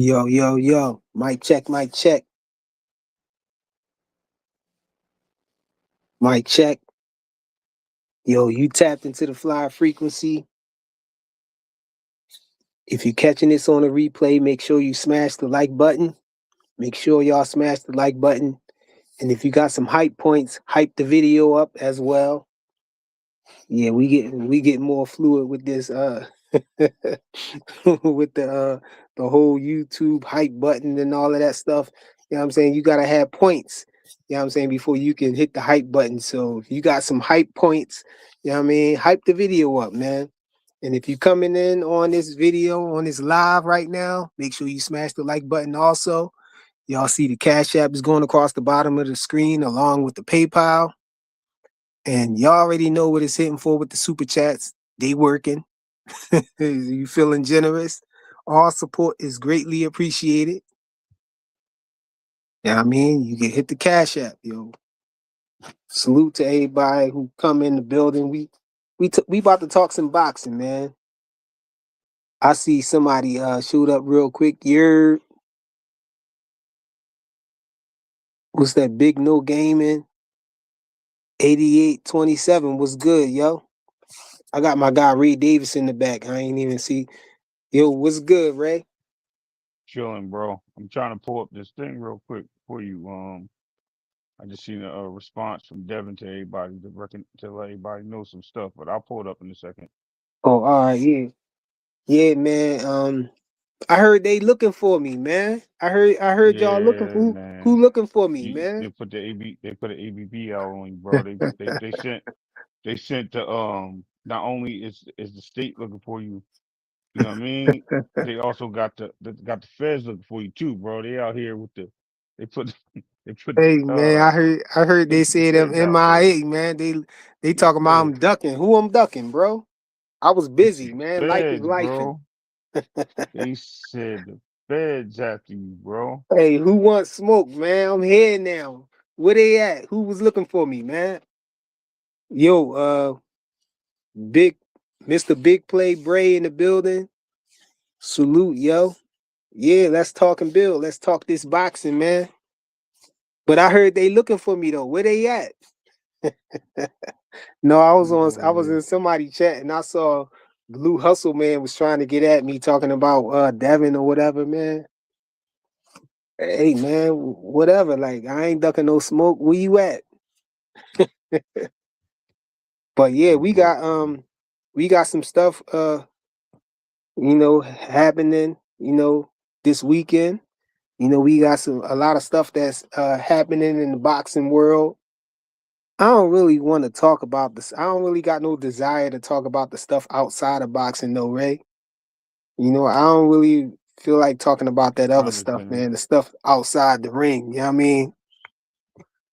Yo, yo, yo. Mic check, mic check, mic check. Yo, you tapped into the fly frequency. If you're catching this on a replay, make sure you smash the like button. Make sure y'all smash the like button. And if you got some hype points, hype the video up as well. Yeah, we get more fluid with this with the whole YouTube hype button and all of that stuff. You know what I'm saying? You gotta have points, you know what I'm saying, before you can hit the hype button. So if you got some hype points, you know what I mean, hype the video up, man. And if you're coming in on this video, on this live right now, make sure you smash the like button also. Y'all see the Cash App is going across the bottom of the screen along with the PayPal. And y'all already know what it's hitting for with the super chats. They working. You feeling generous? All support is greatly appreciated. Yeah, I mean, you can hit the Cash App, yo. Salute to everybody who come in the building. We about to talk some boxing, man. I see somebody shoot up real quick. What's that big no gaming? 8827 was good, yo. I got my guy Ray Davis in the back. I ain't even see. Yo, what's good, Ray? Chilling, bro. I'm trying to pull up this thing real quick for you. I just seen a response from Devin to everybody to let everybody know some stuff, but I'll pull it up in a second. Oh, all right, yeah. Yeah, man. I heard they looking for me, man. I heard y'all looking for Yeah, who man. looking for me, You man. they put the ABB out on you, bro. They sent the not only is the state looking for you, you know what I mean? They also got the feds looking for you too, bro. They out here with the they put they put Hey man, I heard they they put the said I'm feds out, bro. MIA, man. They talking about Yeah. I'm ducking. Who I'm ducking, bro? I was It's the busy, man. Life is feds, lifing. bro. They said the feds after you, bro. Hey, who wants smoke, man? I'm here now. Where they at? Who was looking for me, man? Yo, big Mr. Big Play Bray in the building. Salute, yo. Yeah, let's talk and build. Let's talk this boxing, man. But I heard they looking for me though. Where they at? No, I was Yeah. in somebody chat and I saw Blue Hustle Man was trying to get at me talking about Devin or whatever, man. Hey man, whatever. Like I ain't ducking no smoke. Where you at? But yeah, Hey, bro. we got some stuff happening, this weekend. We got a lot of stuff that's happening in the boxing world. I don't really want to talk about this. I don't really got no desire to talk about the stuff outside of boxing, though, Ray. I don't really feel like talking about that I other stuff, understand. man. The stuff outside the ring. You know what I mean?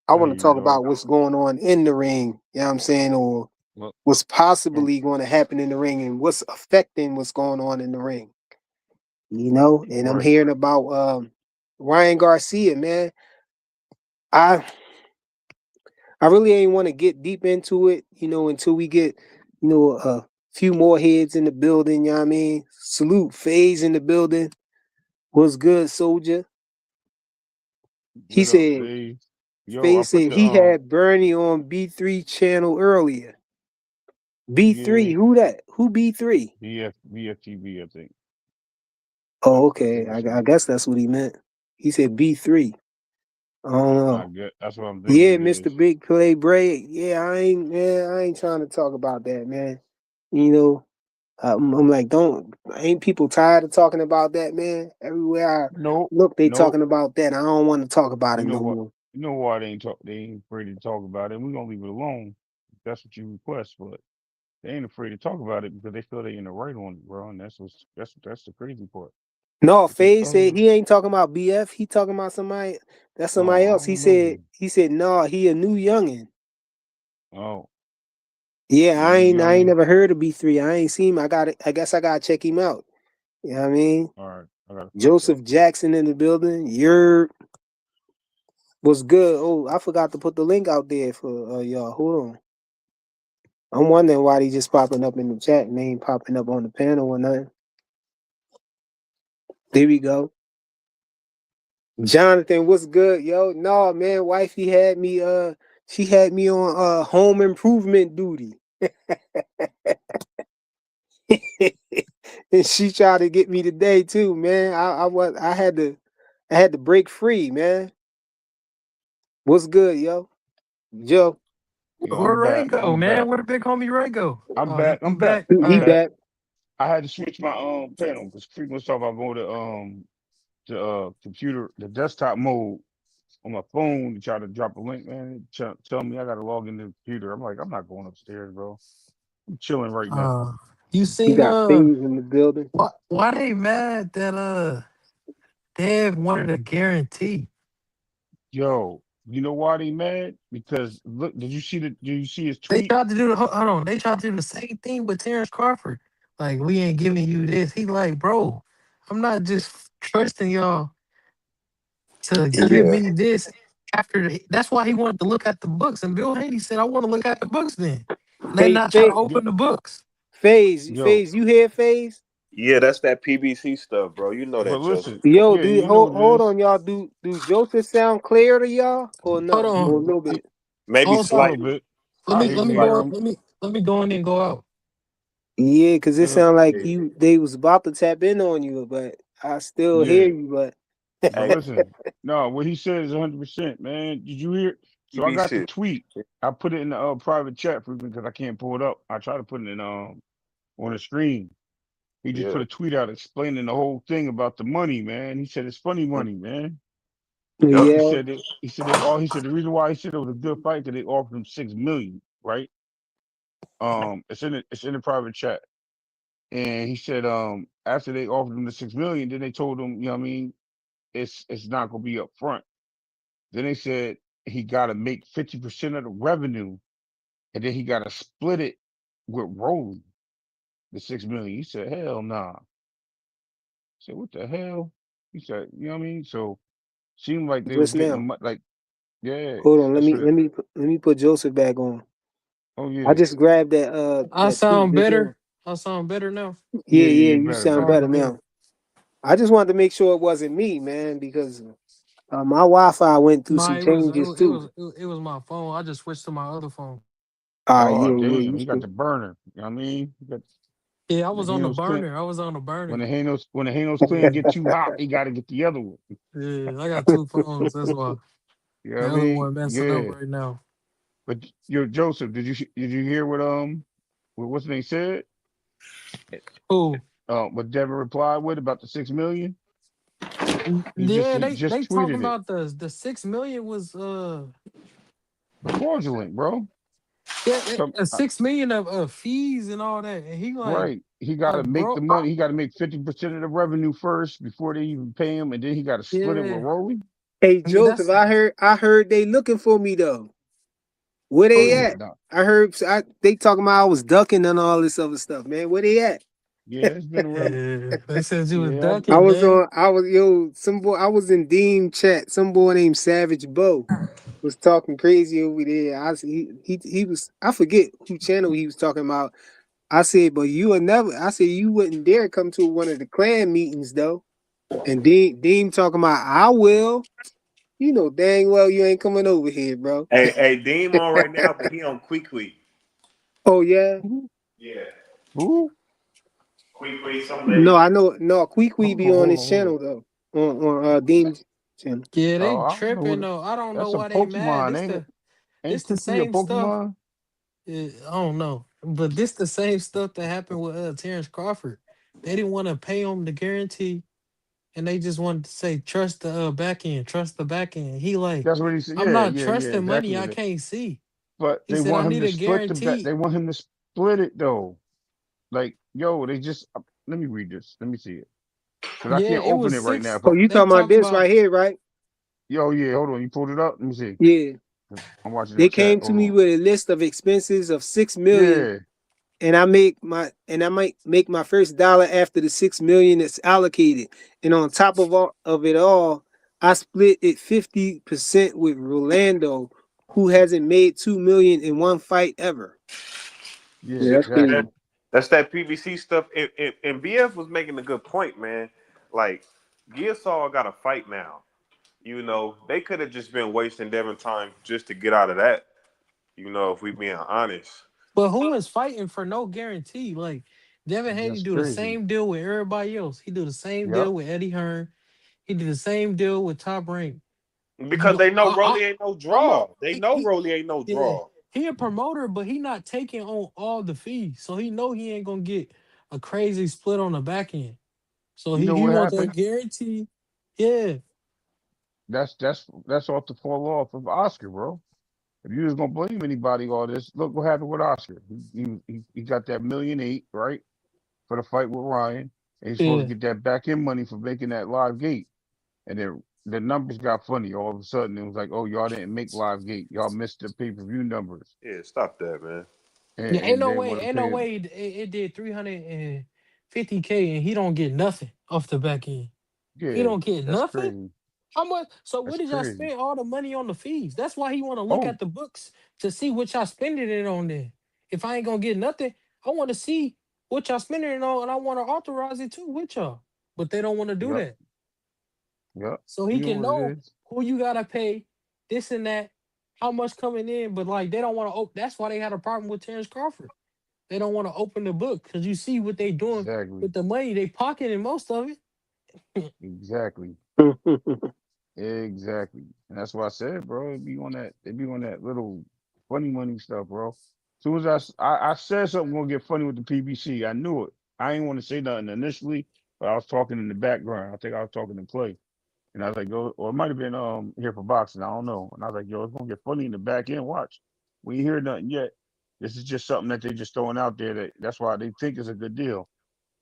I I want hear to you, talk dog. about what's going on in the ring. You know what I'm saying? Or Look, what's from possibly going to happen in the ring and what's affecting what's going on in the ring. And I'm right. hearing about Ryan Garcia, man. I I really ain't want to get deep into it, until we get, a few more heads in the building, you know what I mean? Salute Phase in the building. What's good, soldier? He What up, said, Faye? Yo, I Phase put said the he had Bernie on B3 channel earlier. B3, yeah who that? Who B3? VFTV, I think. Oh, I think okay. that's I what guess that's what he meant. He said B3. I don't I know. get. That's what I'm thinking Yeah, it is. Mr. Big Play Bray. Yeah, I ain't trying to talk about that, man. You know, I'm like, ain't people tired of talking about that, man? Everywhere I Nope. look, they Nope. talking about that. I don't want to talk about it You know no what? more. You know why they ain't talk? They ain't afraid to talk about it. We're gonna leave it alone. If that's what you request, but they ain't afraid to talk about it because they feel they in the right on it, bro. And that's the crazy part. No, They say, Faye said oh, he ain't talking about BF. He talking about somebody. That's somebody I else. He don't know. said he said no. He a new youngin. Oh, Yeah, you I new ain't I ain't youngin. never heard of B3. I ain't seen him. I guess I gotta check him out. You know what I mean? All right, I gotta find that. Joseph Jackson in the building. You're was good. Oh, I forgot to put the link out there for y'all. Hold on. I'm wondering why they just popping up in the chat and they ain't popping up on the panel or nothing. There we go. Jonathan, what's good, yo? No, man, wifey had me she had me on home improvement duty. And she tried to get me today too, man. I had to break free, man. What's good, yo? Joe. Yo, Where I'm Ray back. go, I'm man? back. Where the big homie Ray go? I'm Oh, back. he I'm back. back. All I'm He right. back. back. I had to switch my panel because frequent stuff I go to computer the desktop mode on my phone to try to drop a link, man. Tell me I gotta log into the computer. I'm like, I'm not going upstairs, bro. I'm chilling right now. Uh, you He seen got things in the building. why they mad that Dev wanted a guarantee? Yo, you know why they mad? Because look, did you see his They tweet? tried to do the hold on. They tried to do the same thing with Terrence Crawford. Like we ain't giving you this. He like, bro, I'm not just trusting y'all to give Yeah, me this that's why he wanted to look at the books. And Bill Haney said, I want to look at the books then. And they Hey, not try to Yo, open the books. yo, Phase, you hear Phase? yeah, that's that PBC stuff, bro. You know but that, Joseph. listen, Yo, yeah, dude, you know what it hold is. on, y'all. Do Joseph sound clear to y'all or Hold no? Or a on. little bit? Maybe Hold A little on. slightly. bit. Let I me hear let you me like go Slightly. let me go in and go out. Yeah, cause it uh, sound like Yeah. they was about to tap in on you, but I still hear yeah. you. But But Hey, listen, no, what he said is 100%, man. Did you hear? So I got the PBC. tweet. I put it in the private chat for because I can't pull it up. I tried to put it in on the screen. He just Yeah. put a tweet out explaining the whole thing about the money, man. He said it's funny money, man. Yep. He yeah, said it. He said the reason why he said it was a good fight because they offered him 6 million, right? It's in the private chat, and he said after they offered him the 6 million, then they told him, you know what I mean, it's not gonna be up front. Then they said he got to make 50% of the revenue, and then he got to split it with Rolly, the 6 million. He said, hell nah. I said, what the hell? He said, you know what I mean? So seemed like they was just getting the now. like, yeah, Hold on, that's what it. let me put Joseph back on. Oh I yeah, just grabbed I that tweet sound just now. better. I sound better now. Yeah, yeah, yeah, yeah, you better, sound All better. better right, good. now. I just wanted to make sure it wasn't me, man, because my Wi-Fi went through Nah, some changes too. it was my phone. I just switched to my other phone. Oh Yeah, yeah, damn, you he got should. the burner. You know what I mean? He got Yeah, I when was the on the Hanos clan burner. I was on the burner. when the Hanos clan get too hot, he got to get the other one. Yeah, I got two phones. That's why You know what I the other mean? one messing up Yeah. right now. But yo, Joseph, did you hear what's the name said? Oh, What Devin replied with about the 6 million? yeah, He they just talking tweeted it. about the 6 million was Fraudulent, bro. yeah So, 6 million of fees and all that, and he right. He got to make bro, the money. He got to make 50% of the revenue first before they even pay him, and then he got to split it with yeah Rolly. Hey yeah Joseph, that's I heard they looking for me though. Where Oh they yeah, at? no, I heard they talking about I was ducking and all this other stuff, man. Where they at? yeah, it's been around. yeah. They said you was Yeah, ducking, man. Some boy, I was in Dean chat. Some boy named Savage Bo was talking crazy over there. He was, I forget who channel he was talking about. I said, but you would never, I said, you wouldn't dare come to one of the clan meetings though. And Dean talking about, I will. You know dang well you ain't coming over here, bro. Hey, Deem on right now, but he on Quick. Oh yeah? who? Yeah. Who? Quick, some No, lady. I know. No, Kwee Hold be on, on hold his on, hold on. channel though, on Dean's channel. Yeah, they Oh, I don't know tripping what. though. I don't know That's a why they mad. Pokemon, ain't it? This Ain't the Kukui a same stuff. Pokemon? I don't know, but this the same stuff that happened with Terrence Crawford. They didn't want to pay him the guarantee, and they just wanted to say trust the back end, trust the back end. He like, That's what he said. I'm Yeah, not yeah, yeah, trusting exactly money I what it. can't see. But He they said I want him need to a split the bet. guarantee. They want him to split it though. Like, yo, they just let me read this. Let me see it because I Yeah, can't it open was it right now. six. If Oh, I, you They talking about talk this about right here, right? yo, yeah, hold on. You pulled it up. Let me see. Yeah. 'Cause I'm watching the They chat. came to Hold me on. with a list of expenses of 6 million, Yeah, and I might make my first dollar after the 6 million that's allocated. And on top of it all, I split it 50% with Rolando, who hasn't made 2 million in one fight ever. yeah, Yeah, See, that's crazy. exactly. that's that PBC stuff. And BF was making a good point, man. Like, Gearsall got a fight now. they could have just been wasting Devin time just to get out of that. If we being honest. But who is fighting for no guarantee? Like Devin Haney That's do the crazy. same deal with everybody else. He do the same Yep. deal with Eddie Hearn. He did the same deal with Top Rank. Because they know I, Rolly ain't no I'm a draw. They know Rolly ain't no yeah. draw. He a promoter, but he not taking on all the fees. So he know he ain't gonna get a crazy split on the back end. So You know he what want that happened? guarantee. Yeah. That's off the fall off of Oscar, bro. If you was gonna blame anybody all this, look what happened with Oscar. He got that 1,800,000, right, for the fight with Ryan, and he's supposed Yeah. to get that back end money for making that live gate. And then the numbers got funny. All of a sudden, it was like, oh, y'all didn't make live gate. Y'all missed the pay-per-view numbers, Yeah, stop that, man. Yeah, and they want to ain't pay no him. way it did 350K and he don't get nothing off the back end. He Yeah, don't get that's nothing. crazy. How much? So what That's did y'all crazy. spend all the money on the fees? That's why he want to look Oh, at the books to see what y'all spending it on. Then, if I ain't gonna get nothing, I want to see what y'all spending it on, and I want to authorize it too with y'all. But they don't want to do yep, that, yep. so he You know can what it know is? who you gotta pay, this and that, how much coming in. But like they don't want to. That's why they had a problem with Terrence Crawford. They don't want to open the book because you see what they doing Exactly, with the money. They pocketing most of it. exactly. Exactly. And that's why I said, bro, it be on that little funny money stuff, bro. Soon as I said something gonna get funny with the PBC, I knew it. I didn't want to say nothing initially, but I was talking in the background. I think I was talking to Clay. And I was like, yo, or it might have been here for boxing, I don't know. And I was like, yo, it's gonna get funny in the back end. Watch. We ain't hear nothing yet. This is just something that they just throwing out there that's why they think it's a good deal.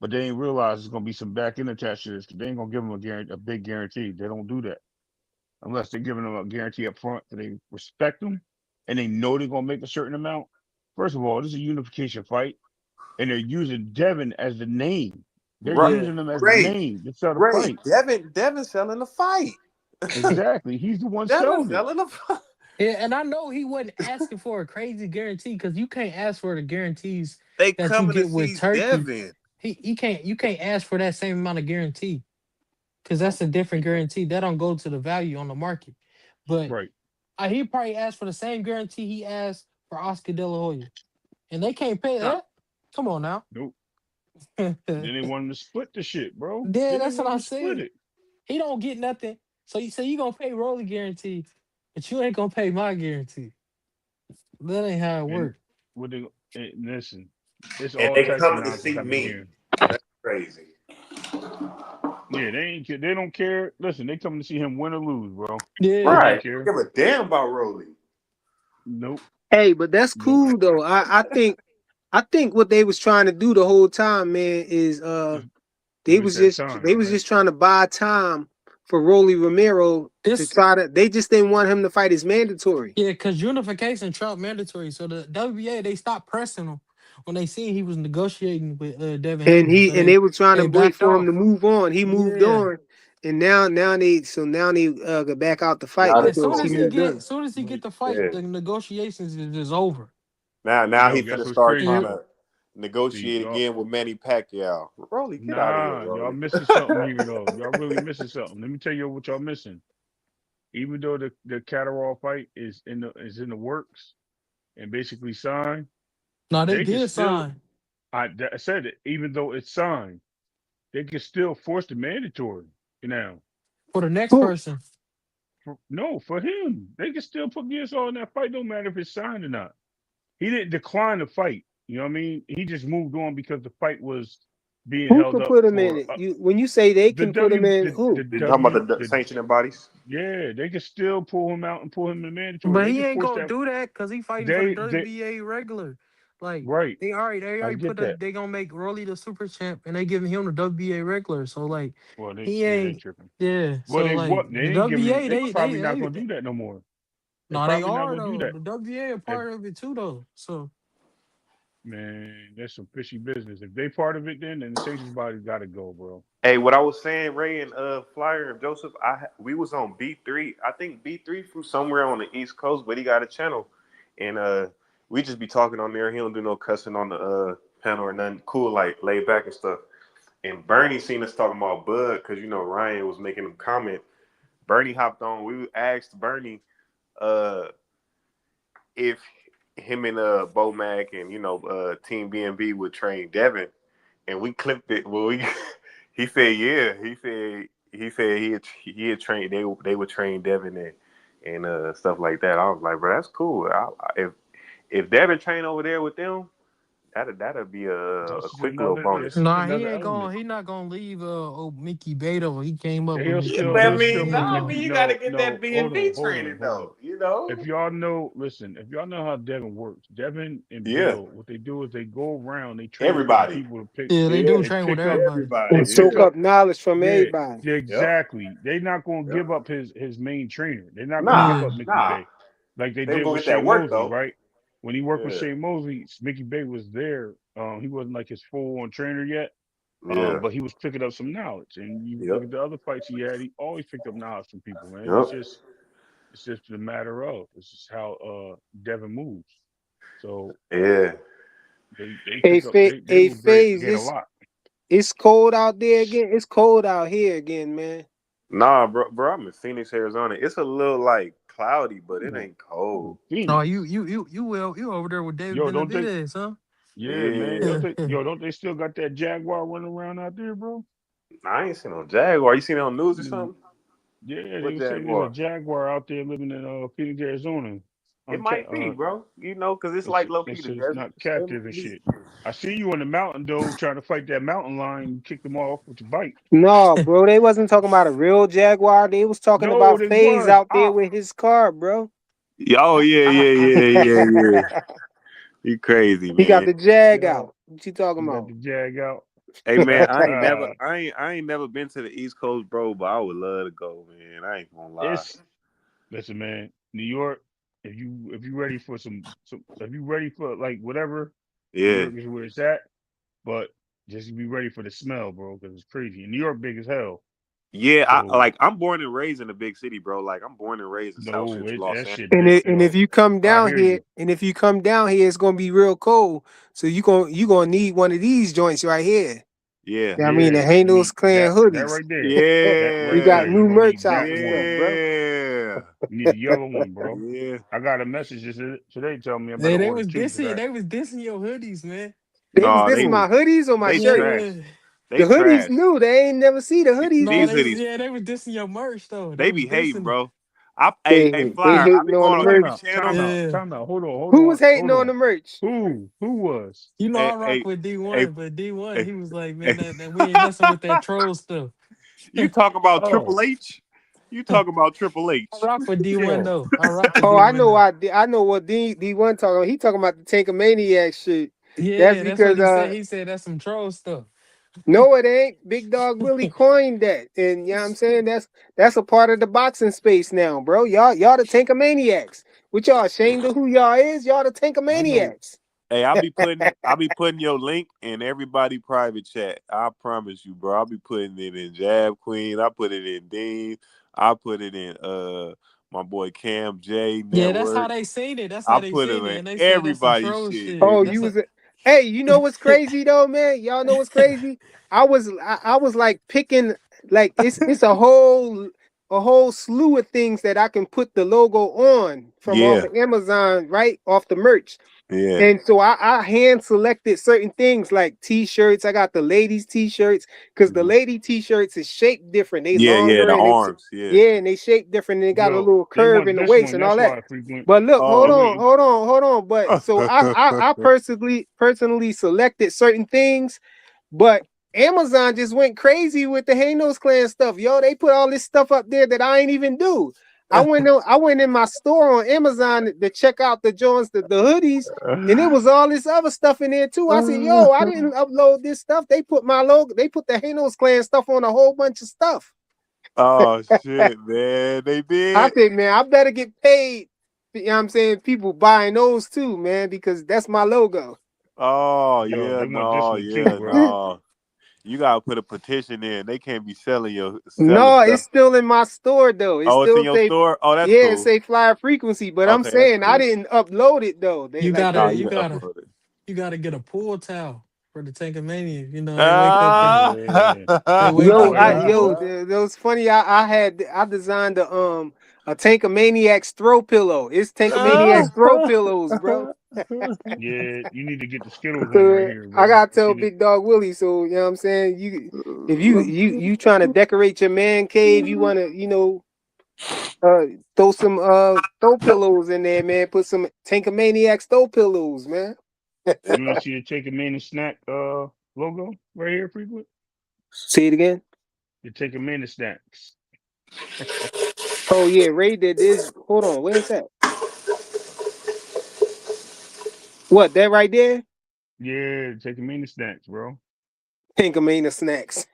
But they ain't realize there's gonna be some back end attached to this. They ain't gonna give them a big guarantee. They don't do that unless they're giving them a guarantee up front that they respect them and they know they're gonna make a certain amount. First of all, this is a unification fight, and they're using Devin as the name. They're Right. Yeah. using him as the Ray, name to sell the Ray, fight. Devin selling the fight. Exactly. He's the one Devin selling it. selling the fight. Yeah, and I know he wasn't asking for a crazy guarantee because you can't ask for the guarantees They that you coming to get with see Turkey. Devin. He can't you can't ask for that same amount of guarantee because that's a different guarantee. That don't go to the value on the market. But Right. he probably asked for the same guarantee he asked for Oscar De La Hoya, and they can't pay Nah. that. Come on now. Nope. Yeah, Then they want him to split the shit, bro. Then they that's what want him I to split said. it. He don't get nothing. So you say you gonna pay Rolly guarantee, but you ain't gonna pay my guarantee. That ain't how it And works. what they listen, it's And all they types of coming to nonsense see I've been me. hearing. That's crazy. Yeah, they don't care. Listen, they coming to see him win or lose, bro. They Yeah. don't Right. care. Don't give a damn about Rolly. Nope. Hey, but that's Nope. cool though. I think what they was trying to do the whole time, man, is Just waste that time. they was just trying to buy time for Rolly Romero to This try to. They just didn't want him to fight his mandatory, Yeah, because unification Trump mandatory. So the WBA they stopped pressing him when they seen he was negotiating with Devin and Haney. So they were trying to they wait backed for him to off. move on. He moved Yeah. on, and now they go back out the fight Now they As because soon doing he as was he that. get done. soon as he But get the fight, Yeah. the negotiations is over. Now he yo, guess finna what's start crazy trying Yeah. to though? See, negotiate y'all, again with Manny Pacquiao. Rolly, get out of here, y'all Rolly. missing something here though. Y'all really missing something. Let me tell you what y'all missing. Even though the Catterall fight is in the works and basically signed, No, they they can did still. sign I said it. Even though it's signed, they can still force the mandatory. You know, for the next Who person. no, for him, they can still put Gasol in that fight. Don't matter if it's signed or not. He didn't decline the fight. You know what I mean? He just moved on because the fight was being who held could up put him in for it? When you say they the can put him in, the who? You talking about the the sanctioning bodies? yeah. They can still pull him out and pull him in mandatory. But They he can ain't force gonna that. do that because he fighting for the They WBA regular. Like right. they I already get put that that. they gonna make Rolly the super champ and they giving him the WBA regular. So like Well, he they ain't tripping. yeah. Well, So they like what? They the ain't giving him. WBA They probably not they gonna do that no more. They no they probably not are gonna do though. that. The WBA a If part of it too though. So man, that's some fishy business. If they part of it, then the sanctions body got to go, bro. Hey, what I was saying, Ray and Flyer and Joseph, we was on B3. I think B3 from somewhere on the East Coast, but he got a channel, and we just be talking on there. He don't do no cussing on the panel or nothing. Cool, like laid back and stuff. And Bernie seen us talking about Bud because Ryan was making him comment. Bernie hopped on. We asked Bernie uh if him and Bo Mac and Team BNB would train Devin, and we clipped it. Well, he said yeah. He said he had trained. They would train Devin and stuff like that. I was like, bro, that's cool. If Devin train over there with them, that'd be a That's just quick little another. bonus. This is Nah, he another ain't element. going. He not gonna leave. Old Mickey Beto. He came up with He'll Mickey still, But I he'll Beto. still mean, He no, put ain't I Mickey. mean going. you got to No, get that no, hold on, BNB hold on, training hold on. though. You know? If y'all know, listen. If y'all know how Devin works, Devin and Yeah, Bill, what they do is they go around, they train with different everybody. people to pick. Yeah, they do Yeah, They train with pick up, everybody. everybody. And they soak pick Yeah, up. up knowledge from Yeah, everybody. yep, exactly. They're not gonna yep. give up his main trainer. They're not gonna Nah, give Yeah. up Mickey nah. Bay, like they They were did gonna with get that Shane work Mosley, though. right? When he worked with Yeah, Shane Mosley, Mickey Bay was there. He wasn't like his full on trainer yet. yeah, But he was picking up some knowledge. And you look yep, at the other fights he had, he always picked up knowledge from people, man. yep. It's just a matter of it's just how Devin moves. So Yeah. they Hey, pick up they hey, will Phase, gain a lot. it's cold out there again. It's cold out here again, man. Nah, bro. I'm in Phoenix, Arizona. It's a little like cloudy, but it Ooh, ain't cold. ooh, Oh, Phoenix. you over there with David Yo, don't they Benavidez, huh? yeah, man. Yeah, Don't they still got that Jaguar running around out there, bro? I ain't seen no Jaguar. You seen it on news or Mm, something? yeah, they What were saying there's a Jaguar? Jaguar out there living in Phoenix, Arizona. It On might be, bro. Because it's It's like low they key the said it's desert. not So it captive might and be. shit. I see you on the mountain though, trying to fight that mountain lion. You kicked them off with your bike. No, bro, they wasn't talking about a real Jaguar. They was talking No, about they Phase was. out there with his car, bro. Oh yeah, yeah. You crazy, He got man. the Jag Yo, out. What you talking you got about? the jag out. Hey man, I ain't never been to the East Coast, bro, but I would love to go, man. I ain't gonna lie. It's listen, man. New York. If you ready for some if you ready for like whatever, New Yeah. York is where it's at. But just be ready for the smell, bro, because it's crazy. And New York big as hell. Yeah, So I'm born and raised in a big city, bro. Like I'm born and raised in South no, Central Los that Angeles. shit And big. and if Yo, you come I down hear here, you. it's gonna be real cold. So you gonna need one of these joints right here. Yeah. Yeah, I mean the Yeah, you Hanos need Clan that hoodies. right there. That We right got there. Yeah. You're new gonna merch need out that and one. stuff, bro. Yeah. You need the yellow one, bro. Yeah. I got a message today telling me I better They order was two for dissing. that. They was dissing your hoodies, man. They was No, this my hoodies or my they shirts. trash. Yeah. They The hoodies trash. new. They ain't never see the hoodies. No, These they was hoodies, yeah. They was dissing your merch though. They they was be hating, dissing it. bro. Hey, They Flyer, I hating be on going the on Time merch. every out, channel. time out, Yeah. time out. Who was hating Hold on on. the merch? Who was? You know Hey, I rock hey, with hey, D1, but D1 hey, he was like, man, hey. that we ain't messing with that troll stuff. You talk about Oh, Triple H? You talk about Triple I H? rock with D1 yo, though. I rock with Oh, I D1 know. though. I know what D1 talking about. He talking about the Tankamaniac shit. That's Yeah, that's what because he said. He said that's some troll stuff. no, it ain't. Big Dog Willie coined that, and you know what I'm saying that's a part of the boxing space now, bro. Y'all the Tankamaniacs. What y'all ashamed of who y'all is? Y'all the I know. Tankamaniacs. Hey, I'll be putting your link in everybody private chat. I promise you, bro. I'll be putting it in Jab Queen. I put it in Dean. I put it in my boy Cam J Yeah, that's how Network. they seen it. That's I how they put it seen it, in and they said that's some everybody's troll shit, shit. Oh, nigga. you That's a was a hey, you know what's crazy though, man? Y'all know what's crazy? I was like picking like it's a whole slew of things that I can put the logo on from off Yeah, of Amazon, right? Off the merch. yeah, And so I hand selected certain things like t-shirts. I got the ladies t-shirts because the mhm. lady t-shirts is shaped different. They Yeah. longer The and arms, yeah. yeah, and they shape different and they got a Yo, little they curve want in the this waist one. and all That's that. why I frequent. But look, They Oh, waiting. hold on. But so I personally selected certain things, but Amazon just went crazy with the Hanos Clan stuff. Yo, they put all this stuff up there that I ain't even do. I went in my store on Amazon to check out the Jones, the hoodies, and it was all this other stuff in there too. I said, yo, I didn't upload this stuff. They put my logo, they put the Hanos Clan stuff on a whole bunch of stuff. oh shit, man. They I did. said, man, I better get paid. You know what I'm saying? People buying those too, man, because that's my logo. Oh Yo, yeah, they want this no, one too, yeah, bro. no. You gotta put a petition in. They can't be selling No, stuff. it's still in my store though. It Oh, it's in still your say, store? Oh, that's yeah, it cool. say flyer frequency, but I'm Okay, that's saying I cool. didn't upload it though. They you like Oh, gotta, they you you can gotta, upload it. you gotta get a pool towel. for the Tankamania. You know, they wake up and Yeah. they wake Yo, up Hey, and you it was funny. I designed a Tankamaniacs throw pillow. It's Tankamaniacs throw pillows, bro. yeah, you need to get the Skittles one right So here, I bro. gotta tell Get it. Big Dog Willie. So you know what I'm saying. If you trying to decorate your man cave, you wanna uh throw some throw pillows in there, man. Put some Tankamaniacs throw pillows, man. You want to see the Take a Minute Snack logo right here, frequent? Say it again. The Take a Minute Snacks. Oh yeah, Ray did this. Hold on, where's that? What that right there? Yeah, Take a Minute Snacks, bro. Tankamania snacks.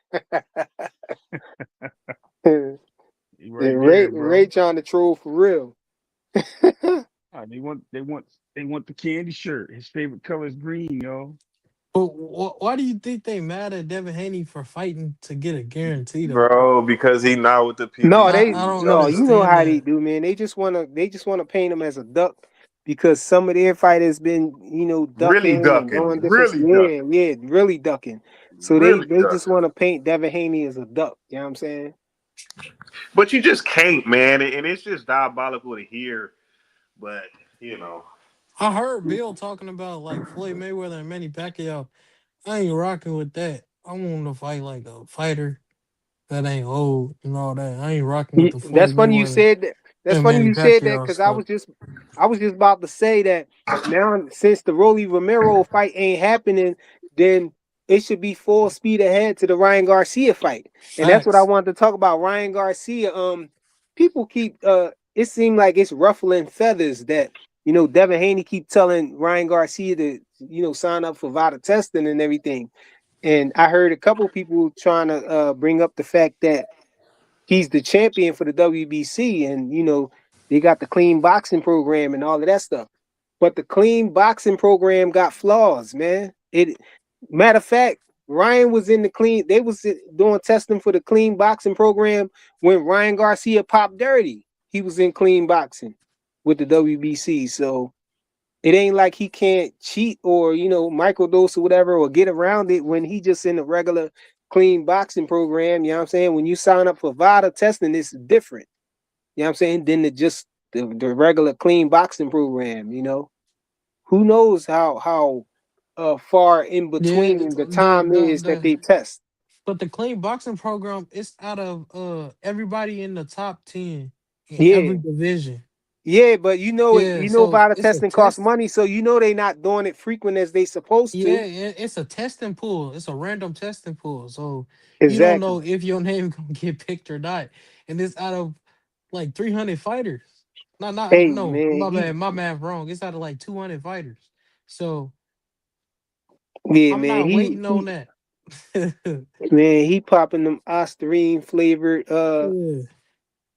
Yeah, Right Ray there, Ray bro. trying to troll for real. They want the candy shirt. His favorite color is green, yo. but why do you think they mad at Devin Haney for fighting to get a guarantee though? Bro, because he not with the No, I PBC, don't no, yo. you know understand how they that. do, man. They just wanna paint him as a duck because some of their fighters been, Really ducking and ducking. doing different. Really Yeah, ducking. yeah, really ducking. So Really they just ducking. want to paint Devin Haney as a duck. You know what I'm saying? But you just can't, man. And it's just diabolical to hear. But, you know. I heard Bill talking about like Floyd Mayweather and Manny Pacquiao. I ain't rocking with that. I want to fight like a fighter that ain't old and all that. I ain't rocking with the That's Floyd funny you Mayweather said that. That's and funny Manny you said that Pacquiao because stuff. I was just about to say that now since the Rolly Romero fight ain't happening, then it should be full speed ahead to the Ryan Garcia fight, and that's what I Facts. wanted to talk about. Ryan Garcia. People keep it seemed like it's ruffling feathers that Devin Haney keep telling Ryan Garcia to sign up for VADA testing and everything, and I heard a couple people trying to bring up the fact that he's the champion for the WBC, and they got the clean boxing program and all of that stuff. But the clean boxing program got flaws, man. It matter of fact, Ryan was in the clean. They was doing testing for the clean boxing program when Ryan Garcia popped dirty. He was in clean boxing with the WBC, so it ain't like he can't cheat or microdose or whatever or get around it when he just in a regular clean boxing program. You know what I'm saying? When you sign up for VADA testing, it's different. You know what I'm saying? Than the regular clean boxing program. Who knows how far in Yeah, between the the time the is that the they test. but the clean boxing program is out of everybody in the top 10 in every Yeah. division. Yeah, but Yeah, so VADA it's a testing costs test. money, so they not doing it frequent as they supposed Yeah, to. it's a testing pool. It's a random testing pool. So you don't Exactly. know if your name gonna get picked or not. And it's out of like 300 fighters. Not Hey no, man, my bad, my math wrong. It's out of like 200 fighters. So yeah I'm man, not waiting on that. he popping them Ostarine flavored Yeah.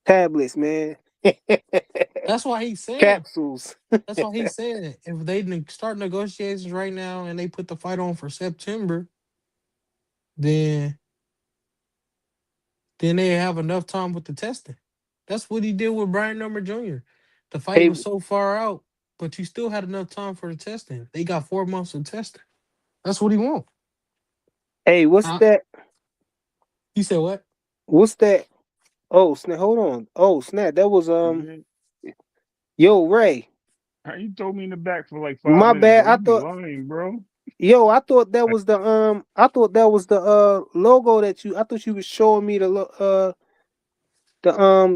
tablets, man. That's why he's saying. Capsules. That's why he's saying if they start negotiations right now and they put the fight on for September, then they have enough time with the testing. That's what he did with Brian Number Jr. The fight Hey, was so far out, but you still had enough time for the testing. They got 4 months of testing. That's what he want. hey, what's Uh, that? you said what? What's that? Oh, snap! Hold on. Oh, snap! That was Man, Yo, Ray. how you throw me in the back for like five My minutes, bad. bro? You be lying, bro. I thought that was the logo that I thought you was showing me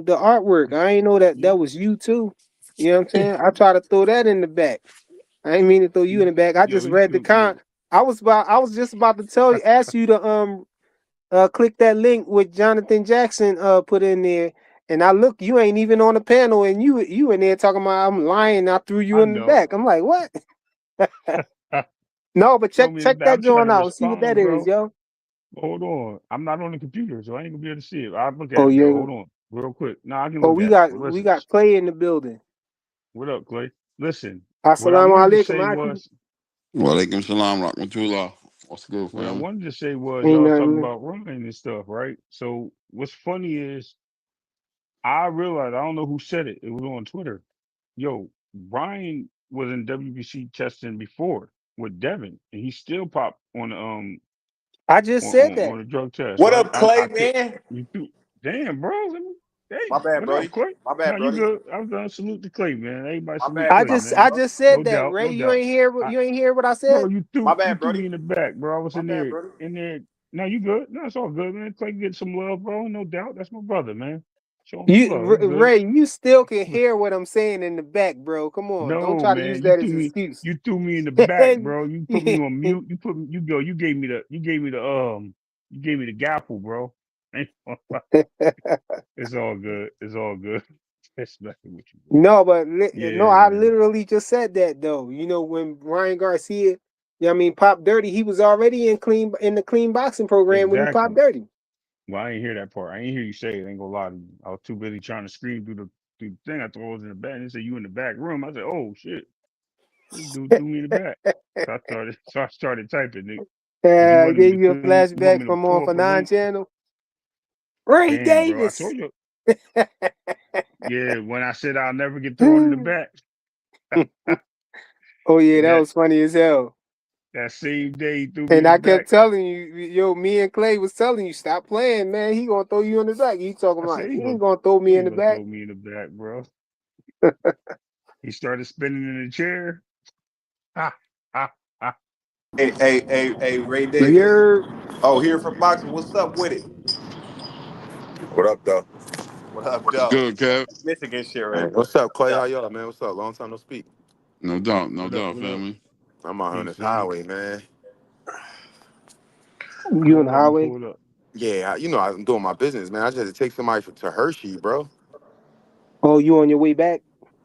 the artwork. I ain't know that You, that was you too. You know what I'm saying? I try to throw that in the back. I ain't mean to throw you in you, the back. I yo, just you read the feel yo. con. I was just about to ask you to click that link with Jonathan Jackson put in there. And I look, you ain't even on the panel, and you in there talking about I'm lying. I threw you I in the know. back. I'm like, what? No, but Throw me in the check back. that I'm trying joint to out and see what that respond, is, bro. yo. Hold on. I'm not on the computer, so I ain't gonna be able to see it. I'll look Oh at it though. yeah. Hold on. Real quick. No, I can Oh, look at it. But we listen. got Clay in the building. What up, Clay? Listen. What I Assalamu wanted to alaikum, say Aki. was Walaikum salam rahmatullah. What's good, what I fam? wanted to say was Ain't y'all was talking nothing. about running and stuff, right? So what's funny is I realized I don't know who said it. It was on Twitter. Yo, Brian was in WBC testing before. with Devin, and he still popped on the I just said that. on the drug test. So What up, I Clay, could man? you threw damn bro. Let me, My hey, bad, what up, Brody. Clay? My No, bad, you Brody. good. I was gonna salute the Clay, man. Everybody My salute bad. I Clay, My just man. I bad, just No said that, doubt, Ray. no You doubt. ain't hear what I, you ain't hear what I bro, said? you Brody. threw me in the back, bro. I was My bad, Brody. in there. No, you good. No, it's all good, man. Clay get some love, bro. No doubt. That's my brother, man. Show him some love. He good. Ray, you still can hear what I'm saying in the back, bro. Come on, don't No, try to use man, that as an excuse. you threw me in the back, bro. You put me on mute. You gave me you gave me the gaffle, bro. Ain't gonna lie. It's all good. It's all good. It's nothing with you, bro. No, but no, Yeah, I man. literally just said that though. You know, when Ryan Garcia, I mean, Pop Dirty, he was already in the clean boxing program when he popped Exactly. Dirty. Well, I ain't hear that part. I ain't hear you say it. I ain't gonna lie to you. I was too busy trying to scream through the thing. I thought I was in the back. And they said you in the back room. I said, oh shit, this dude threw me in the back. So I started typing, nigga. Cause I gave you a you want flashback me to from pull on up for a link. 9 channel. Ray Damn, bro. I Davis. told you. Yeah, when I said I'll never get thrown in the back, Oh yeah, that that was funny as hell. that same day he threw me And in the I kept back. telling you, yo, me and Clay was telling you, stop playing, man. He gonna throw you in the back. He talking I about said he ain't gonna throw me he in ain't the gonna back. throw me in the back, bro. He started spinning in the chair. Ha ha ha. Hey, Ray Davis. You're Oh, here from boxing. What's up with it? What up, though? What up, What's Doe? good, Kev? Michigan shit right Man, there. what's up, Clay? Yeah. How y'all, man? What's up? Long time no speak. No What up? doubt, What up? family. I'm out here on Peace, this family. highway, man. you on Pull the up. You highway? pulled up. Yeah, I'm doing my business, man. I just had to take somebody to Hershey, bro. Oh, you on your way back?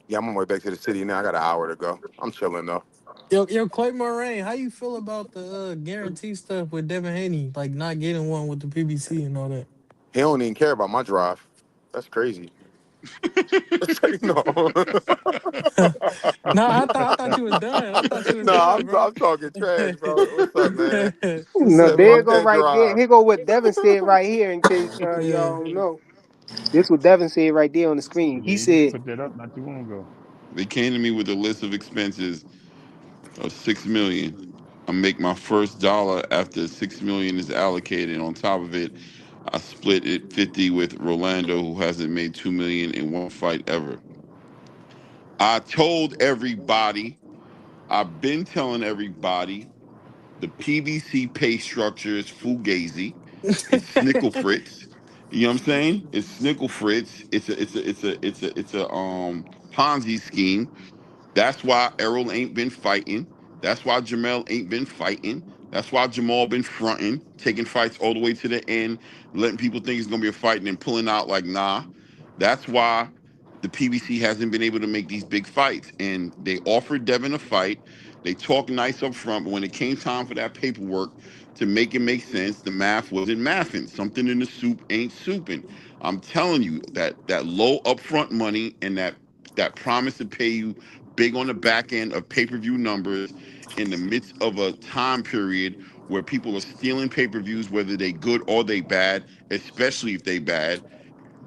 Yeah, I'm on my way back to the city now. I got an hour to go. I'm chilling, though. Yo, Clay Moraine, how you feel about the guarantee stuff with Devin Haney, like not getting one with the PBC and all that? He don't even care about my drive. That's crazy. no. No, I thought you was done. I thought you was no, done, bro. I'm talking trash, bro. What's up, man? What's No, up? there you Fuck go that right there. drive. Here go what Devin said right here in case Yeah. y'all don't know. This what Devin said right there on the screen. He Yeah, he just said, put that up not too long ago. They came to me with a list of expenses of 6 million. I make my first dollar after 6 million is allocated. On top of it, I split it 50 with Rolando, who hasn't made 2 million in one fight ever. I told everybody, I've been telling everybody, the PVC pay structure is fugazi. It's snickle fritz. You know what I'm saying? It's snickle fritz. It's a Ponzi scheme. That's why Errol ain't been fighting. That's why Jamel ain't been fighting. That's why Jamal been fronting, taking fights all the way to the end, letting people think it's gonna be a fight and then pulling out like nah. That's why the PBC hasn't been able to make these big fights. And they offered Devin a fight. They talked nice up front, but when it came time for that paperwork to make it make sense, the math wasn't mathing. Something in the soup ain't souping. I'm telling you that low upfront money and that promise to pay you big on the back end of pay-per-view numbers in the midst of a time period where people are stealing pay-per-views, whether they good or they bad, especially if they bad.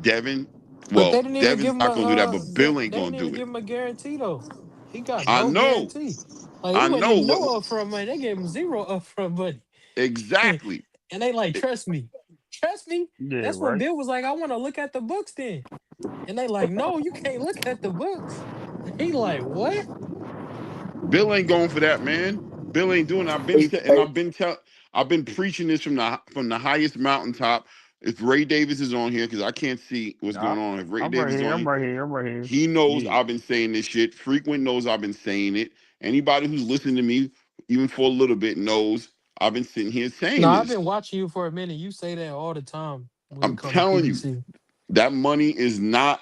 Devin, But Yeah. they well, didn't even give Devin's him not gonna do that, but Bill ain't they gonna didn't do even it. give him a guarantee though. He got I no know, guarantee. Like it I wasn't know even what no upfront money. They gave him zero upfront money. exactly. And they like, It- trust me. Trust me. Yeah. That's when Right. Bill was like, I want to look at the books then. And they like, no, you can't look at the books. He like, what? Bill ain't going for that, man. Bill ain't doing. hey, hey, I've been preaching this from the highest mountaintop. If Ray Davis is on here, because I can't see what's I, going on. If Ray I'm right Davis is here. on I'm here, right here. I'm right here. he knows Yeah. I've been saying this shit. Frequent knows I've been saying it. Anybody who's listened to me, even for a little bit, knows I've been sitting here No, saying I've this. been watching you for a minute. You say that all the time when it I'm comes to telling you, PBC. that money is not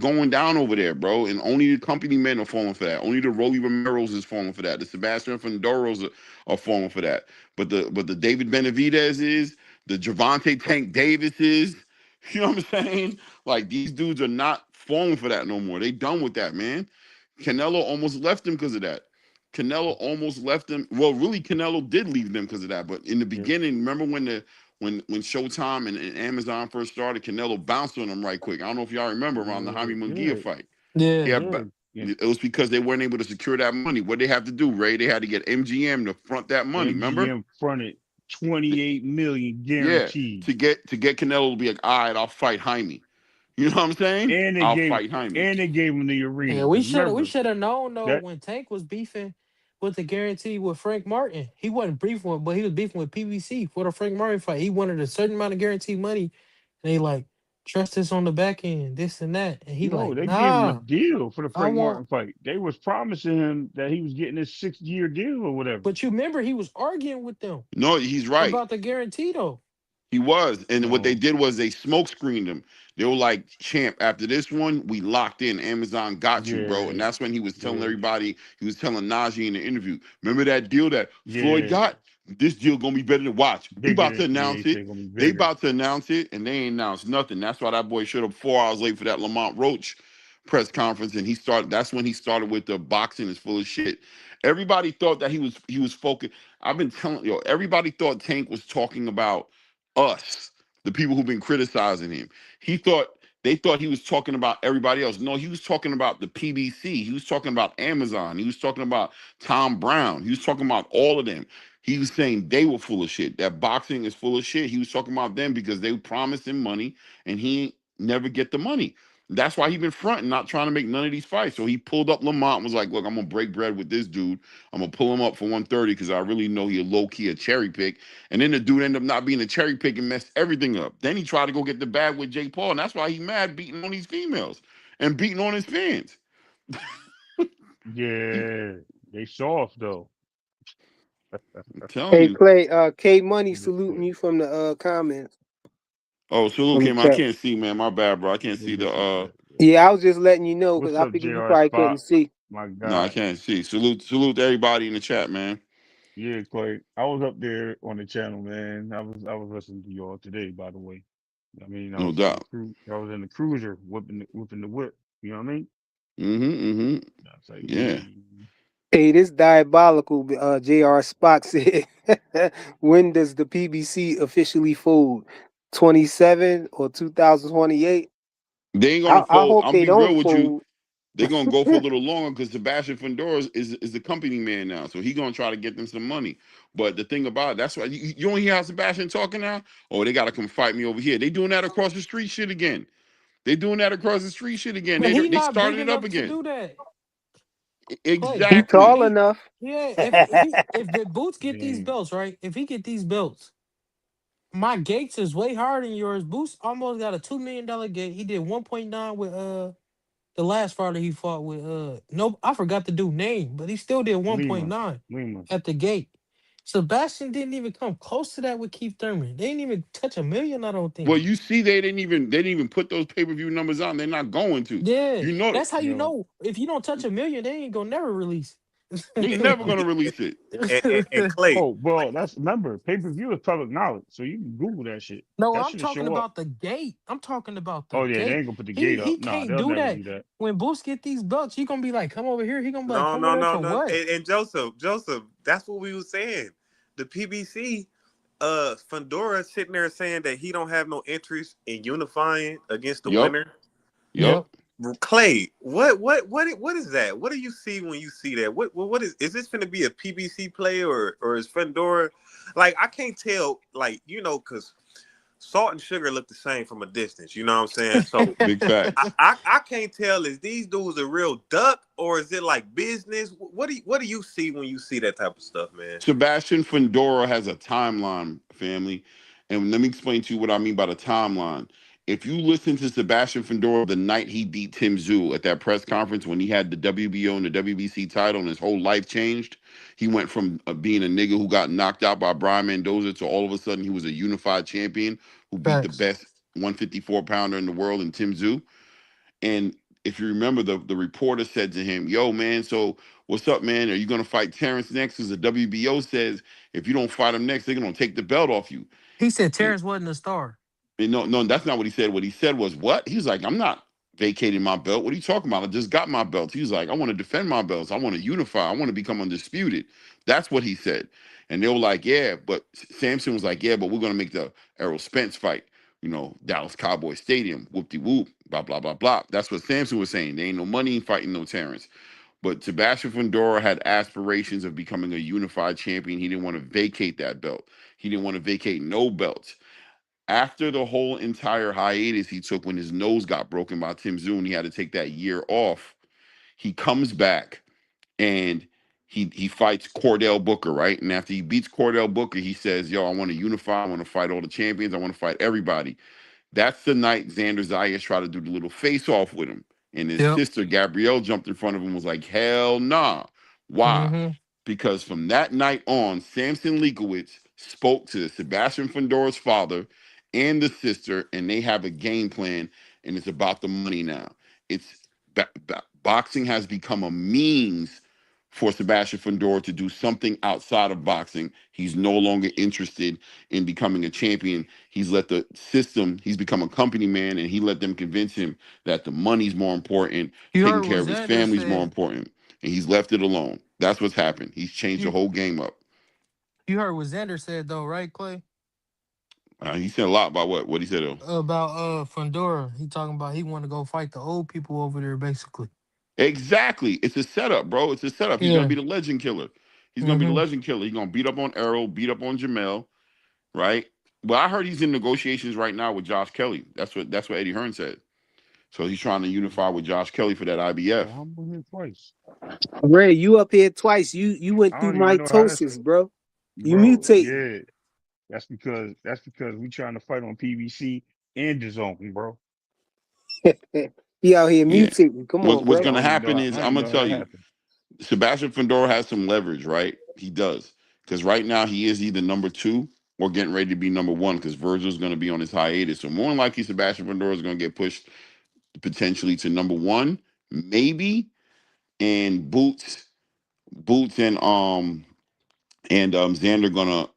going down over there, bro. And only the company men are falling for that. Only the Rolly Romero's is falling for that. The Sebastian Fondoros are falling for that. But the David Benavidez is, the Javante Tank Davis is, you know what I'm saying? Like these dudes are not falling for that no more. They done with that, man. Canelo almost left them because of that. Canelo almost left them. Well, really, Canelo did leave them because of that. But in the Yeah. beginning, remember when Showtime and Amazon first started, Canelo bounced on him right quick. I don't know if y'all remember around the Yeah. Jaime Munguia Yeah. fight. He Yeah. had Yeah. Yeah. It was because they weren't able to secure that money. What they have to do, Ray? They had to get MGM to front that money. Remember? MGM fronted 28 million Yeah, guaranteed. to get Canelo to be like, all right, I'll fight Jaime. You know what I'm saying? And they I'll gave fight Jaime. and they gave him the arena. Yeah, Because we remember should have known though that when Tank was beefing with the guarantee with Frank Martin. He wasn't beefing with, but he was beefing with PBC for the Frank Martin fight. He wanted a certain amount of guaranteed money, and they like trust us on the back end, this and that, and he no, like, they gave him a nah, deal for the I Frank want. Martin fight. They was promising him that he was getting this 6-year deal or whatever. But you remember he was arguing with them No, he's right. about the guarantee though. He was. And what they So did was they smoke screened him. They were like, champ, after this one, we locked in. Amazon got you, bro. And yeah, that's when he was telling yeah, everybody, he was telling Najee in the interview, remember that deal that Floyd yeah. got? This deal gonna be better to watch. We Bigger about to than yeah, he announce it. said gonna be They bigger. about to announce it, and they ain't announced nothing. That's why that boy showed up 4 hours late for that Lamont Roach press conference. And that's when he started with the boxing is full of shit. Everybody thought that he was focused. I've been telling you, everybody thought Tank was talking about us, the people who've been criticizing him. They thought he was talking about everybody else. No, he was talking about the PBC. He was talking about Amazon. He was talking about Tom Brown. He was talking about all of them. He was saying they were full of shit. That boxing is full of shit. He was talking about them because they promised him money and he never get the money. That's why he been fronting, not trying to make none of these fights. So he pulled up Lamont and was like, look, I'm gonna break bread with this dude. I'm gonna pull him up for 130 because I really know he a low-key a cherry pick. And then the dude ended up not being a cherry pick and messed everything up. Then he tried to go get the bag with Jake Paul, and that's why he mad beating on these females and beating on his fans. Yeah, they soft though. I'm telling Hey you. Clay, K Money Look saluting quick. you from the comments Oh, Salute from the came. I chat. can't see, man. My bad, bro. I can't Let me see the get this shit. Yeah, I was just letting you know because What's I up, figured you JR probably couldn't Spot? see. My no, I guy. can't see. Salute to everybody in the chat, man. Yeah, Clay. I was up there on the channel, man. I was listening to y'all today, by the way. I mean, I No was in the doubt. crew. I was in the cruiser, whipping the whip. You know what I mean? Mm-hmm. I was like, Yeah. yeah. Hey, this diabolical JR Spock said, when does the PBC officially fold? 27 or 2028? They ain't gonna I fold. hope I'll they be don't real with you. fold. They're gonna go for a little longer because Sebastian Fendora is the company man now, so he gonna try to get them some money. But the thing about it, that's why you don't hear how Sebastian talking now. Oh, they gotta come fight me over here. They doing that across the street shit again. They doing that across the street shit again. But They he they not big started it up enough to again. do that. Clay, He tall Exactly. enough. yeah. If the Boots get these Man, belts right, if he get these belts, my gates is way higher than yours. Boots almost got a $2 million gate. He did 1.9 with the last fighter he fought with no, I forgot the dude name, but he still did Lima. 1.9 Lima. at the gate. Sebastian didn't even come close to that with Keith Thurman. They didn't even touch a million, I don't Well, think. you see, they didn't even put those pay-per-view numbers on. They're not going to. Yeah, You know, that's how you Yo, know if you don't touch a million, they ain't gonna never release they never it. And, gonna release it. and Clay, oh, bro, that's remember pay-per-view is public knowledge, so you can Google that shit. No, That I'm shit'll talking show up. about the gate. I'm talking about the Oh yeah, they gate. ain't gonna put the He gate up. he Nah, can't they'll do never that. do that. When Boost get these belts, he gonna be like, come over here. He gonna be like, no, come over no, there no, for no. what? And Joseph, that's what we was saying. The PBC, Fandora sitting there saying that he don't have no interest in unifying against the Yup. winner. Yup. Yep. Clay, what is that? What do you see when you see that? What is this going to be a PBC play or is Fandora like I can't tell like because Salt and Sugar look the same from a distance. You know what I'm saying? So Big facts. I can't tell is these dudes a real duck or is it like business? What do you see when you see that type of stuff, man? Sebastian Fendora has a timeline, family. And let me explain to you what I mean by the timeline. If you listen to Sebastian Fendora the night he beat Tim Tszyu at that press conference when he had the WBO and the WBC title and his whole life changed, he went from being a nigga who got knocked out by Brian Mendoza to all of a sudden he was a unified champion who beat the Facts. best 154 pounder in the world in Tim Tszyu. And if you remember, the reporter said to him, "Yo, man, so what's up, man? Are you gonna fight Terrence next?" Because the WBO says if you don't fight him next, they're gonna take the belt off you. He said And, Terrence wasn't a star. no, no, that's not what he said. What he said was, "What?" He was like, "I'm not vacating my belt. What are you talking about? I just got my belt." He was like, "I want to defend my belts. I want to unify. I want to become undisputed." That's what he said. And they were like, "Yeah," but Samson was like, "Yeah, but we're gonna make the Errol Spence fight." Dallas Cowboy Stadium, whoop de whoop, blah blah blah blah. That's what Samson was saying. There ain't no money in fighting no Terrence. But Sebastian Fundora had aspirations of becoming a unified champion. He didn't want to vacate that belt. He didn't want to vacate no belts. After the whole entire hiatus he took when his nose got broken by Tim Zune, he had to take that year off. He comes back and he fights Cordell Booker, right? And after he beats Cordell Booker, he says, "Yo, I want to unify. I want to fight all the champions. I want to fight everybody." That's the night Xander Zayas tried to do the little face off with him. And his Yep. sister, Gabrielle, jumped in front of him and was like, hell nah. Why? Mm-hmm. Because from that night on, Samson Leakowitz spoke to Sebastian Fundora's father and the sister, and they have a game plan, and it's about the money now. It's boxing has become a means for Sebastian Fundora to do something outside of boxing. He's no longer interested in becoming a champion. He's let the system, he's become a company man, and he let them convince him that the money's more important, You taking heard care what of his Xander family's more said. important. And he's left it alone. That's what's happened. He's changed the You whole game up. you heard what Xander said though, right, Clay? He said a lot about what he said though. About Fundora. He talking about he want to go fight the old people over there, basically. Exactly. It's a setup, bro. It's a setup. He's gonna Yeah. be the legend killer. He's gonna be the Mm-hmm. legend killer. He's gonna beat up on Errol, beat up on Jamel, right? Well, I heard he's in negotiations right now with Josh Kelly. That's what Eddie Hearn said. So he's trying to unify with Josh Kelly for that IBF. I'm been here twice. Ray, you up here twice. You went I through don't even know how that's, mitosis, bro. You bro. mutating. Yeah, that's because we trying to fight on PBC and the zone, bro. He out here Yeah. mutating. Come What's on, what's bro. gonna happen I is don't I'm even gonna know how tell that you, happened. Sebastian Fedora has some leverage, right? He does. Because right now he is either number two or getting ready to be number one because Virgil's gonna be on his hiatus. So more than likely Sebastian Fedora is gonna get pushed potentially to number one, maybe, and Boots and Xander gonna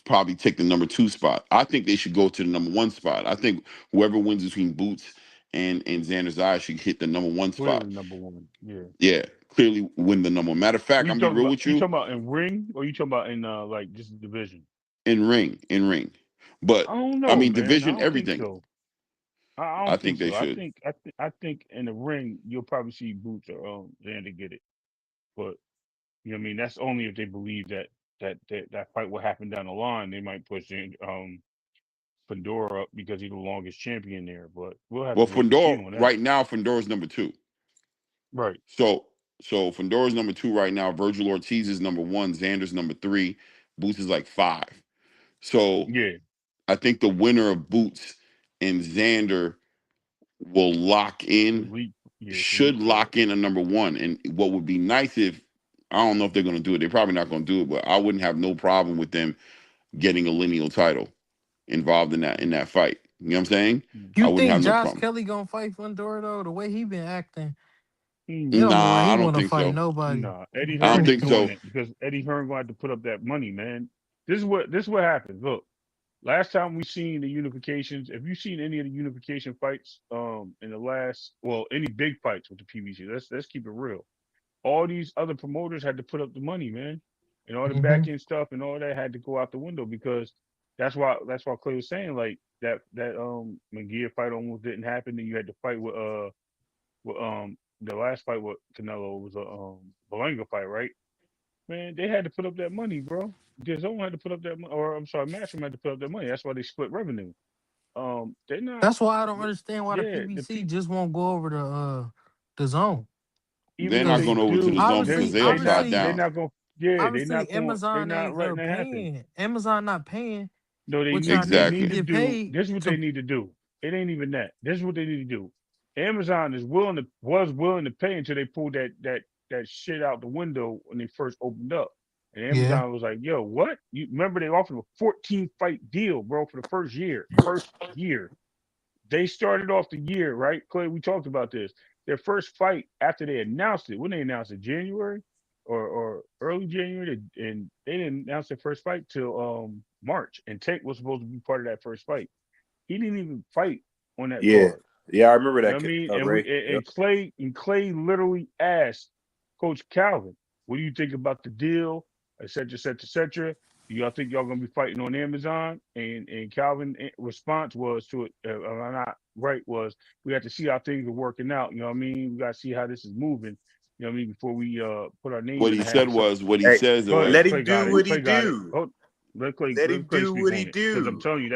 probably take the number two spot. I think they should go to the number one spot. I think whoever wins between Boots and Xander's eyes should hit the number one spot. Clearly number one. Yeah. Yeah, clearly win the number one. Matter of fact, What I'm be real with you you. talking about in ring or you talking about in like just the division? In ring. But I don't I know, mean, man. I division, don't think everything. so. I I don't think think they so. I should. think I think in the ring you'll probably see Boots or Xander get it. But you know what I mean? That's only if they believe that fight will happen down the line. They might push in Fedora up because he's the longest champion there. But we'll have Well, to wait and see Fundora on that. right now, Fundora's number two. Right. So so Fundora's number two right now. Virgil Ortiz is number one. Xander's number three. Boots is like five. So Yeah. I think the winner of Boots and Xander will lock Should in, leap. Yeah, should should leap forward. lock in a number one. And what would be nice if I don't know if they're going to do it. They're probably not going to do it, but I wouldn't have no problem with them getting a lineal title involved in that fight. You know what I'm saying? Mm. I You wouldn't think have no Josh problem. Kelly gonna fight Fundora though? The way he been acting, it don't look like Nah, he I don't want to think fight so. nobody. Nah, Eddie I Hearn don't ain't think doing so. it because Eddie Hearn going to have to put up that money, man. This is what happens. Look, last time we seen the unifications, if you've seen any of the unification fights, in the last, well, any big fights with the PBC, let's keep it real. All these other promoters had to put up the money, man, and all the Mm-hmm. back end stuff and all that had to go out the window because that's why Clay was saying like that McGear fight almost didn't happen, and you had to fight with the last fight with Canelo was a Belenga fight, right? Man, they had to put up that money, bro. DAZN had to put up that money, or I'm sorry, Matchroom had to put up that money. That's why they split revenue. They're not. That's why I don't understand why the Yeah, the PBC people. just won't go over the zone. Even They're if not they Because going over to the do, zone they because obviously, they they upside not obviously, they down. not going. Yeah, obviously, they Amazon not letting that happen. paying. Amazon not paying, No, which I they think need you Exactly. to get do. paid This is what they to. need to do. It ain't even that. This is what they need to do. Amazon is willing to pay until they pulled that shit out the window when they first opened up. And Yeah, Amazon was like, "Yo, what? You remember they offered a 14 fight deal, bro, for the first year. First year, they started off the year right. Clay, we talked about this. Their first fight after they announced it. When they announced it, January or early January, and they didn't announce their first fight till March. And Tank was supposed to be part of that first fight. He didn't even fight on that Yeah, card. yeah, I remember You know that, what I mean? And we Ray. and Yep. and Clay literally asked Coach Calvin, "What do you think about the deal?" Et cetera, et cetera, et cetera. y'all think y'all gonna be fighting on Amazon? And Calvin response was to it, I'm not right, was we have to see how things are working out. You know what I mean? We got to see how this is moving. You know what I mean? Before we put our name What in he the hat. said So was what he Hey, says. go ahead, let him Clay got do it. what he Clay got it. do. Oh, Let him let Clay do speak what he on it because I'm do. telling you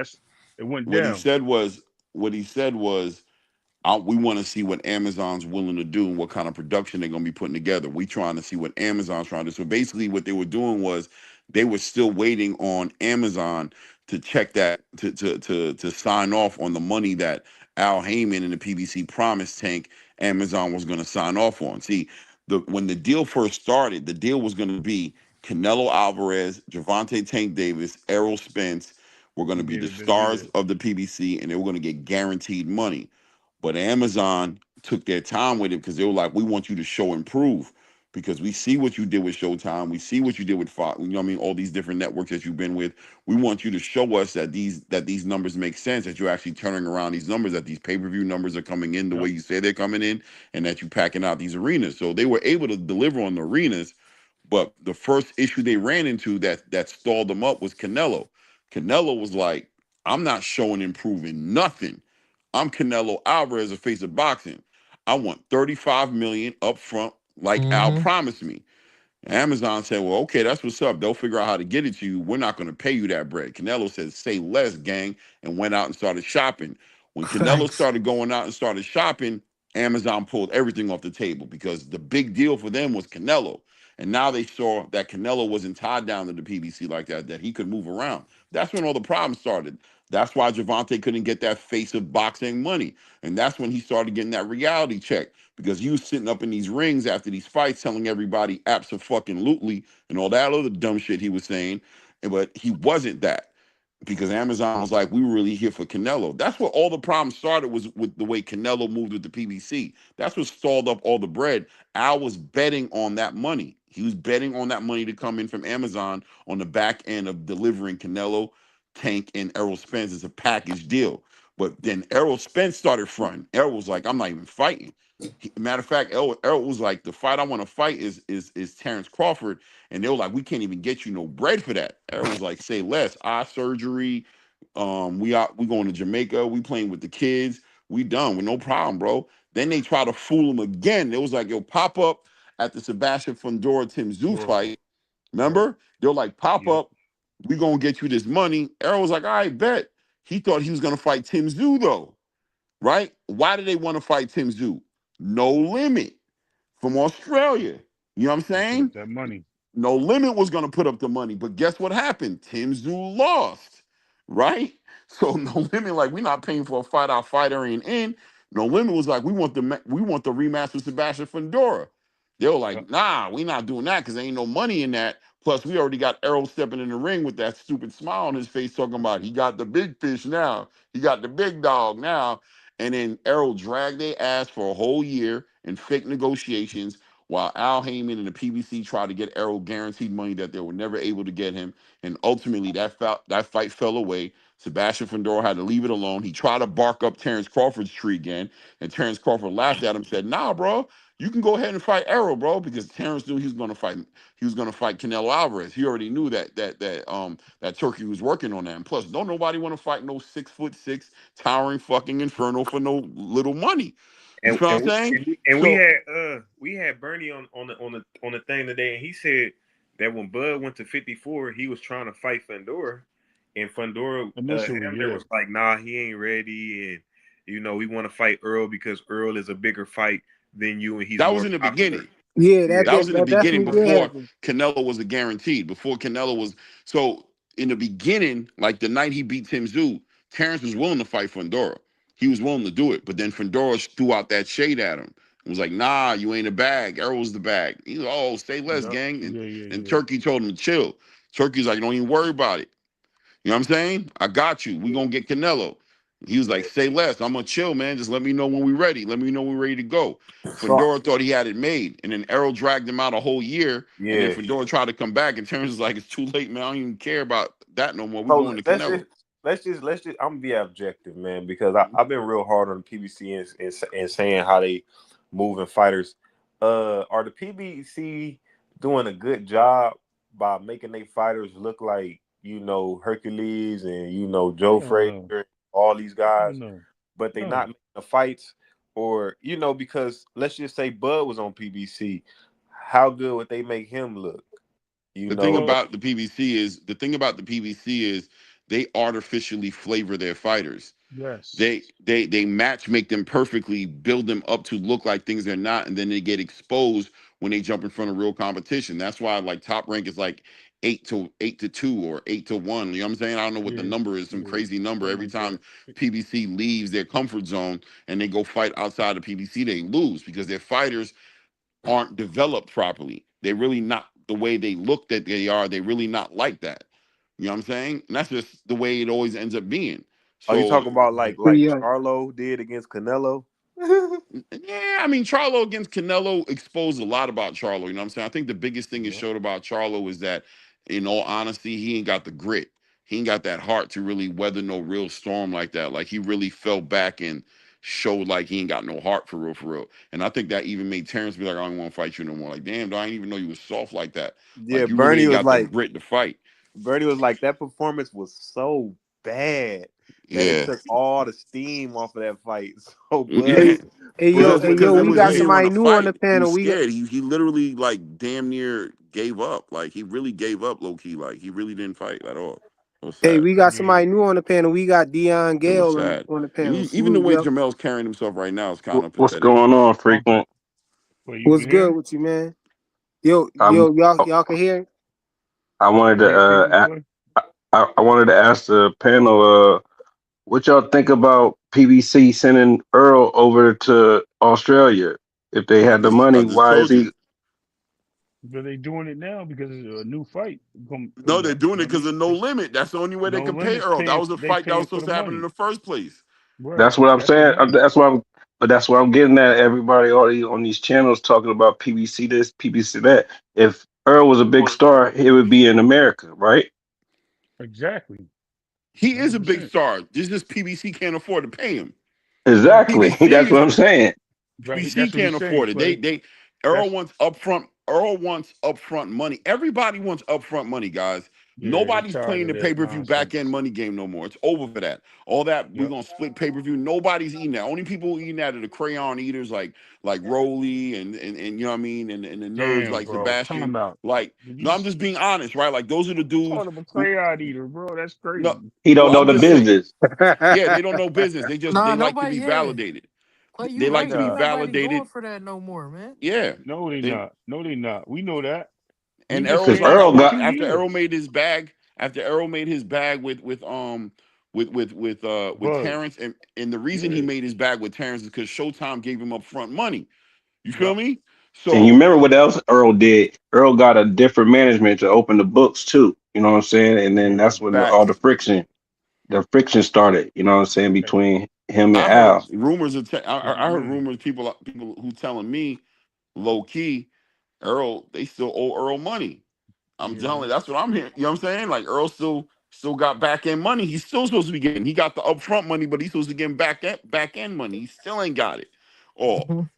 it went What he down. said was what he said was we want to see what Amazon's willing to do and what kind of production they're going to be putting together. We trying to see what Amazon's trying to do. So basically, what they were doing was they were still waiting on Amazon to check that to sign off on the money that Al Heyman and the PBC promised Tank Amazon was going to sign off on. See, when the deal first started, the deal was going to be Canelo Alvarez, Javante Tank Davis, Errol Spence were going to be Yeah, the that's stars good. of the PBC, and they were going to get guaranteed money. But Amazon took their time with it because they were like, we want you to show and prove because we see what you did with Showtime. We see what you did with Fox. You know what I mean? All these different networks that you've been with. We want you to show us that these numbers make sense, that you're actually turning around these numbers, that these pay-per-view numbers are coming in the way Yep. you say they're coming in, and that you're packing out these arenas. So they were able to deliver on the arenas, but the first issue they ran into that stalled them up was Canelo. Canelo was like, I'm not showing and proving nothing. I'm Canelo Alvarez, the face of boxing. I want 35 million up front, like Al Mm-hmm. promised me. Amazon said, well, okay, that's what's up. They'll figure out how to get it to you. We're not going to pay you that bread. Canelo said, say less, gang, and went out and started shopping. When Canelo Facts. started going out and started shopping, Amazon pulled everything off the table because the big deal for them was Canelo. And now they saw that Canelo wasn't tied down to the PBC like that he could move around. That's when all the problems started. That's why Javante couldn't get that face of boxing money. And that's when he started getting that reality check because he was sitting up in these rings after these fights telling everybody absolutely and all that other dumb shit he was saying. But he wasn't that because Amazon was like, we were really here for Canelo. That's what all the problems started was with the way Canelo moved with the PBC. That's what stalled up all the bread. Al was betting on that money. He was betting on that money to come in from Amazon on the back end of delivering Canelo, Tank, and Errol Spence as a package deal. But then Errol Spence started fronting. Errol was like, I'm not even fighting. Matter of fact, Errol was like, the fight I want to fight is Terrence Crawford. And they were like, we can't even get you no bread for that. Errol was like, say less. Eye surgery. We going to Jamaica. We playing with the kids. We done with no problem, bro. Then they try to fool him again. It was like, yo, pop up at the Sebastian Fundora Tim Zoo Sure. fight. Yep. Remember? They're like, pop Yep. up. We gonna get you this money. Errol was like, all right, bet. He thought he was gonna fight Tim Zoo though, right? Why did they want to fight Tim Zoo? No Limit from Australia. You know what I'm They put up saying? that money. No Limit was going to put up the money, but guess what happened? Tim Zoo lost, right? So No Limit, like, we're not paying for a fight our fighter ain't in. No Limit was like, we want the rematch with Sebastian Fundora. They were Yep. like, nah, we not doing that because there ain't no money in that. Plus, we already got Errol stepping in the ring with that stupid smile on his face, talking about he got the big fish now, he got the big dog now. And then Errol dragged their ass for a whole year in fake negotiations while Al Heyman and the PBC tried to get Errol guaranteed money that they were never able to get him. And ultimately, that fight fell away. Sebastian Fundora had to leave it alone. He tried to bark up Terrence Crawford's tree again, and Terrence Crawford laughed at him and said, nah, bro, you can go ahead and fight Errol, bro, because Terrence knew he was going to fight. He was going to fight Canelo Alvarez. He already knew that Turkey was working on that. And plus, don't nobody want to fight no 6'6" towering fucking inferno for no little money. You And feel what I'm and we, saying? and we, and So we had Bernie on the thing today, and he said that when Bud went to 54, he was trying to fight Fundora, and Fundora Initially, Hamner yeah. was like, "Nah, he ain't ready, and we want to fight Earl because Earl is a bigger fight than you, and he's that was more in the popular." beginning. Yeah, Yeah, That was in the that beginning definitely did before happen. Canelo was a guaranteed. Before Canelo was so in the beginning, like the night he beat Tim Zoo, Terrence was willing to fight Fundora. He was willing to do it, but then Fundora threw out that shade at him. It was like, nah, you ain't a bag. Errol's the bag. He's like, oh, stay less, Yep. gang. And, Yeah. Yeah. and Yeah. Turkey told him to chill. Turkey's like, don't even worry about it. You know what I'm saying? I got you. We gonna get Canelo. He was like, yeah. say less. I'm gonna chill, man. Just let me know when we're ready. Let me know when we're ready to go. So Fundora thought he had it made, and then Errol dragged him out a whole year, and then yeah. Fundora tried to come back, and Terrence was like, it's too late, man. I don't even care about that no more. We So going to let's Canelo. just I'm gonna be objective, man, because I've been real hard on the PBC and saying how they moving fighters. Are the PBC doing a good job by making their fighters look like Hercules and Joe Hell no. Frazier, all these Hell guys, no. but they not No. making the fights, or because let's just say Bud was on PBC, how good would they make him look? You The thing know, Well, about the PBC is they artificially flavor their fighters. yes. They match make them perfectly, build them up to look like things they're not, and then they get exposed when they jump in front of real competition. That's why like Top Rank is like 8-2 or 8-1. You know what I'm saying? I don't know what the Yeah. number is, some Yeah. crazy number. Something Every like that. time PBC leaves their comfort zone and they go fight outside of PBC, they lose because their fighters aren't developed properly. They're really not the way they look that they are. They're really not like that. You know what I'm saying? And that's just the way it always ends up being. are you So talking about Yeah. like Yeah. Charlo did against Canelo? yeah, I mean, Charlo against Canelo exposed a lot about Charlo. You know what I'm saying? I think the biggest thing it Yeah. showed about Charlo is that, in all honesty, he ain't got the grit. He ain't got that heart to really weather no real storm like that. Like he really fell back and showed like he ain't got no heart for real, for real. And I think that even made Terrence be like, I don't want to fight you no more. Like, damn, I didn't even know you was soft like that. Yeah, Like you really Bernie ain't was got the like grit to fight. that performance was so bad that it Yeah. took all the steam off of that fight. So Yeah. Hey, Bud, Bud hey, went Because yo, he we another was got day. fearing somebody a new on the fight. He panel. was scared. He literally like damn near gave up. Like he really gave up low key. Like he really didn't fight at all. It was Hey, sad. we got Yeah. somebody new on the panel. We got Dion It was Gale sad. on the And panel. even the Salute, way yo. Jamel's carrying himself right now is kind of What's pathetic going too. on, Frequent? Well, you What's can hear good him? with you, man? Yo, I'm. y'all can hear? I wanted to. Yeah, frequent play. I wanted to ask the panel. What y'all think about PBC sending Earl over to Australia? If they had the I money, just why is told you. he? But they doing it now because it's a new fight No, coming they're up. doing You know it what I because of mean? no limit. That's the only way they No can pay limits Earl. That paying. was a They fight that was paying for supposed the to happen in money. the first place. Right. That's what I'm That's the saying. money. That's what I'm getting at. Everybody already on these channels talking about PBC this, PBC that. If Earl was a big star, he would be in America, right? Exactly. He is a big 100%. star. Just PBC can't afford to pay him. Right. Exactly. That's what PBC I'm saying. Right. PBC That's what can't he's afford saying, it. Clay. They Earl That's wants upfront. Earl wants upfront money. Everybody wants upfront money, guys. yeah. They Nobody's tired playing of the pay that per view back end nonsense. money game no more. It's over for that. All that we're Yep. gonna split pay per view. Nobody's eating that. Only people eating that are the crayon eaters like Rolly and you know what I mean and the nerds Damn, like bro. Sebastian. Time out. Like Did you no, I'm just being honest, right? Like those are the dudes call him a who crayon eater, bro? That's no crazy. He no. don't know I'm the just saying. business. Yeah, they don't know business. Nah, They like to nobody. be Yeah, validated. Clay, They you like right. to be Ain't Nah. nobody going validated. for that no more, man. Yeah. No, they They not. No, they not. We know that. We've and been Errol Because saying told that Earl for got, two after Errol years. made his bag, after Errol made his bag with Bud. Terrence, and the reason he Yeah. made his bag with Terrence is because Showtime gave him upfront money. You feel Yep. me? and you So remember what else Earl did? Earl got a different management to open the books too. You know what I'm saying? And then Yeah. that's when all facts. the friction started. You know what I'm saying Hey, between him and I heard Al. rumors of I heard yeah. rumors people who telling me low key Earl they still owe Earl money. I'm telling Yeah. you, that's what I'm hearing. You know what I'm saying? Like Earl still got back end money. He's still supposed to be getting. He got the upfront money, but he's supposed to get back end money. He still ain't got it. Oh, Mhm.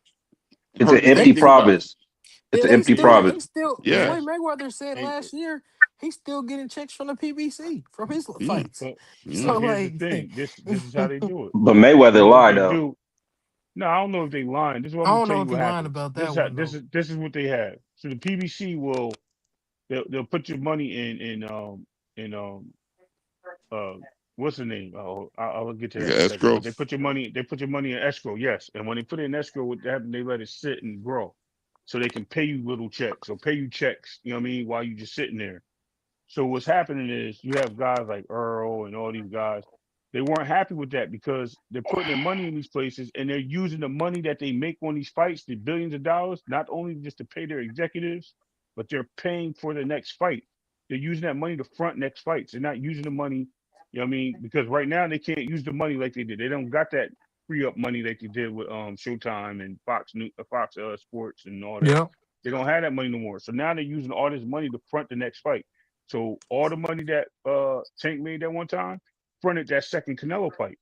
It's an heard the They, same empty thing about. province. It's yeah, an they empty still, Yeah. province. they still. Yeah, Floyd Yes. Mayweather said And last year he's still getting checks from the PBC from his yeah, fights. but yeah. So here's the like, thing. This is how they do it. But I Mayweather don't know what lied they though. do. No, I don't know if they lying. This is what I I'm gonna don't tell know you if he what lying happens. about This that is how, one though. this is what they have. So the PBC will they'll put your money in uh what's the name? Oh, I'll get to Like that an in a second. escrow. But they put your money in escrow, yes. And when they put it in escrow, what happens? They let it sit and grow, so they can pay you little checks or pay you checks. You know what I mean? While you just sitting there. So what's happening is you have guys like Earl and all these guys. They weren't happy with that because they're putting their money in these places and they're using the money that they make on these fights, the billions of dollars, not only just to pay their executives, but they're paying for the next fight. They're using that money to front next fights. They're not using the money, you know what I mean? Because right now they can't use the money like they did. They don't got that free up money like they did with Showtime and Fox Sports and all that. Yeah. They don't have that money no more. So now they're using all this money to front the next fight. So all the money that Tank made that one time fronted that second Canelo fight.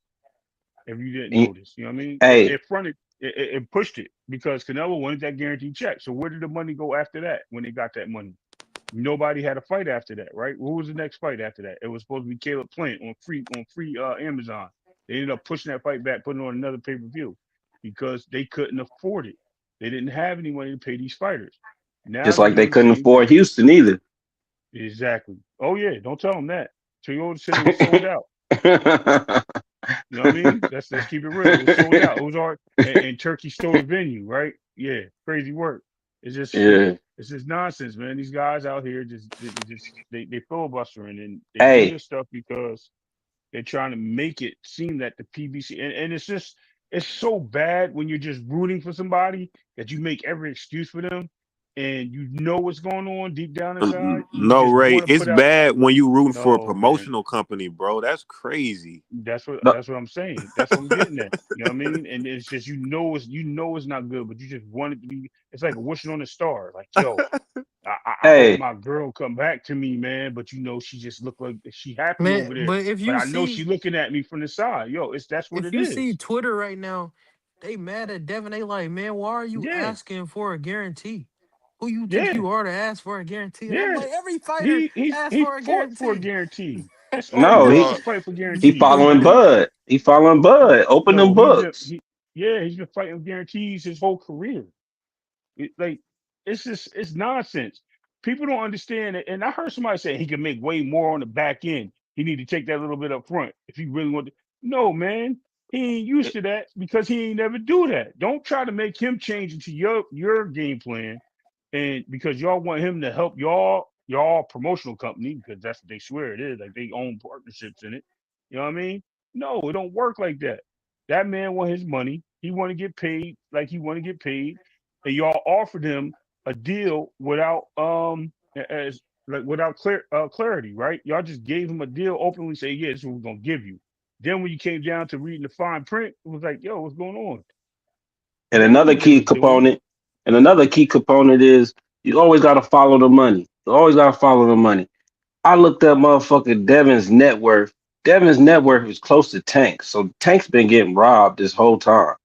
If you didn't And- notice, you know what I mean? Hey, It fronted it pushed it because Canelo wanted that guaranteed check. So where did the money go after that when they got that money? Nobody had a fight after that, right? What was the next fight after that? It was supposed to be Caleb Plant on free Amazon. They ended up pushing that fight back, putting it on another pay-per-view because they couldn't afford it. They didn't have any money to pay these fighters. Now Just the like they couldn't UFC afford Houston either. exactly. Oh yeah, don't tell them that. Toyota said it was sold out. You know what I mean? Let's keep it real. It was sold out. It was all and Turkey stole the venue, right? Yeah, crazy work. It's just Yeah. it's just nonsense, man. These guys out here they filibustering and they do Hey, this stuff because they're trying to make it seem that the PBC and it's so bad when you're just rooting for somebody that you make every excuse for them and you know what's going on deep down inside. You No, just Ray, want to it's put out bad when you rooting for a no man. promotional company, bro. That's crazy. no, That's what I'm saying. That's what I'm getting at. You know what I mean? And it's just you know it's not good, but you just want it to be. It's like wishing on a star. Like yo, I hope hey, my girl come back to me, man. But you know she just look like she happy Man, over there. but But I know she looking at me from the side. Yo, it's that's what if it you see is. Twitter right now, they mad at Devin. They like, man, why are you Yeah, asking for a guarantee? Who you think yeah, you are to ask for a guarantee? And I'm yeah. like, every fighter asks He for a fought for a guarantee. guarantee. That's all You no, fighters uh, fight for he guarantees. following Bud. He following Bud. Open them No, books. he's been fighting guarantees his whole career. Like it's just it's nonsense. People don't understand it. And I heard somebody say he can make way more on the back end. He need to take that little bit up front if he really want to. No, man, he ain't used to that because he ain't never do that. Don't try to make him change into your game plan, and because y'all want him to help y'all promotional company because that's what they swear it is. Like they own partnerships in it. You know what I mean? No, it don't work like that. That man want his money. He want to get paid like he want to get paid and y'all offered him a deal without as like without clarity, right? Y'all just gave him a deal openly, say, yeah, this is what we're gonna give you. Then when you came down to reading the fine print, it was like, yo, what's going on? And They know another what they key was doing. component, and another key component is you always got to follow the money. You always got to follow the money. I looked at motherfucker Devin's net worth. Devin's net worth is close to Tank. So Tank's been getting robbed this whole time.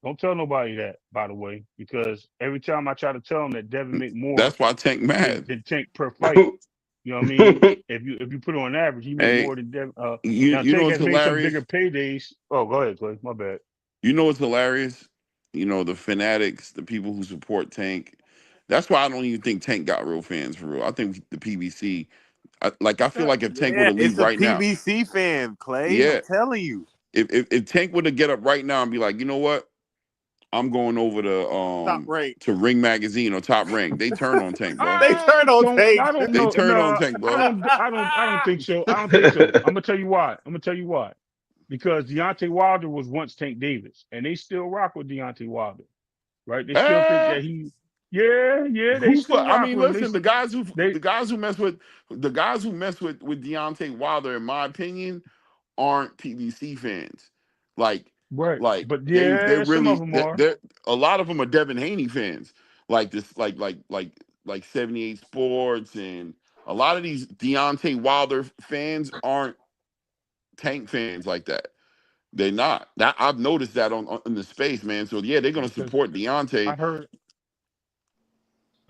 Don't tell nobody that, by the way, because every time I try to tell them that Devin make more that's why Tank mad. than Tank per fight, you know what I mean? If you put it on average, he make Hey, more than Devin. you Now you know Tank what's has made some hilarious? bigger paydays. Oh, go ahead, Clay. My bad. You know what's hilarious? You know the fanatics, the people who support Tank. That's why I don't even think Tank got real fans for real. I think the PBC. I feel like if Tank were Yeah, to it's leave a right now, PBC fan, Clay. I'm yeah. telling you. If Tank were to get up right now and be like, you know what, I'm going over Top rank. to Ring Magazine or Top Rank, they turn on Tank, bro. They turn on Tank. I don't They know. turn on No, Tank, bro. I don't think so. I don't think so. I'm gonna tell you why. I'm gonna tell you why. Because Deontay Wilder was once Tank Davis, and they still rock with Deontay Wilder, right? They still think Uh, that yeah, they who for? still I rock mean, with him. listen, They, the guys who mess with Deontay Wilder, in my opinion, aren't PBC fans. Like, right, like but they yeah, some of really them are. they're a lot of them are Devin Haney fans. Like this, like 78 Sports and a lot of these Deontay Wilder fans aren't Tank fans like that. They're not. That I've noticed that on in the space, man. So yeah, they're gonna Because support I Deontay.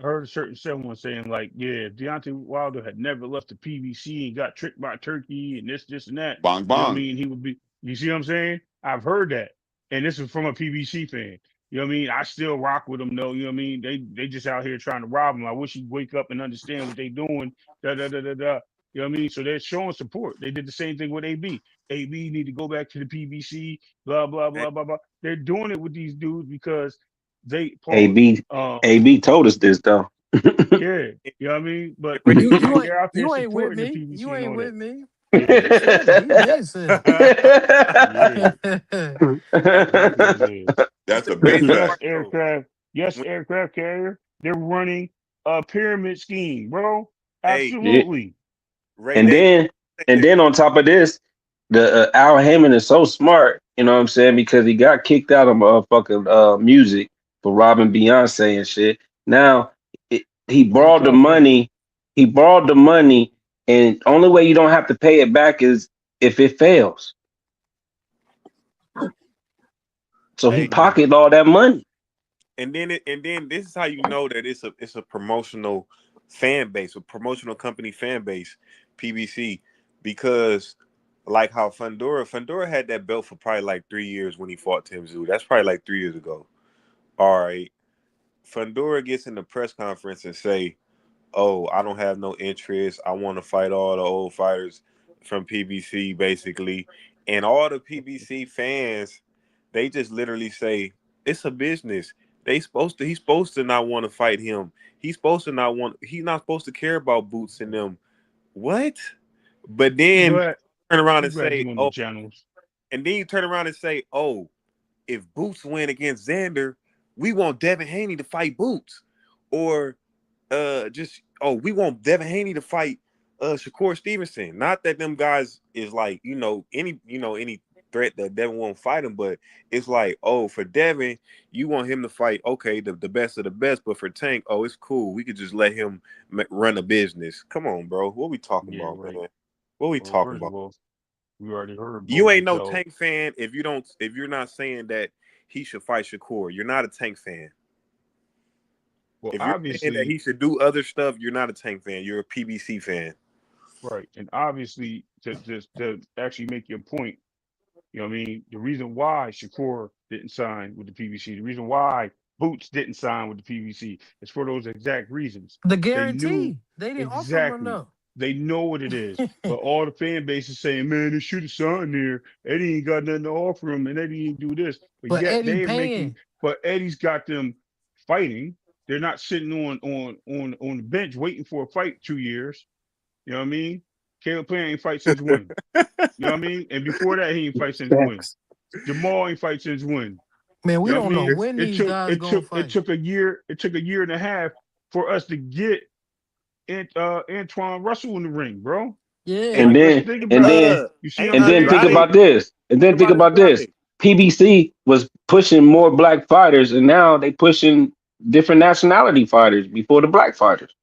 heard a certain someone saying like, yeah, if Deontay Wilder had never left the PVC and got tricked by Turkey and this and that, Bong you know what I bong. mean? He would be. You see what I'm saying? I've heard that, and this is from a PVC fan. You know what I mean? I still rock with them though. You know what I mean? They just out here trying to rob him. I wish he'd wake up and understand what they doing. Da da da da da. You know what I mean? So they're showing support. They did the same thing with AB. AB need to go back to the PVC. Blah blah Hey, blah blah blah. They're doing it with these dudes because they pause. AB AB told us this though. Yeah, you know what I mean? But Ray, You like you ain't they're out there you ain't with supporting the me. PBC You and ain't all with that. me. He said it. He been said Yeah, it. that's what it is. it's That's the a big crazy Yes, part fact. though. yes, When, aircraft carrier. They're running a pyramid scheme, bro. hey, Yeah. Absolutely. Ray, And they then think and that then on top of this, the Al Heyman is so smart, you know what I'm saying? Because he got kicked out of motherfucking music for robbing Beyonce and shit. Now he Don't borrowed the tell me. money. He borrowed the money, and only way you don't have to pay it back is if it fails. So he hey, Mm, pocketed all that money. and then this is how you know that it's a promotional fan base, a promotional company fan base, PBC, because like how Fundora had that belt for probably like 3 years when he fought Tim Tszyu. That's probably like 3 years ago. All right, Fundora gets in the press conference and say, "Oh, I don't have no interest. I want to fight all the old fighters from PBC, basically." And all the PBC fans, they just literally say, "It's a business. He's supposed to not want to fight him. He's not supposed to care about Boots and them." What? But I'm then glad. turn around I'm and glad say, you on the "Oh," channels. and then you turn around and say, "Oh, if Boots win against Xander, we want Devin Haney to fight Boots." Or just, "Oh, we want Devin Haney to fight Shakur Stevenson." Not that them guys is like, any threat that Devin won't fight him, but it's like, "Oh, for Devin, you want him to fight, okay, the best of the best, but for Tank, oh, it's cool. We could just let him run a business." Come on, bro. What we talking Yeah, about, right. man? What we Well, talking first about? of all, we already heard You both ain't no themselves. Tank fan if you're not saying that he should fight Shakur. You're not a Tank fan. Well, If you're saying that obviously, he should do other stuff, you're not a Tank fan. You're a PBC fan. right, and obviously to actually make your point, you know what I mean? The reason why Shakur didn't sign with the PBC, the reason why Boots didn't sign with the PBC is for those exact reasons. The They knew guarantee. They didn't offer him exactly. enough. They know what it is. But all the fan base is saying, man, they should have signed there. Eddie ain't got nothing to offer him, and Eddie ain't do this. But But yet Eddie they are making, paying. but Eddie's got them fighting. They're not sitting on the bench waiting for a fight 2 years. You know what I mean? Caleb Plant ain't fight since when? You know what I mean? And before that, he ain't fight since when? Facts. Jamal ain't fight since when? Man, You we know what I don't know mean? when It these took guys it gonna took it fight. took a year. It took a year and a half for us to get Antoine Russell in the ring, bro. Yeah. And Like, let's then think and about it. then Uh, You see what ain't I'm and then think saying? Andrade? about this. And What then think about about this. Andrade? PBC was pushing more black fighters, and now they pushing different nationality fighters before the black fighters.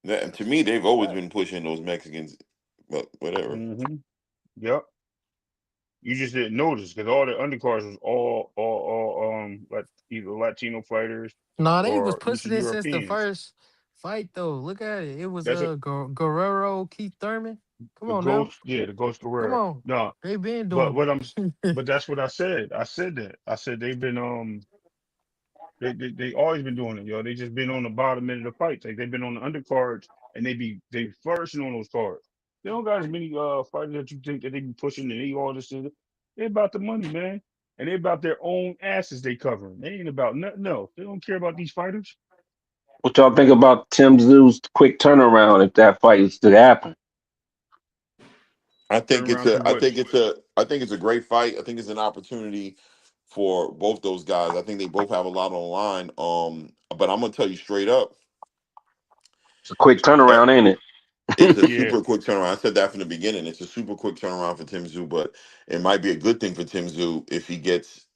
That, to me, they've always been pushing those Mexicans, but whatever. Mm-hmm. Yep. You just didn't notice because all the undercards was all like either Latino fighters No, they was or pushing Eastern it since the Europeans. first fight though. Look at it. It was That's what Guerrero, Keith Thurman. Come the on now. ghost, yeah, the ghost Come Herrera. on. No, They been but doing but that's what I said. I said that. I said they've been they always been doing it, yo. They just been on the bottom end of the fights. Like they've been on the undercards and they flourishing on those cards. They don't got as many fighters that you think that they be pushing and they all this shit. They about the money, man. And they about their own asses they covering. They ain't about nothing else. They don't care about these fighters. What y'all think about Tim Zoo's quick turnaround if that fight is to happen? Turn around to what? I think it's a great fight. I think it's an opportunity for both those guys. I think they both have a lot on the line. But I'm gonna tell you straight up, It's a quick eh, turnaround, ain't it's a it? Yeah, super quick turnaround. I said that from the beginning. It's a super quick turnaround for Tim Tszyu, but it might be a good thing for Tim Tszyu if he gets,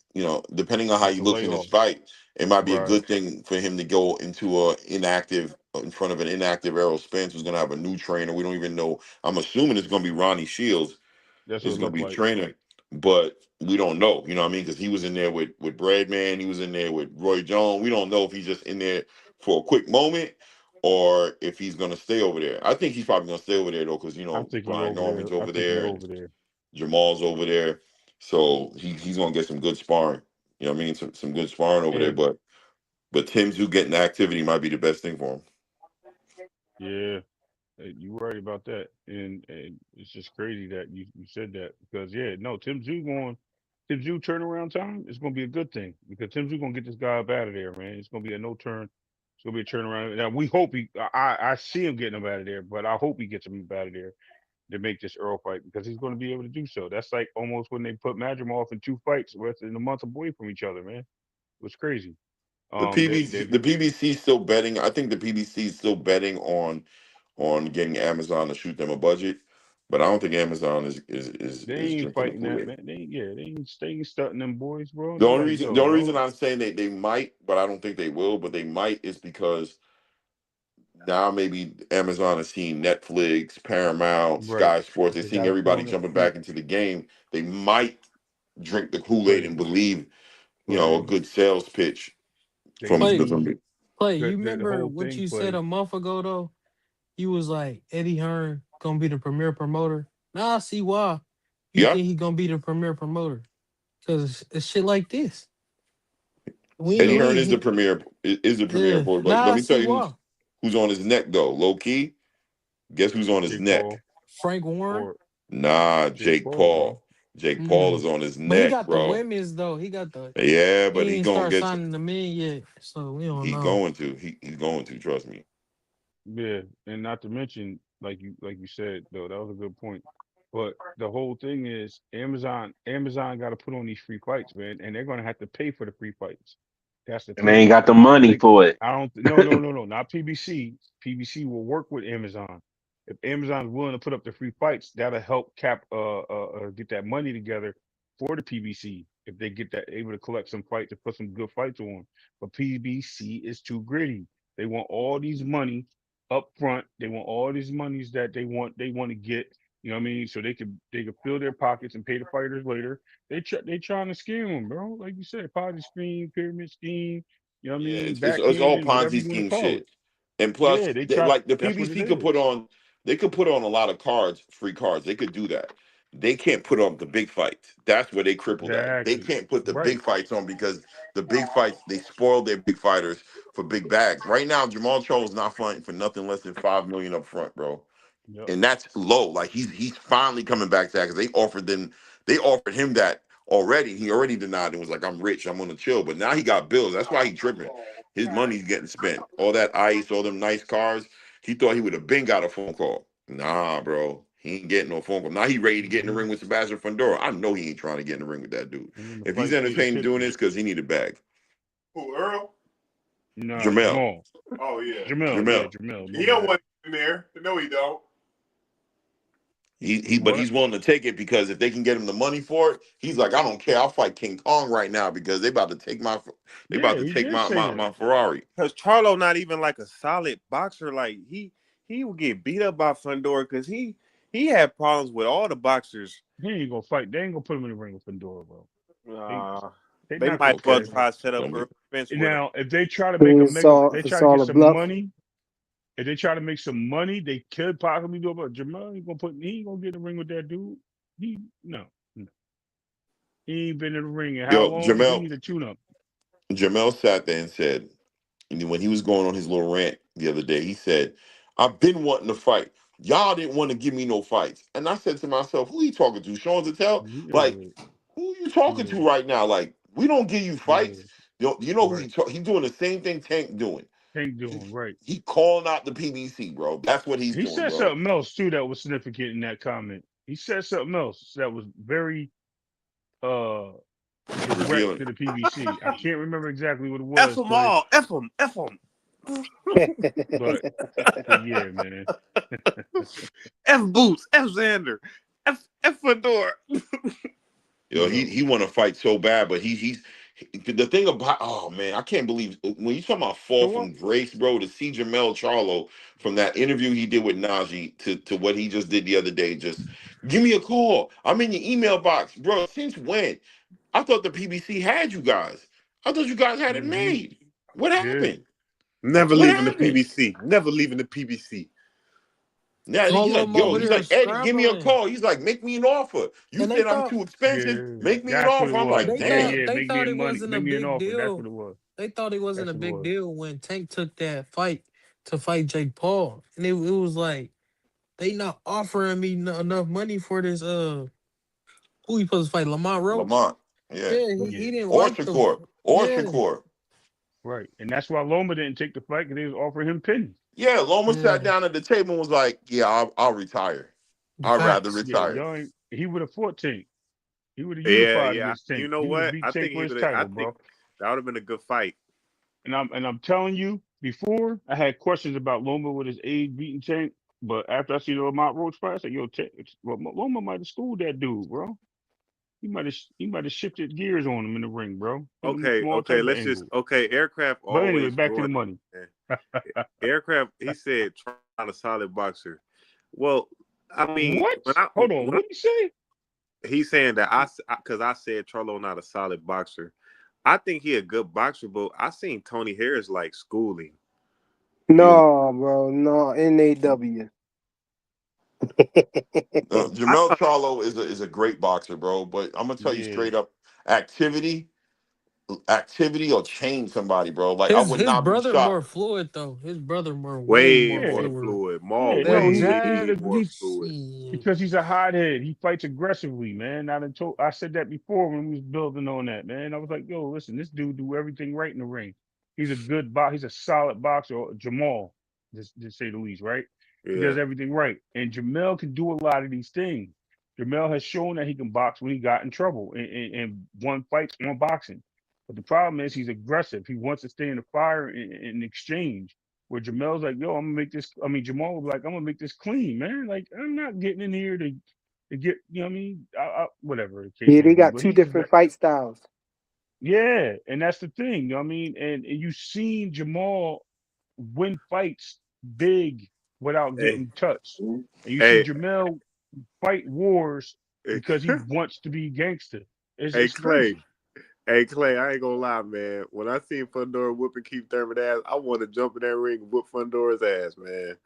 depending on how gets he a looks in this layoff. fight, it might be a Right. good thing for him to go into a inactive in front of an inactive Errol Spence who's gonna have a new trainer. We don't even know. I'm assuming it's gonna be Ronnie Shields That's what is it going to looked be like. training, but we don't know. You know what I mean? Because he was in there with Breadman, he was in there with Roy Jones. We don't know if he's just in there for a quick moment or if he's going to stay over there. I think he's probably going to stay over there though, because I think he Brian over there. Norman's I over think he there and over there. Jamal's over there, so he's going to get some good sparring. You know what I mean? Some good sparring over there, Yeah, but Tim's who getting activity might be the best thing for him. yeah. You right about that, and it's just crazy that you said that because yeah, no, Tim Zoo turnaround time is gonna be a good thing because Tim Zoo gonna get this guy up out of there, man. It's gonna be a no turn. It's gonna be a turnaround. Now we hope I see him getting him out of there, but I hope he gets him up out of there to make this Earl fight because he's gonna be able to do so. That's like almost when they put Madrimov in two fights within a month away from each other, man. It was crazy. The PBC still betting. I think the PBC is still betting on getting Amazon to shoot them a budget, but I don't think Amazon they is ain't drinking the fighting Kool that Aid. man. They ain't stunting them boys, bro. The They only like reason yo, the only reason y'all I'm saying they might, but I don't think they will, but they might is because now maybe Amazon is seeing Netflix, Paramount, right. Sky Sports. They're They seeing got it everybody on that. jumping back into the game. They might drink the Kool Aid Play, and believe a play, good sales pitch they from Play, need from play. You the remember whole what thing you said play. a month ago though? he was like Eddie Hearn gonna be the premier promoter. Now I see why you Yeah, think he gonna be the premier promoter. Cause it's shit like this. Eddie We Hearn ain't is the he, premier, is the premier yeah. boy. But Now let I me tell see you why. who's on his neck though. Low key, guess who's on his Jake neck? Paul Frank Warren. or Nah, Jake Jake Paul, bro. Paul. Jake Paul Mm. is on his But he neck, got the bro. women's though. He got the Yeah, but he he ain't gonna start get some. signing the men yet. So we don't He know. going to. He's going to. Trust me. Yeah, and not to mention, like you said though, that was a good point. But the whole thing is Amazon got to put on these free fights, man, and they're gonna have to pay for the free fights. That's the And they ain't thing. got the money They, for it. I don't, no, not PBC. PBC will work with Amazon. If Amazon's willing to put up the free fights, that'll help get that money together for the PBC. If they get that able to collect some fights to put some good fights on, but PBC is too gritty. They want all these money up front. They want all these monies that they want to get. You know what I mean? So they could fill their pockets and pay the fighters later. They trying to scam them, bro. Like you said, Ponzi scheme, pyramid scheme. You know what I Yeah, mean? it's all Backhanding, whatever Ponzi you want to scheme call shit. it. And plus, Yeah, they they, try. like the That's what it PBC could put is. on, they could put on a lot of cards, free cards. They could do that. They can't put on the big fights. That's where they crippled at. They Exactly. can't put the Right. big fights on because the big fights they spoil their big fighters for big bags. Right now, Jamal Charles is not fighting for nothing less than 5 million up front, bro, Yep. and that's low. Like he's finally coming back to that because they offered him that already. He already denied and was like, "I'm rich, I'm gonna chill." But now he got bills. That's why he tripping. His money's getting spent. All that ice, all them nice cars. He thought he would have been got a phone call. Nah, bro. He ain't getting no phone call. Now he ready to get in the Mm-hmm. ring with Sebastian Fundora. I know he ain't trying to get in the ring with that dude. And then the If he's fight's getting entertaining doing tipsy. this, because he need a bag. Who, Earl? Nah, Jamel. Jamal. Oh yeah. Jamel. Yeah, Jamel. Jamel. My He don't bad. want in there. No, he don't. But What? he's willing to take it because if they can get him the money for it, he's like, I don't care. I'll fight King Kong right now because they about Yeah, to he take did my say my, that. my Ferrari. Cause Charlo not even like a solid boxer. Like he would get beat up by Fundora because he had problems with all the boxers. He ain't gonna fight. They ain't gonna put him in the ring with Fedora, bro. They Uh, they they not might gonna well Okay. put him. try to set up Don't Earl be Spence with him. Now, if they try to make a It's mega, all they it's try to get all a some bluff. money. If they try to make some money, they could possibly do it. But Jamal ain't gonna put. He ain't gonna get in the ring with that dude. He no. He ain't been in the ring in how yo, long? He Jamel. need a tune up. Jamel sat there and said, and when he was going on his little rant the other day, he said, I've been wanting to fight. Y'all didn't want to give me no fights. And I said to myself, who you talking to? Sean Zattel? Like, Yeah, who you talking yeah, to right now? Like, we don't give you yeah. fights. You know who Right. he's doing the same thing Tank doing. Tank He, doing right. he calling out the PBC, bro. That's what he's He doing, said bro. something else too that was significant in that comment. He said something else that was very uh direct Revealing. to the PBC. I can't remember exactly what it F was, them but all. F them. F them. but but yeah, man. F Boots. F Xander. F Fedora. Yo, He want to fight so bad, but the thing about, oh man, I can't believe when you talk about fall so what? from grace, bro. To see Jamel Charlo from that interview he did with Najee to what he just did the other day, just give me a call. I'm in your email box, bro. Since when? I thought the PBC had you guys. I thought you guys had it Hmm. made. What Yeah, happened? Never What leaving the happened? PBC. Never leaving the PBC. Yeah, he's All of like, them yo, over he's there like, Eddie, give me a scrabbling, call. He's like, make me an offer. You and they said I'm thought too expensive. yeah. Make me an That's what offer. it I'm like, was. they Yeah, damn. thought yeah. they Make me thought a it money. wasn't a Make me an big offer. That's what deal. it was. They thought it wasn't That's a what it big was. deal when Tank took that fight to fight Jake Paul, and it was like they not offering me enough money for this. Who he supposed to fight? Lamont Roach. Lamont. Yeah. Yeah, Yeah, he didn't Or like the. Shakur. Or Yeah, Shakur. right. And that's why Loma didn't take the fight because they was offering him pennies. Yeah, Loma yeah, sat down at the table and was like, yeah, I'll retire. I'd rather facts. Yeah, retire. y'all ain't. He would have fought Tank. He would have Yeah, unified yeah. against You Tank. know He would have what? beat I Tank think for he his would. I title, think bro. that would have been a good fight. And I'm telling you, before I had questions about Loma with his age beating Tank, but after I see the Lamont Roach fight, I said, "Yo, Tank, Loma might have schooled that dude, bro. He might have shifted gears on him in the ring, bro. Put him in Okay, small okay. type of Let's just angles." okay. Aircraft But anyway, always back to the doing. money. Man. Aircraft. He said, "Trying a solid boxer." Well, I mean, What? Hold on. What did he say? he's saying that because I said Charlo not a solid boxer. I think he a good boxer, but I seen Tony Harris like schooling. You No, bro, no, NAW. I Jamel thought, Charlo is a great boxer, bro. But I'm gonna tell you Yeah. straight up, activity, activity will change somebody, bro. Like I would His not be brother shocked. more fluid though. His brother way way more Yeah. more fluid fluid. Maul Yeah, no, than way Jack. more he's fluid. Shit. because he's a hothead. He fights aggressively, man. I said that before when we was building on that, man. I was like, yo, listen, this dude do everything right in the ring. He's a good box. He's a solid boxer. Jamal, just to say the least, right? He Yeah. does everything right, and Jamel can do a lot of these things. Jamel has shown that he can box when he got in trouble and won fights on boxing. But the problem is he's aggressive. He wants to stay in the fire in exchange. Where Jamel's like, yo, I'm gonna make this. I mean, Jamal was like, I'm gonna make this clean, man. Like, I'm not getting in here to get, you know what I mean? Whatever the case Yeah, may they be. got But two he's, different fight styles. yeah, and that's the thing, you know what I mean? And you've seen Jamal win fights big without Hey, getting touched. And you see hey, Jamel fight wars hey, because he wants to be gangster. hey, It's Clay. crazy. Hey Clay, I ain't gonna lie, man. When I seen Fundora whooping Keith Thurman ass, I wanted to jump in that ring and whoop Fundora's ass, man.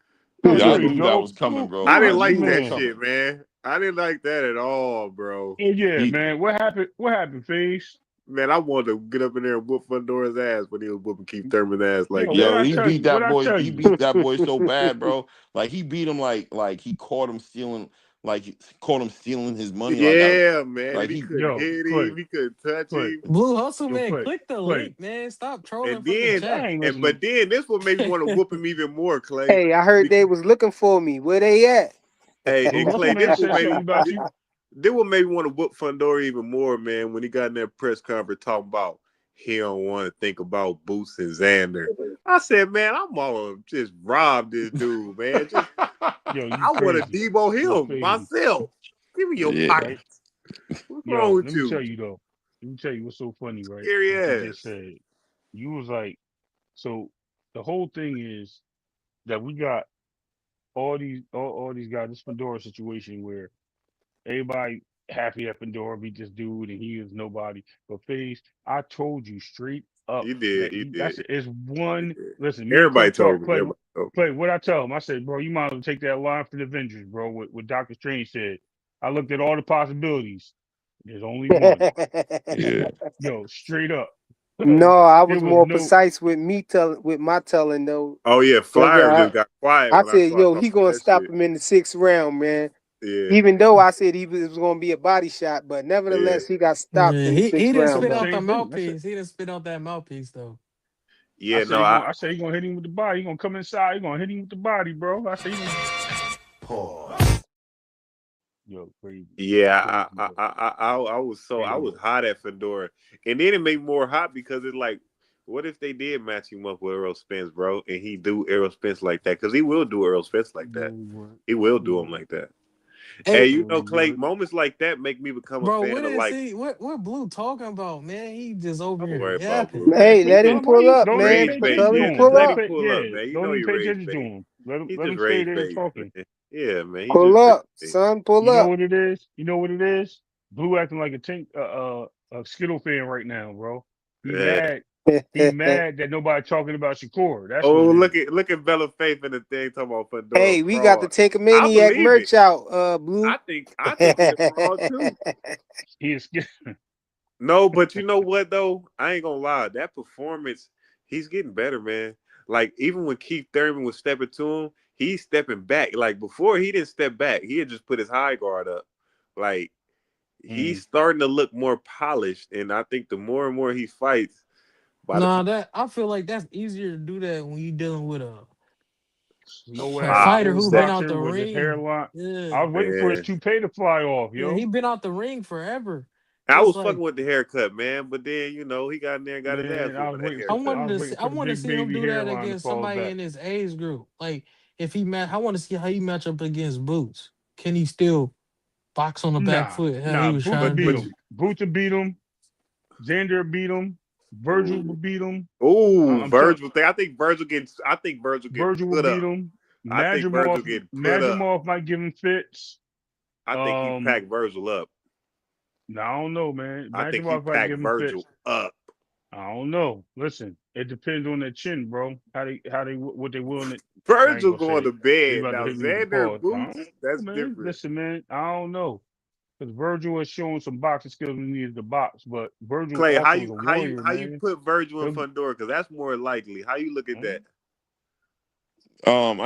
Oh, Yeah, I there you knew that go. was coming, Who bro. I who I didn't is the like knew it was that man? shit, coming. man. I didn't like that at all, bro. Oh yeah, He, man. What happened? What happened, Face? Man, I wanted to get up in there and whoop Fundora's ass when he was whooping Keith Thurman's ass like Yo, what that, yo, I he tell man. beat you? What that I boy. tell He you? beat that boy so bad, bro. Like he beat him like he caught him stealing, like he caught him stealing his money. Yeah, man. And Like he he, couldn't Yo, hit Clay, him. He couldn't touch Clay, him. Blue Hustle yo, man, Clay, click the Clay. link, man. Stop trolling And from the then I chat. ain't but listening. then this would make me want to whoop him even more, Clay. Hey, I heard they Because, was looking for me. Where they at? hey, Blue Hustle Clay, Man said something about you. this would make me want to whoop Fundora even more, man, when he got in that press conference talking about he don't want to think about Boots and Xander. I said, man, I'm all just rob this dude, man. Just Yo, you I want to crazy. debo You him crazy, myself. Give me your yeah, right? pockets. What's wrong Yo, with let me tell you? you though. Let me tell you what's so funny, right? Scary What you just ass. said. You was like, so the whole thing is that we got all these guys, this Fedora situation where everybody happy that Fedora beat this dude and he is nobody. But Face, I told you straight up You did. that You that's did. it's You one. did. Listen, me and Clay Everybody talk. told me. Clay, Everybody told me. Clay, what I tell him, I said, bro, you might as well take that line from the Avengers, bro. What Doctor Strange said. I looked at all the possibilities. There's only one. yeah. Yo, straight up. No, I There was was more no. precise with my telling though. Oh yeah, 'Cause Flyer just got quiet I when I said, saw yo, talk he about gonna that stop shit. him in the 6th round, man. Yeah, Even though I said he was gonna be a body shot, but yeah, nevertheless he got stopped Yeah, in the he sixth didn't That's round spit the though. out the same thing. mouthpiece. He didn't spit out that mouthpiece though. I yeah. said No, he I gonna. I said he gonna hit him with the body. He gonna come inside. He gonna hit him with the body, bro. I said he gonna. Yo, crazy, yeah. crazy, bro. I Crazy. was hot at Fedora, and then it made me more hot because it's like, what if they did match him up with Errol Spence, bro, and he do Errol Spence like that? Because he will do Errol Spence like No, that. he would. He will He do him would. like that. Hey, Hey, you No, know, he Clay, would. moments like that make me become a bro, fan what of is like. he? What Blue talking about, man? He just over Don't here worry about yapping. Blue, Man, man. Hey, quit let him telling why pull you up, don't even man. pay Rage bait. attention Tell to him him. pull Let Let him him up. pay. pull up, Yeah, man. You don't know he even pay rage attention to bait. him. Let him. He Let just him stay rage there bait, talking. man. Yeah, man. He Pull just rage up, bait. son. Pull You know up. what it is? You know what it is? Blue acting like a tank, a Skittle fan right now, bro. He Yeah. mad. He mad that nobody talking about Shakur. That's what Oh, it is. look at Bella Faith in the thing talking about Fedora Hey, we got the fraud. Take a I Maniac believe it. merch out, Blue. I think he a fraud too. He is. No, but you know what though? I ain't gonna lie. That performance, he's getting better, man. Like even when Keith Thurman was stepping to him, he's stepping back. Like before, he didn't step back. He had just put his high guard up. Like he's Mm. starting to look more polished, and I think the more and more he fights, by the Nah, time that I feel like that's easier to do that when you dealing with Slow a ass fighter wow, old who been that out boxer the with his ring. hairline. Yeah, I was waiting for his man. toupee to fly off, yeah, he yo. been out the ring forever. I It's was like fucking with the haircut, man, but then he got in there and got his ass Man, whooped with that haircut. I was waiting I for the wanted to big see him baby do that hairline to against fall somebody back. in his age group. Like if he match, I want to see how he match up against Boots. Can he still box on the back Nah, foot? How he nah. was Boots trying But to beat but do. him. Boots will beat him. Xander beat him. Virgil will ooh, beat him. ooh, I'm telling. Virgil. I think Virgil getting Virgil will put beat up. him. I think Virgil getting put up. Madrimov might give him fits. I think he packed Virgil up. No, I don't know, man. I think he Madrimov might packed give him fits. Virgil up. I don't know. Listen, it depends on their chin, bro. What they willing to. I ain't Virgil gonna say going it. to They bed about to now. hit me with the Xander and pause. I don't Boots, know, that's man. different. Listen, man. I don't know. Because Virgil is showing some boxing skills when he needed to box, but Virgil Clay, also is a warrior, how you man. put Virgil and He'll, Fundora? Because that's more likely. How you look at that? mm,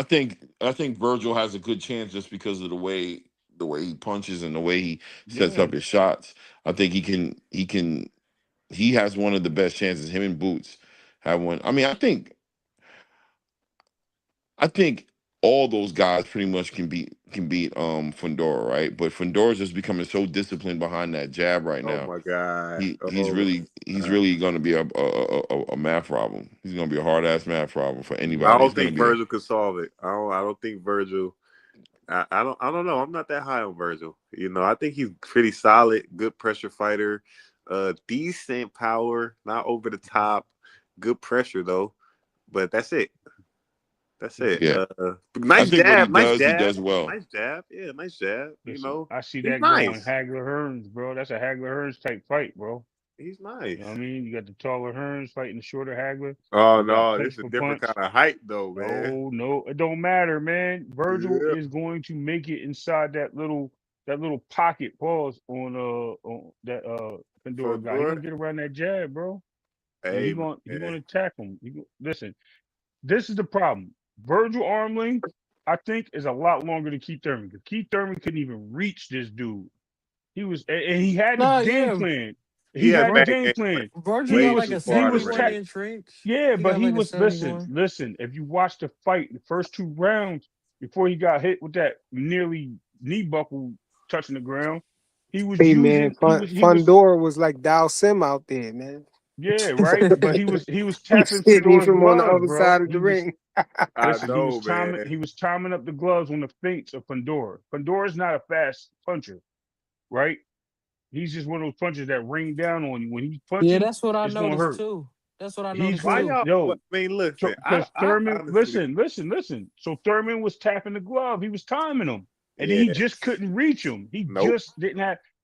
I think Virgil has a good chance just because of the way he punches and the way he sets yeah, up his shots. I think he has one of the best chances. Him and Boots have one. I mean, I think all those guys pretty much can beat Fundora, right? But Fundora's just becoming so disciplined behind that jab right Oh now. my god! He's Oh my really he's god! really going to be a math problem. He's going to be a hard ass math problem for I anybody. It's don't going to think be a Virgil could solve it. I don't think Virgil. I don't know. I'm not that high on Virgil. You know, I think he's pretty solid, good pressure fighter, decent power, not over the top, good pressure though. But that's it. That's it. listen, yeah. I Nice think what jab, nice he jab, does well. nice jab. Yeah, nice jab. You listen. know, I see he's that going nice. Hagler Hearns, bro. That's a Hagler Hearns type fight, bro. He's You know what I nice. mean? You got the taller Hearns fighting the shorter Hagler. Oh You got no, this punch is a for different kind punch. of height though, man. No, no, it don't matter, man. Virgil Yeah, is going to make it inside that little pocket pause on that for Pandora guy. He gonna sure. get around that jab, bro, and Hey he man. gonna attack him. Listen, this is the problem. Virgil arm length, I think, is a lot longer than Keith Thurman. Because Keith Thurman couldn't even reach this dude. And he had the Nah, game yeah, plan. He He has had the Vir- bad game game plan. plan. Virgil He got Way like was a too he far to was 71 ta- range. inch reach. yeah, He but got he like a was listen, 71. listen. If you watch the fight, the first two rounds before he got hit with that nearly knee buckle touching the ground, he was Hey man, using he was Fundora was like Dow Sim out there, man. yeah, right. But he was He's tapping hitting you Fedora's from on the gloves, other bro. side of the ring. I Listen, know, man. he was timing up the gloves on the feints of Fundora. Fundora's not a fast puncher, right? He's just one of those punches that rain down on you. When he's Yeah, punching, that's what I it's gonna noticed hurt. too. That's what I He's noticed Why going, too. y'all? yo, I mean, listen. because I Thurman, honestly, listen. So Thurman was tapping the glove. He was timing him, and then he yeah, just couldn't reach him. nope.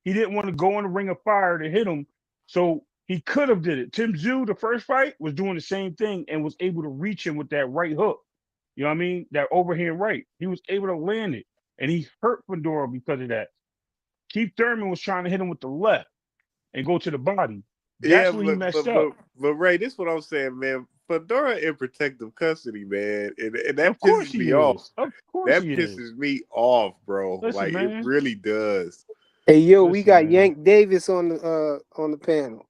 He didn't want to go in the ring of fire to hit him. So he could have did it. Tim Zhu, the first fight, was doing the same thing and was able to reach him with that right hook. You know what I mean? That overhand right. He was able to land it, and he hurt Fedora because of that. Keith Thurman was trying to hit him with the left and go to the body. Yeah, That's where he messed but up. Ray, this is what I'm saying, man. Fedora in protective custody, man, and that Of course pisses me he off. is. Of course That he is. pisses me off, bro. Listen, Like it man. really does. Hey yo, we Listen, got man. Yank Davis on the panel.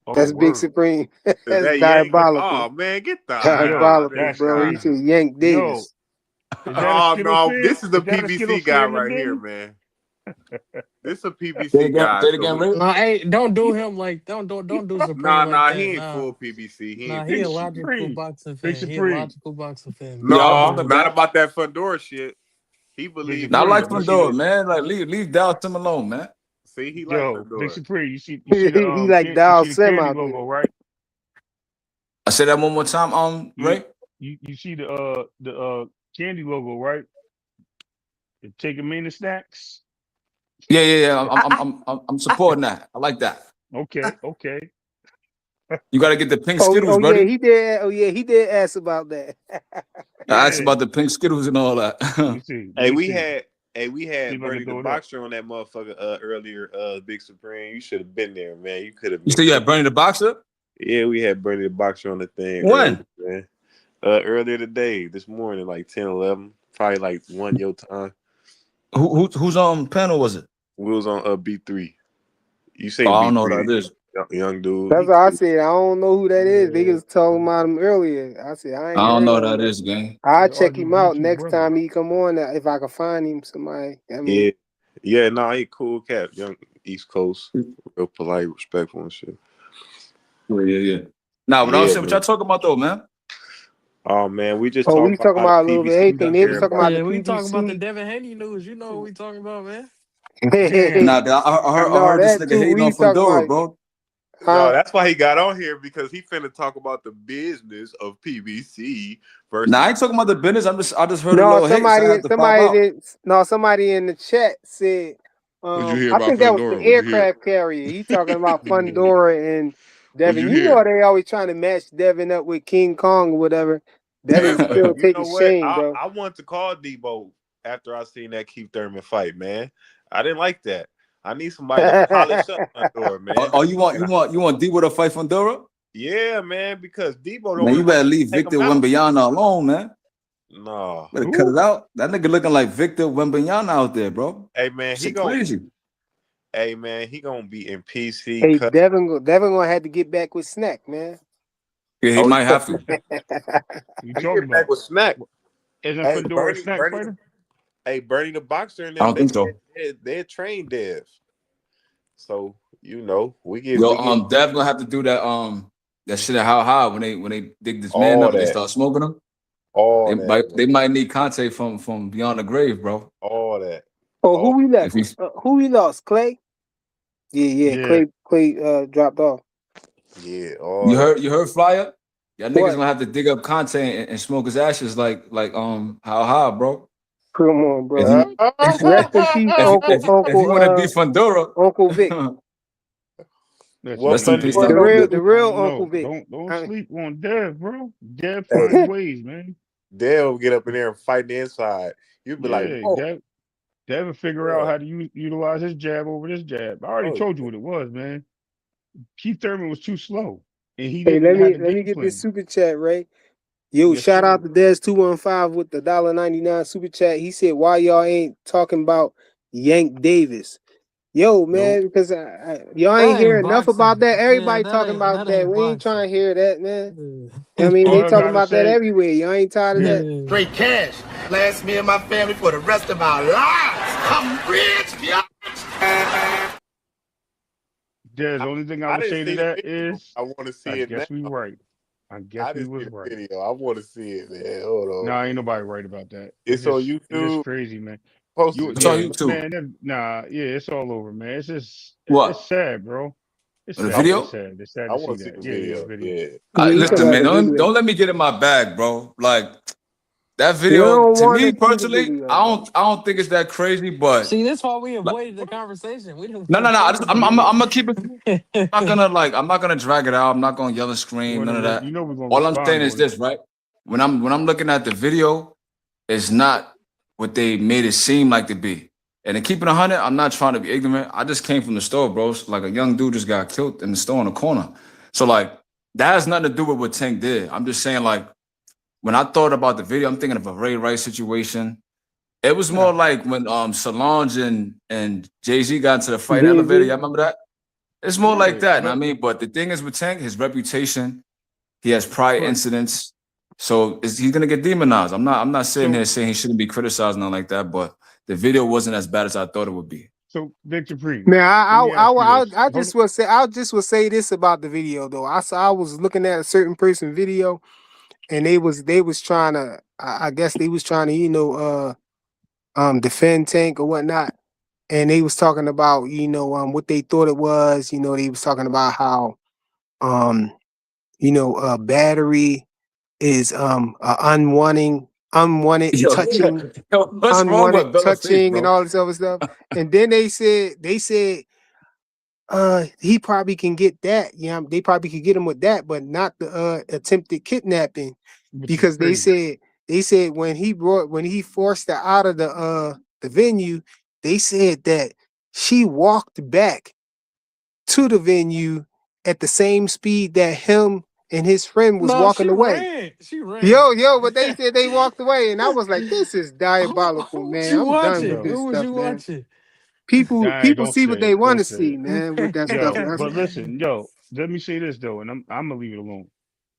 Oh, That's Big word. Supreme. Is That's that Yank? diabolical. Oh man, get the hell Yo, out of Diabolical, this that's bro. He guy. said crazy. Yank Yo, Davis. is that a Oh Skittle no, fan? this is the Is that a PBC Skittles guy fan, right here, McGinn? man. This is a Say it PBC again. guy. Say it So again, we, Ray. Nah, hey, don't do him like don't do Supreme like he that. ain't Nah, full PBC. He nah, ain't he Big a PBC. logical Supreme. boxing Big fan. He a Supreme. logical boxing fan, man. Yeah, Don't I'm No, do the him. not best. about that Fedora shit. He Big believe Now, I in like Supreme. You see Fundora, the man. Like leave Dalton alone, man. See, he like yo, Big Fedora. Supreme. You see the He like Dow the Sim candy out there. logo, right? I say that one more time, You Ray. you see the candy logo, right? The Take a Minute snacks. Yeah. I'm supporting that. I like that. Okay. You got to get the pink Oh, Skittles, oh yeah, buddy. he did. Oh yeah, he did ask about that. I asked Yeah. about the pink Skittles and all that. Let me see. Let Hey, me see. we See had if I can Bernie the throw it up. Boxer on that motherfucker earlier, Big Supreme. You should have been there, man. You could have You been say you cool. had Bernie the Boxer? Yeah, we had Bernie the Boxer on the thing earlier, When? man. Earlier today, this morning, like 10, 11, probably like 1 your time. Whose panel was it? We was on B3. You Oh, seen I don't know B3, what that is. young dude. That's He what I cool. said. I don't know who that is. They Yeah. was talking about him earlier. I said I I ain't don't heard know of what him. that is, gang. I'll The check him out R2D2 next brother. time he come on. If I can find him, somebody. I Yeah. mean, Yeah, no, he cool cat. Young East Coast. Real polite, respectful and shit. Yeah. Nah, but I was Yeah, saying, what man. y'all talking about though, man? Oh, man, we just oh, talking we about talking how the about a little bit of PBC everything. don't They was care talking about about it. the Yeah, we talking about the PBC. Devin Haney news. You know what we talking about, man. Damn. Nah, I No, heard this that nigga too. hating We on was talking Fundora, about, bro. No, huh? that's why he got on here because he finna talk about the business of PBC Nah, I versus. ain't talking about the business. I just heard a No, little hate, so I had to pop somebody out. did. No, somebody in the chat said, What'd you hear I about think that was the Fundora? What'd you hear? aircraft carrier. He talking about Mm. Fundora and Devin, you you know hear? they always trying to match Devin up with King Kong or whatever. Hey, Devin's but still you taking know what? shame, bro. I wanted to call Debo after I seen that Keith Thurman fight, man. I didn't like that. I need somebody to polish up my door, man. Oh, you want Debo to fight Fundora? Yeah, man, because Debo Man, don't you want better to leave take him Victor out. Wembanyama alone, man. No. Better cut Who? it out. That nigga looking like Victor Wembanyama out there, bro. Hey man, Shit crazy. he gonna be in PC Hey, cut. Devin gonna have to get back with Snack, man. Yeah, he Oh, might have to. You he talking get back about? with Snack. Isn't Hey, Fedora a snack fighter? Bernie the boxer and I them don't think so. they're trained devs. So we Yo, get Dev gonna have to do that shit at how high when they dig this man all up and they that, start smoking him. all They that, might they might need Conte from beyond the grave, bro. all that, Oh, all who we If left? he's Who we lost? Clay. Yeah. Yeah. Clay dropped off. yeah, all you that. heard Flyer? Y'all niggas What? gonna have to dig up Conte and smoke his ashes like how high, bro. Come on, If bro. he Rest in peace, if he wanna be Fundora, Uncle Vic. Listen, What rest in man. peace The to Fundora Uncle real, Vic. do? the I real don't Uncle know. Vic. Don't I, sleep on Dev, bro. Dev Hey, finds ways, man. they'll get up in there and fight the inside. You'd be like, Yeah, oh, Dev will figure out yeah, how to utilize his jab over this jab. I already oh, told you what it was, man. Keith Thurman was too slow, and he hey, didn't have the let me game get this plan. super chat right. Yo, Yes, shout sir. out to Des215 with the $1.99 super chat. He said, "Why y'all ain't talking about Yank Davis?" Yo, man, Nope. because y'all ain't That hear ain't enough about boxing. that. Yeah, Everybody talking about that that. ain't We ain't boxing. trying to hear that, man. You know what I Yeah. mean, they All I talking gotta about that say, everywhere. Y'all ain't tired of that. Yeah. Straight cash. Last me and my family for the rest of our lives. I'm rich, bitch. Des, I, only thing I I would didn't say to see the that video. is, I want to I see it now. guess we right. I guess I we didn't see was the right. video. I want to see it, man. Hold on. Nah, ain't nobody right about that. It's on It is YouTube. crazy, man. Post it, It's on Devin. YouTube. Yeah, it's all over, man. It's What? sad, bro. It's The I sad. want It's video? sad. It's sad I to want see to see that. the Yeah, video. video. Yeah. Yeah, you talking Listen, about man, the video. don't let me get in my bag, bro. Like that We video, don't to want to me see the personally, video, bro. I don't think it's that crazy, but See, that's why we like, avoided the conversation. We didn't no, want no, to no. talk I'm, about I'm, it. I'm gonna keep it. I'm not gonna drag it out. I'm not gonna yell and scream. None of Whatever. that. You know we're gonna All I'm saying respond is on it. this, right? When I'm looking at the video, it's not what they made it seem like to be. And in keeping 100, I'm not trying to be ignorant. I just came from the store, bro. Like a young dude just got killed in the store in the corner. So like that has nothing to do with what Tank did. I'm just saying, like, when I thought about the video, I'm thinking of a Ray Rice situation. It was more like when Solange and Jay-Z got into the fight elevator. Jay-Z. Y'all remember that? It's more like Yeah, that. And I but mean, but the thing is with Tank, his reputation, he has prior but incidents. So he's gonna get demonized. I'm not sitting here so saying he shouldn't be criticized, nothing like that, but the video wasn't as bad as I thought it would be. so Victor Pre, Man, let me ask you this. I Hold just will say, I this about the video though. I was looking at a certain person video, and they was trying to, I guess they was trying to, defend Tank or whatnot, and they was talking about, what they thought it was. They was talking about how, um, battery is unwanted Yo, touching, yo, what's wrong with Bella Face, and bro? all this other stuff. And then they said he probably can get that. They probably could get him with that, but not the attempted kidnapping, which is because crazy. they said when he forced her out of the venue, they said that she walked back to the venue at the same speed that him and his friend was No, walking she away. ran. She ran. But they said they walked away, and I was like, this is diabolical, Who was man. you I'm done with watching? Yo, this Who was stuff, you man. watching? People don't see what say they it. want Don't to say see, it. man, with that stuff. Yo, but listen, yo, let me say this though, and I'm gonna leave it alone.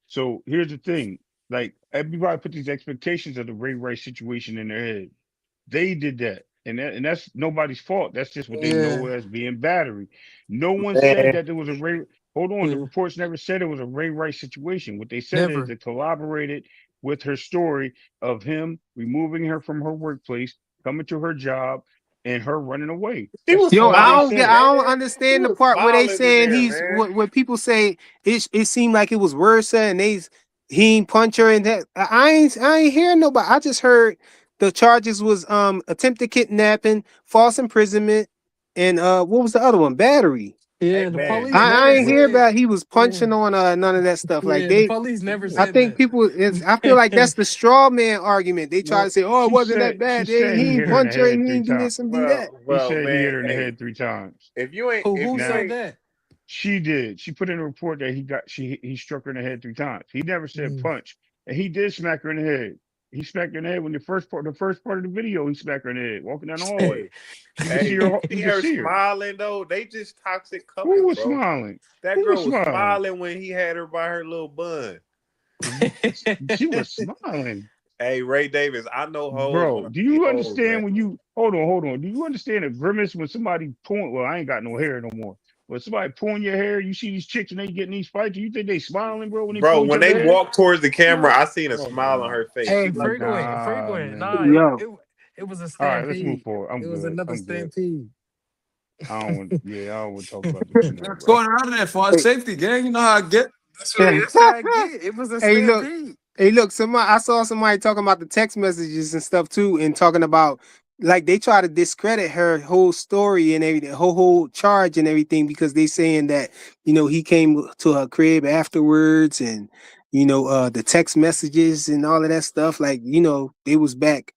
So here's the thing: like everybody put these expectations of the Ray Rice situation in their head. They did that. And that's nobody's fault. That's just what they know Yeah. as being battery. No one said Man, that there was a Ray. Hold on, the Yeah. reports never said it was a Ray Rice situation. What they said is Never. it collaborated with her story of him removing her from her workplace, coming to her job, and her running away. she That's was Yo, all they smiling, said. I don't man. She understand the was part where they smiling in saying there, he's man. when people say it seemed like it was worse and he ain't punch her and that. I ain't hearing nobody. I just heard the charges was attempted kidnapping, false imprisonment, and what was the other one? Battery. Yeah, Hey the man, police if you I never ain't hear ain't, said. about he was Yeah, punching on none of that stuff. Like yeah, the they, police never I said think that. people is. I feel like that's the straw man argument. They try to Well, say, "Oh, it wasn't that she bad. said He he ain't hit her in the punch her. He head 3 ain't do times. this and do that." He well, said he man, hit her in the hey, head 3 times. if you ain't, Who if who you Now said ain't, that? she did. She put in a report that he struck her in the head 3 times. He never said Mm. punch, and he did smack her in the head. He smacked her in the head when the first part of the video. He smacked her in the head walking down the hallway. hey, You can hey, see you her. You see can her see her. smiling though. They just toxic Who couple, was bro. smiling? That Who was girl was smiling? smiling when he had her by her little bun. She was smiling. Hey, Ray Davis, I know hoes Bro, want to do be you hoes, man. understand when you hold on? Do you understand a grimace when somebody pulling? Well, I ain't got no hair no more. When somebody pulling your hair, you see these chicks and they getting these fights. Do you think they smiling, bro, when they Bro, pull each when other they hair? walk towards the camera, No. I seen a Oh smile on nah, her face. She Hey, like, nah, frequent. man. Nah, Yo, it was a All right, let's move stampede. forward. It I'm was good. another I'm good. stampede. I don't want. Yeah, I don't want to talk about this no more, What's bro. going on there for our hey, safety, gang? You know how I get. That's what I get. It was a hey, look, stampede. hey, look. Somebody, I saw somebody talking about the text messages and stuff too, and talking about like they try to discredit her whole story and everything, whole charge and everything because they saying that he came to her crib afterwards and the text messages and all of that stuff. Like they was back.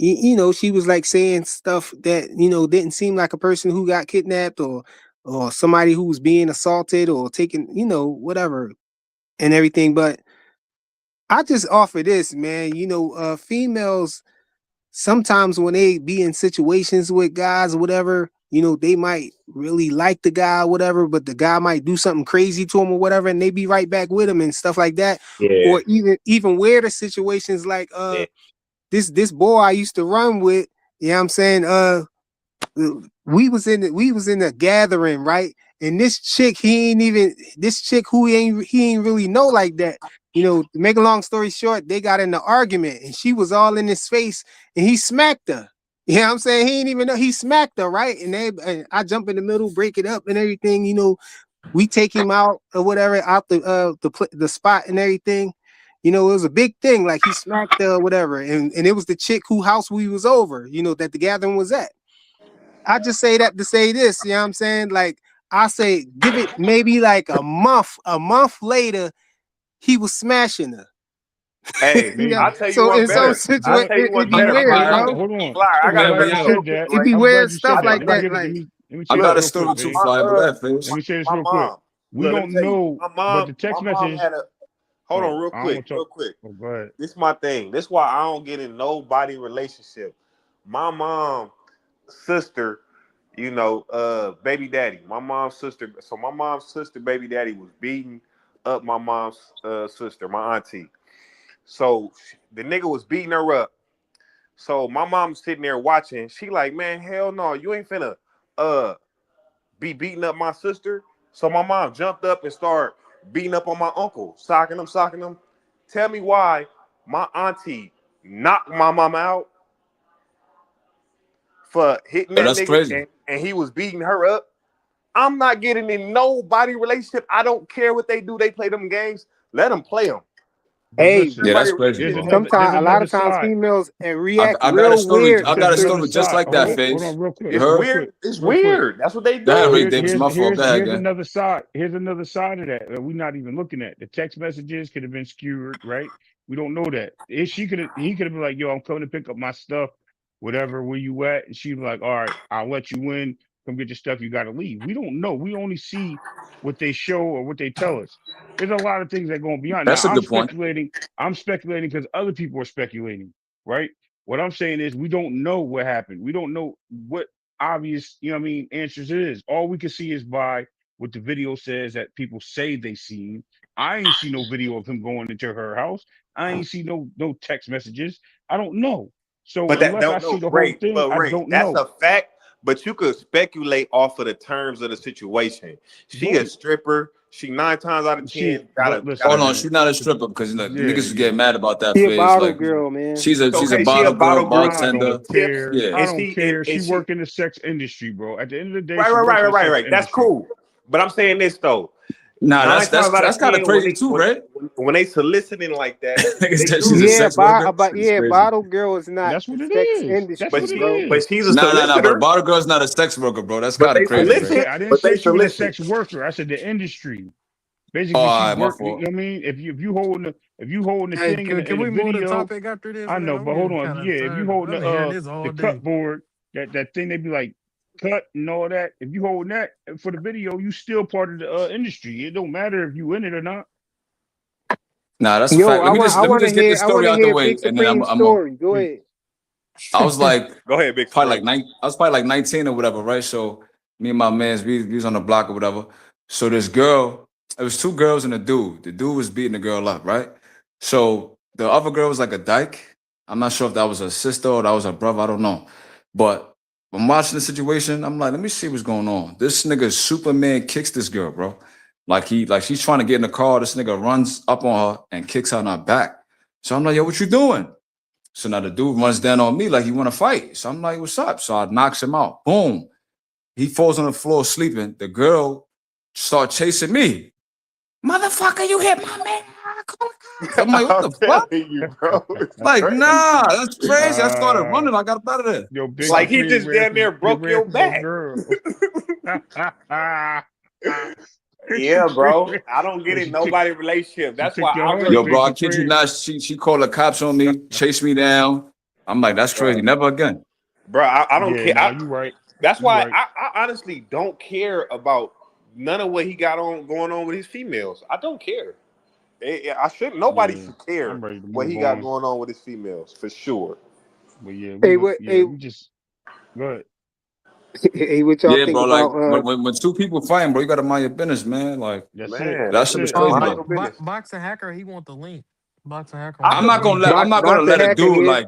She was like saying stuff that didn't seem like a person who got kidnapped or somebody who was being assaulted or taken whatever and everything. But I just offer this, man. Females sometimes when they be in situations with guys or whatever, they might really like the guy or whatever, but the guy might do something crazy to him or whatever, and they be right back with him and stuff like that. yeah, Or even weirder situations like yeah. this boy I used to run with, you know what I'm saying? We was in a gathering, right? And this chick, this chick who he ain't really know like that. To make a long story short, they got in an argument and she was all in his face and he smacked her. You know what I'm saying? He didn't even know he smacked her, right? And I jump in the middle, break it up and everything, we take him out or whatever, out the spot and everything. It was a big thing, like he smacked her or whatever. And it was the chick who house we was over, that the gathering was at. I just say that to say this, you know what I'm saying? Like I say, give it maybe like a month. A month later, he was smashing her. Hey, Yeah. Maybe. I'll tell you So one in All some right. better. I'll situation, tell you one it'd be better, I'm weird, glad. Flyer. bro. Hold on. Flyer, I I'm got a Yeah, glad better you yo. said story, that. It'd right? be I'm glad weird you stuff said that. I like Let me got that. get it. Like, Let me say I this got a look. real story quick, too, babe. My Fly, but that Let finish. me say this my real quick. mom. We Look, let me don't tell you. know, My but mom, the my text mom message. had a. Hold on, Oh, real I don't quick, want to real talk. quick. Oh, go ahead. This is my thing. This is why I don't get in nobody relationship. My mom, sister, baby daddy. My mom's sister. So my mom's sister, baby daddy, was beating up my mom's sister, my auntie. So the nigga was beating her up. So my mom's sitting there watching. She like, man, hell no, you ain't finna uh be beating up my sister. So my mom jumped up and started beating up on my uncle, socking him. Tell me why my auntie knocked my mom out for hitting Yo, that that's nigga crazy. and he was beating her up. I'm not getting in nobody relationship. I don't care what they do. They play them games. Let them play them. But hey, Yeah, listen, Everybody that's crazy, there's relationship bro. another. different. There's sometimes a lot another of times side. females I, react I got a real story. weird I to got a There's certain another story just side. like Hold that, on. Hold Faith. on, real quick. You It's heard? Real weird. quick. It's Real quick. weird. That's what they Go ahead, do. Ray Here's Davis. here's My fault. here's Go ahead, here's gang. another side. Here's another side of that we're not even looking at. The text messages could have been skewed, right? We don't know that. If she could have, he could have been like, "Yo, I'm coming to pick up my stuff, whatever. Where you at?" And she was like, "All right, I'll let you in. Come get your stuff. You got to leave." We don't know. We only see what they show or what they tell us. There's a lot of things that go beyond. Now, That's a good point. I'm speculating because other people are speculating, right? What I'm saying is we don't know what happened. We don't know what obvious, answers it is. All we can see is by what the video says that people say they seen. I ain't see no video of him going into her house. I ain't see no text messages. I don't know. So But that unless I don't see know, the whole Ray. thing, But I Ray, don't that's know. a fact. But you could speculate off of the terms of the situation. She a Right. stripper. She 9 times out of She 10 but got Oh listen, a no, man. she's not a stripper because Yeah, niggas would yeah. get mad about that she a phase. bottle Like girl, man. she's a okay. She a bottle girl, bottle girl. I She bartender. don't get tips, care. Yeah. I and don't she care. She and she work in the sex industry, bro. At the end of the day, right, she right, works right, in right, the right, sex right. That's industry. cool. But I'm saying this though. Nah, 9 times out that's of kind of 10, crazy too, right? when they soliciting like that, Nigga they said do. she's a Yeah, sex worker. It's crazy. bottle girl is not That's the what it sex is. That's But what industry, it bro. but is. she's a Nah. But a solicitor. bottle girl's not a sex worker, bro. That's But kind of they I crazy, didn't right? say solicit. I didn't But they say she was a solicit. sex worker. I said the industry. Oh, Basically, all she right, my worked. You know fault. what I mean? If you holding the Hey, thing can in the we move the video, topic after this, I man? know. I'm But hold getting on. kind of Yeah, if you tired. holding I've been hearing this all the day. cupboard, that thing they be like cut and all that. If you holding that for the video, you still part of the industry. It don't matter if you in it or not. Nah, that's a Yo, fact. I Let me want to just get hear this story out the way, Big and then Supreme's I'm story. Go Yeah. ahead. I was like Go ahead, Big probably Supreme. I was probably like 19 or whatever, right? So me and my mans, we was on the block or whatever. So this girl, it was two girls and a dude. The dude was beating the girl up, right? So the other girl was like a dyke. I'm not sure if that was her sister or that was her brother. I don't know. But I'm watching the situation. I'm like, let me see what's going on. This nigga Superman kicks this girl, bro. Like she's trying to get in the car. This nigga runs up on her and kicks her on her back. So I'm like, yo, what you doing? So now the dude runs down on me like he want to fight. So I'm like, what's up? So I knocks him out. Boom. He falls on the floor sleeping. The girl start chasing me. Motherfucker, you hit my man. I'm like, what I'm the fuck? telling you, bro. It's Like, crazy. nah, that's crazy. I started Uh, running. I got up out of there. yo, Big Like So, he Supreme just ran damn near from he broke ran your from a back. girl. Big Yeah, bro. Supreme. I don't get Yo, it. Nobody relationship. she That's took why your I heart, yo, really. Big bro, I kid you Supreme. not. She called the cops on me, chased me down. I'm like, that's crazy. Bro, Never again. I don't Yeah, care. nah, you right. That's You why right. I honestly don't care about none of what he got on going on with his females. I don't care. I shouldn't. Nobody Yeah, should care I'm ready to what move he got on. going on with his females for sure. But yeah, Hey, what? Hey, we just good. hey, what y'all Yeah, think bro. Like about? when two people fighting, bro, you gotta mind your business, man. Like That's it. Man, that That's shit was it. crazy mind though. your business. Boxing Hacker, he want the link. Boxing Hacker I want I'm the not link. gonna let Boxer a Hacker dude here. like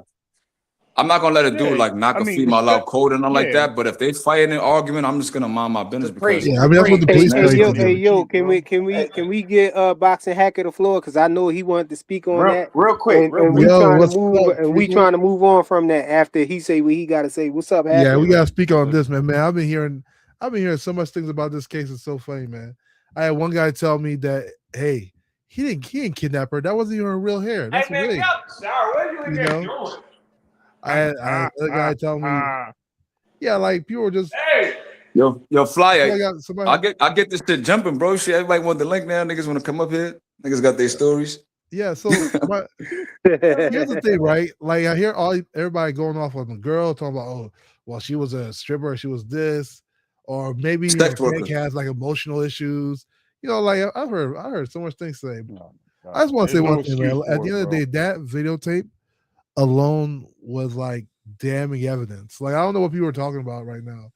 I'm not gonna let a dude Yeah, like knock I a mean, female out cold and nothing like yeah, that. But if they fight in an argument, I'm just gonna mind my business because Supreme, Yeah, I mean that's what Supreme. the it's police Hey, tell you nasty to out hey, here. do. yo, cheap, bro. Hey, can we get Boxing Hacker the floor? Because I know he wanted to speak on that, real quick, real and quick. Yo, what's up, we people? trying to move on from that after he say what he got to say. What's up, Yeah, Hacker? we gotta speak on But this, man. I've been hearing so much things about this case. It's so funny, man. I had one guy tell me that, hey, he didn't kidnap her. That wasn't even her real hair. That's a wig. Sorry, what are you in You there know, doing? I had another guy tell me, yeah, like people were just Hey, Yo, flyer. somebody I get this shit jumping, bro. Shit, everybody want the link now. Niggas want to come up here. Niggas got their stories. yeah. So here's the thing, right? Like I hear everybody going off on the girl talking about, oh, well, she was a stripper, she was this, or maybe Sex Frank worker. has like emotional issues. You know, like I heard so much things today. no, I just want to there's say one no thing, man. excuse At for the it, end of the bro. day, that videotape alone was like damning evidence. Like I don't know what people are talking about right now.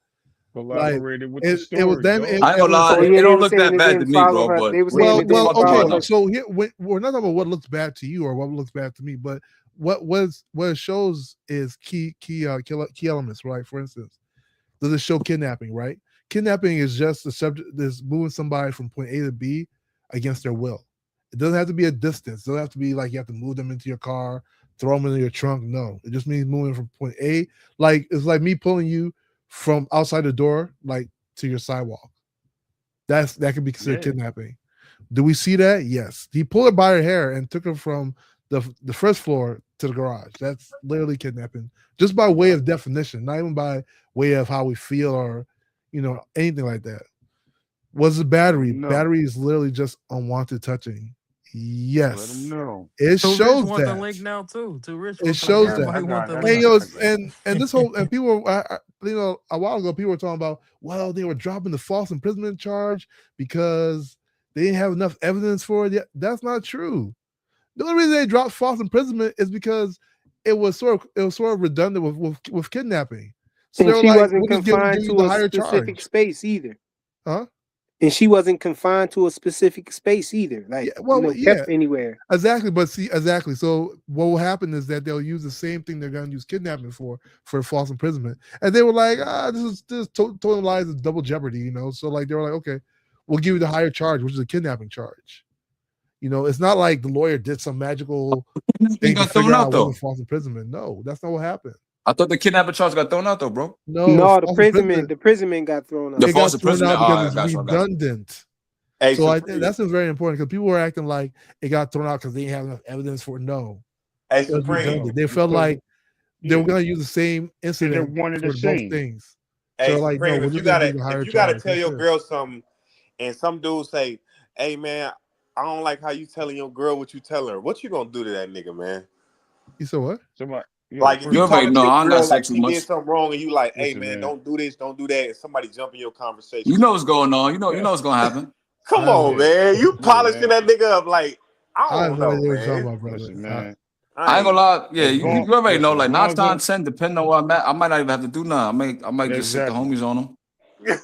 Like Collaborated with the it was story, them. dog. I ain't gonna lie. Oh It, yeah, it they don't were look saying that they bad to didn't me, follow bro. her. But They were what saying the, they what the didn't fuck you follow talking Okay, her. about? so here we're not talking about what looks bad to you or what looks bad to me, but what it shows is key elements, right? For instance, does it show kidnapping, right? Kidnapping is just the subject that's moving somebody from point A to B against their will. It doesn't have to be a distance. It doesn't have to be like you have to move them into your car, throw them into your trunk. No, it just means moving from point A. Like it's like me pulling you from outside the door, like to your sidewalk. That could be considered Yeah, kidnapping. Do we see that? Yes. He pulled her by her hair and took her from the first floor to the garage. That's literally kidnapping, just by way yeah. of definition, not even by way of how we feel or anything like that. Was the Let battery? them know. Battery is literally just unwanted touching. Let them Yes, know. it Too Rich shows want the that. link now too. Too Rich It want the link. shows that. Everybody want the I And link. got it. I got it. and this whole and people were, a while ago people were talking about, well, they were dropping the false imprisonment charge because they didn't have enough evidence for it yet. That's not true. The only reason they dropped false imprisonment is because it was sort of redundant with kidnapping. So they And were she like, wasn't we'll just give confined you to the a higher specific charge. space either. Huh? And she wasn't confined to a specific space either. Like, Yeah, well, yeah, kept anywhere. exactly. But see, exactly. So what will happen is that they'll use the same thing they're going to use kidnapping for false imprisonment. And they were like, this is total lies, is double jeopardy, So like they were like, okay, we'll give you the higher charge, which is a kidnapping charge. It's not like the lawyer did some magical He thing to got figure thrown out out what though. was false imprisonment. No, that's not what happened. I thought the kidnapping charge got thrown out though, bro. No, No, the false imprisonment. imprisonment got thrown The out. It got false thrown imprisonment. out All because right, it's I got you. redundant. Hey, So Supreme. that's very important because people were acting like it got thrown out because they didn't have enough evidence for it. No, Hey, it was Supreme. redundant. They It's felt 'cause like they were yeah, going to use the same because they're incident one and the for both same. things. So Hey, they're like, no, Supreme. we're just going to do the higher If you gotta charge. tell That's your it. girl something, and some dude say, "Hey, man, I don't like how you telling your girl what you tell her." What you gonna do to that nigga, man? You said what? Somebody, yo, Like if You you first already off, talking to know your I don't got to girl say like too she did much. something wrong, and you like, "Hey, listen, man, man. don't do this, don't do that," and somebody jump in your conversation. You know what's going on. You know what's gonna happen. Come on, Yeah, man. You yeah, polishing man. that nigga up like I I have don't no know, idea what you're talking man. about, brother. Listen, man. I I ain't gonna ain't. lie. Yeah, As you long, already know. listen, Like as 9 long as times 10, depending on what I'm at, I might not even have to do nothing. I might just sit the exactly. homies on them. That's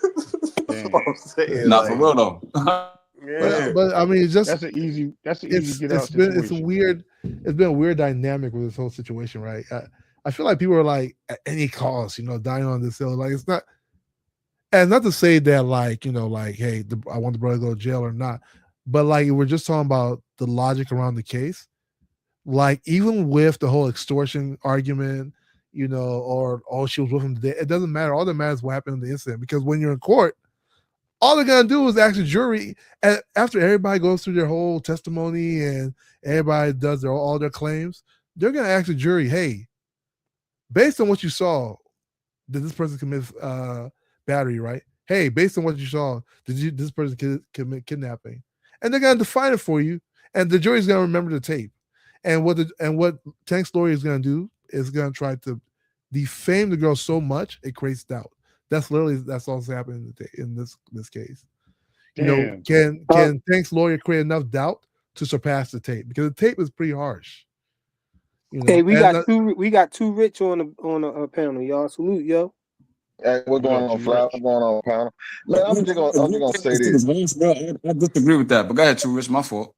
Damn. what I'm saying. Nah, for Like, real though. yeah. But I mean, it's just That's an easy get out it's a situation. weird it's been a weird dynamic with this whole situation, right? I feel like people are like at any cost, dying on this hill. Like it's not, and not to say that like like hey, I want the brother to go to jail or not, but like we're just talking about the logic around the case. Like even with the whole extortion argument, or oh she was with him today, it doesn't matter. All that matters is what happened in the incident because when you're in court, all they're gonna do is ask the jury after everybody goes through their whole testimony and everybody does all their claims. They're gonna ask the jury, "Hey, based on what you saw, did this person commit battery? Right? Hey, based on what you saw, did this person commit kidnapping?" And they're gonna define it for you, and the jury's gonna remember the tape. And what Tank's lawyer is gonna do is gonna try to defame the girl so much it creates doubt. That's also happening in this case. Damn. Can Tank's lawyer create enough doubt to surpass the tape? Because the tape is pretty harsh. Hey, we got two rich on the panel, y'all. Salute, yo. Hey, what's What going up, on, T Fly? Rich? What's going on, panel? Man, I'm just gonna say this. I disagree with that, but go ahead, True Rich. My fault.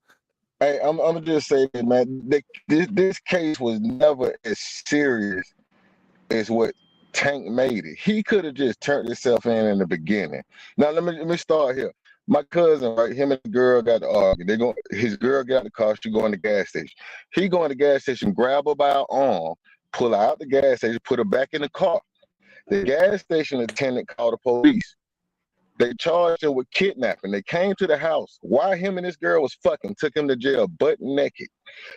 Hey, I'm gonna just say this, man. This case was never as serious as what Tank made it. He could have just turned himself in the beginning. Now let me start here. My cousin, right? Him and the girl got to argue. His girl got the car. She going to the gas station. He go in the gas station, grab her by her arm, pull her out the gas station, put her back in the car. The gas station attendant called the police. They charged him with kidnapping. They came to the house while him and this girl was fucking, took him to jail butt naked.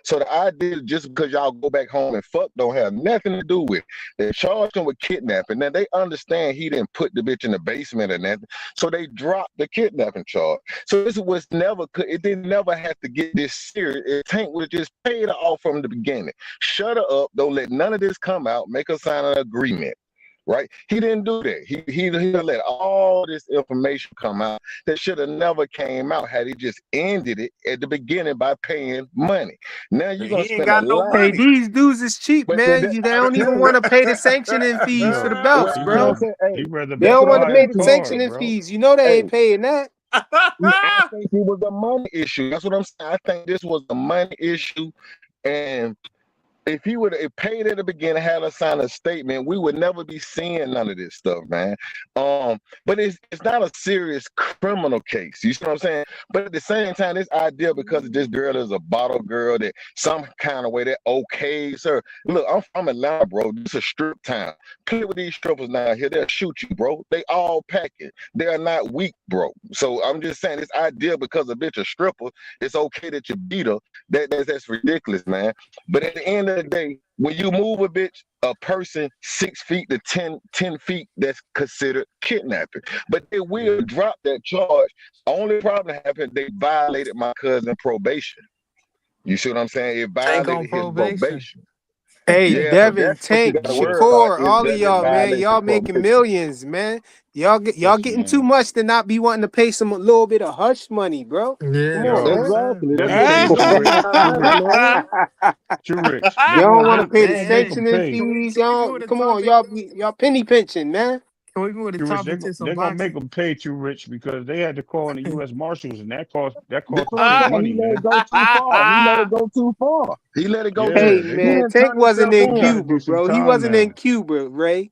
So the idea just because y'all go back home and fuck don't have nothing to do with it. They charged him with kidnapping. Now they understand he didn't put the bitch in the basement or nothing. So they dropped the kidnapping charge. So this was it didn't never have to get this serious. If Tank would have just paid her off from the beginning. Shut her up. Don't let none of this come out. Make her sign an agreement. Right? He didn't do that. He let all this information come out that should have never came out had he just ended it at the beginning by paying money. Now you're gonna He ain't spend a got no lot. Hey, money. these dudes is cheap, But man. They I'm don't even telling want you, to pay the sanctioning fees for the Bro, well, belts, he you know what I'm bro. rather saying? Hey, They that's don't what want I to buy pay the think the it was. car, sanctioning bro. fees. You know they ain't Hey, paying that. I think it was a money issue. That's what I'm saying. I think this was a money issue, and if he would have paid at the beginning, had us sign a statement, we would never be seeing none of this stuff, man. But it's not a serious criminal case. You see what I'm saying? But at the same time, this idea because this girl is a bottle girl that some kind of way that okays her. Look, I'm from Atlanta, bro. This is a strip town. Play with these strippers now here, they'll shoot you, bro. They all pack it. They are not weak, bro. So I'm just saying this idea because a bitch a stripper, it's okay that you beat her. That's ridiculous, man. But at the end of the day, when you move a person 6 feet to 10 feet, that's considered kidnapping. But they will Yeah. drop that charge. Only problem happened, they violated my cousin's probation. You see what I'm saying? It Tank on violated his probation. probation. Hey, Yeah, so Devin, that's what you Tank, got to worry Shit. about Shakur, is all of that it y'all, man, violates his y'all making probation. millions, man. Y'all Listen, getting too man. much to not be wanting to pay some a little bit of hush money, bro. Yeah, Come that's on, what Yo, I'm man. saying. Exactly. let That's me what tell they you do, something, Rich. True man. Rich. Man. True Rich. You don't want to pay They the Hey, gonna make hey, them sanctioning pay. fees, can we y'all. move the Come on, topic? y'all penny pinching, man. Can we move the True Rich. topic to some They're gonna make boxing? them pay Too Rich because they had to call in the U.S. Marshals, and that That's cost what I'm big saying. He money, let it man. go too far. He let it go too far. He let it go too. Hey, Yeah, He man, didn't Tank turn wasn't himself in he in. got to do Cuba, some bro. He time wasn't in now. Cuba, Ray.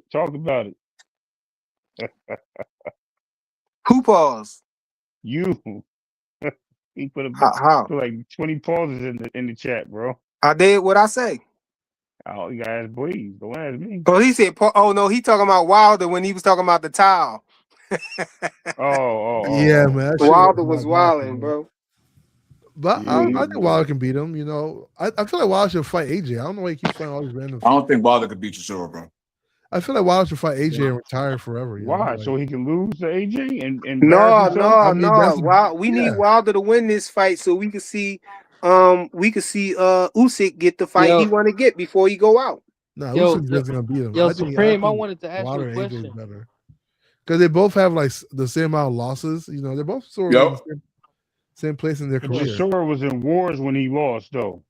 it. Talk about it. Who paused? You. He How? put like 20 pauses in the chat, bro. I did what I say. Oh, you guys, please don't ask me. Oh, he said. Oh no, he talking about Wilder when he was talking about the towel. Yeah, man, that shit was Wilder was not boxing, wilding, bro. bro. But Yeah, I think Wilder can beat him. You know, I feel like Wilder should fight AJ. I don't know why he keeps fighting all these random. I don't think Wilder could beat Chisora, bro. I feel like Wilder should fight AJ and retire forever. You know? why? Like, So he can lose to AJ and embarrass No, himself? no, I mean, no. We need yeah. Wilder to win this fight so we can see Usyk get the fight he want to get before he go out. No, Yo, Usyk's just gonna beat him. Yo, I think Supreme, I wanted to ask you Wilder a and AJ is question. better because they both have like the same amount of losses. You know, they're both sort of in the same place in their But career. Chisora was in wars when he lost, though.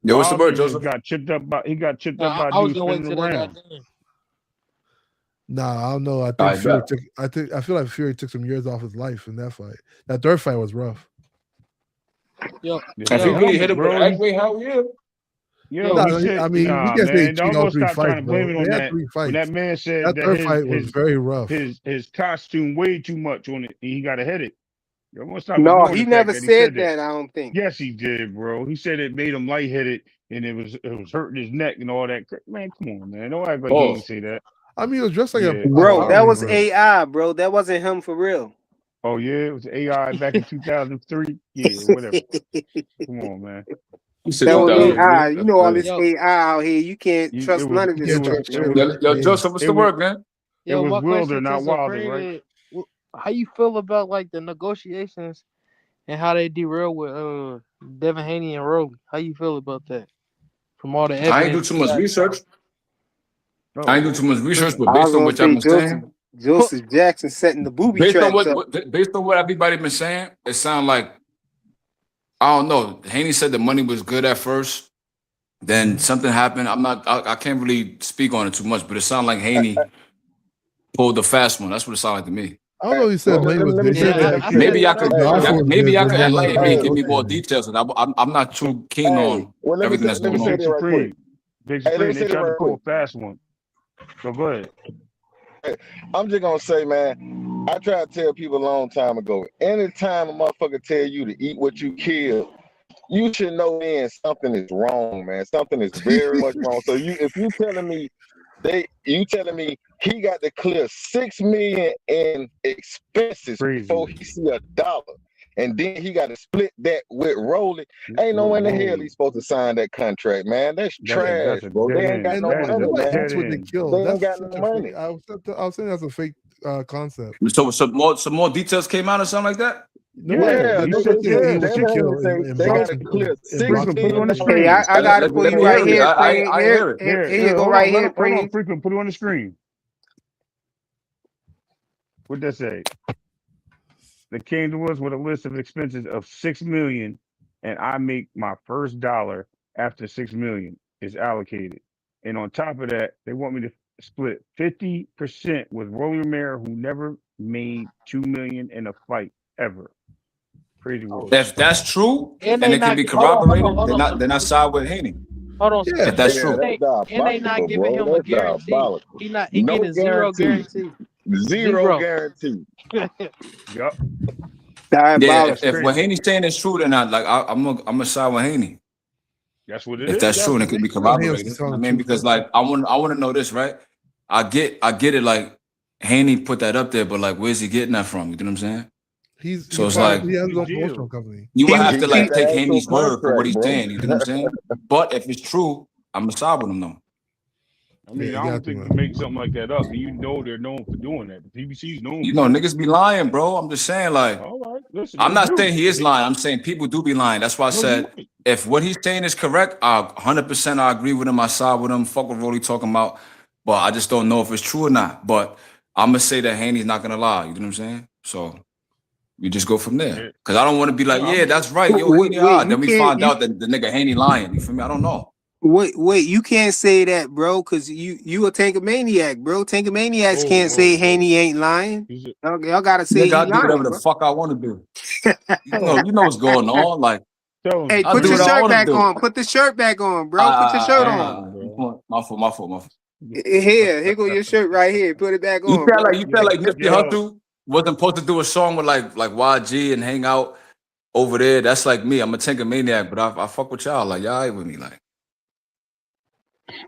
Yo, what's the word, Wilder Joseph? got chipped up by I was dudes gonna wait spinning till they got around. done. Nah, I don't know. I think I Fury bet. took. I feel like Fury took some years off his life in that fight. That third fight was rough. Yo, If he really hit him with Agway, hell yeah. Yo, No, he said, I mean, we nah, can't say he man, cheated don't all go 3 stop trying fights, to blame bro. it on They had that. 3 When fights. that man said That that third fight was very rough. his costume weighed too much on it, he got to hit it. Yo, I'm gonna stop No, ignoring he the never fact that he said said that. that. I don't think. Yes, he did, bro. He said it made him lightheaded and it was hurting his neck and all that. Man, come on, man. Don't act like he didn't say that. I mean, it was dressed like a Bro, that was bro. AI, bro. That wasn't him for real. Oh yeah, it was AI back in 2003. Yeah, whatever. Come on, man. That was AI. You know all this AI out here. You can't trust none of this It stuff. was, Yo, Joseph, what's the word, man? It was my Wilder, question not to Wilder, Supreme right? is, how you feel about like the negotiations and how they derailed with Devin Haney and Rowley? How you feel about that? From all the evidence. I ain't do too much research. I ain't do too much research, but I based was on gonna what y'all been say saying, Joseph Jackson setting the booby based on traps up. based on what everybody been saying, it sound like, I don't know. Haney said the money was good at first, then something happened. I can't really speak on it too much, but it sounded like Haney pulled the fast one. That's what it sounded like to me. I don't know. He said money was good. He said that Maybe y'all could, maybe y'all could then enlighten me and give me more hey. details. I'm not too keen on everything that's going on. Big Supreme. Big Supreme, they tried to pull a quick. fast one. So go ahead. I'm just gonna say, man, I tried to tell people a long time ago, anytime a motherfucker tell you to eat what you kill, you should know then something is wrong, man. Something is very much wrong. So if you telling me he got to clear $6 million in expenses before he see $1, and then he got to split that with Rolly. Ain't no way in the hell he's supposed to sign that contract, man. That's trash, bro. They ain't got no money, man. That's what they killed. They That's ain't got no money. I was saying that's a fake concept. So some more details came out or something like that. Yeah, they said said they killed in they got to boxing. clear $6 Put it on the million. screen. Hey, I got it for you right here. I hear it. Here you go, right here. Hold on, Frequent. Put it on the screen. What'd that say? They came to us with a list of expenses of $6 million, and I make my first dollar after $6 million is allocated. And on top of that, they want me to split 50% with Rolly Romero, who never made $2 million in a fight ever. Crazy world. If that's true, and it can be corroborated, they're not side with Haney. Hold on. If that's true. And they not giving him a guarantee. He getting zero guarantee. Zero guarantee. Yup. Yeah, if what Haney's saying is true, then I'm gonna side with Haney. That's what it is. If that's true, and it can be corroborated. I mean, because like I want to know this, right? I get it. Like Haney put that up there, but like, where's he getting that from? You know what I'm saying? He has his own promotional company. You would have to like take Haney's word for what he's saying. You know what I'm saying? But if it's true, I'm gonna side with him though. I mean, I don't think you make something like that up. You know they're known for doing that. The PBC's known. You know, niggas be lying, bro. I'm just saying, like, all right, listen, I'm not saying he is lying. I'm saying people do be lying. That's why I said if what he's saying is correct, 100% I agree with him. I side with him. Fuck what Rolly talking about. But I just don't know if it's true or not. But I'm gonna say that Haney's not gonna lie. You know what I'm saying? So we just go from there. Because I don't want to be like, yeah, that's right. Yo, Haney, then we find out that the nigga Haney lying. You feel me? I don't know. Wait, you can't say that, bro, because you a Tankamaniac, bro. Tankamaniacs can't say Haney ain't lying. Y'all gotta say nigga, I do lying, whatever bro. the fuck I want to do. You know what's going on. Like, hey, put your shirt back on. Put the shirt back on, bro. Put your shirt on. My fault. Here go your shirt right here. Put it back on. You feel like Nipsey Hussle wasn't supposed to do a song with like YG and hang out over there. That's like me. I'm a Tankamaniac, but I fuck with y'all. Like y'all ain't with me. Like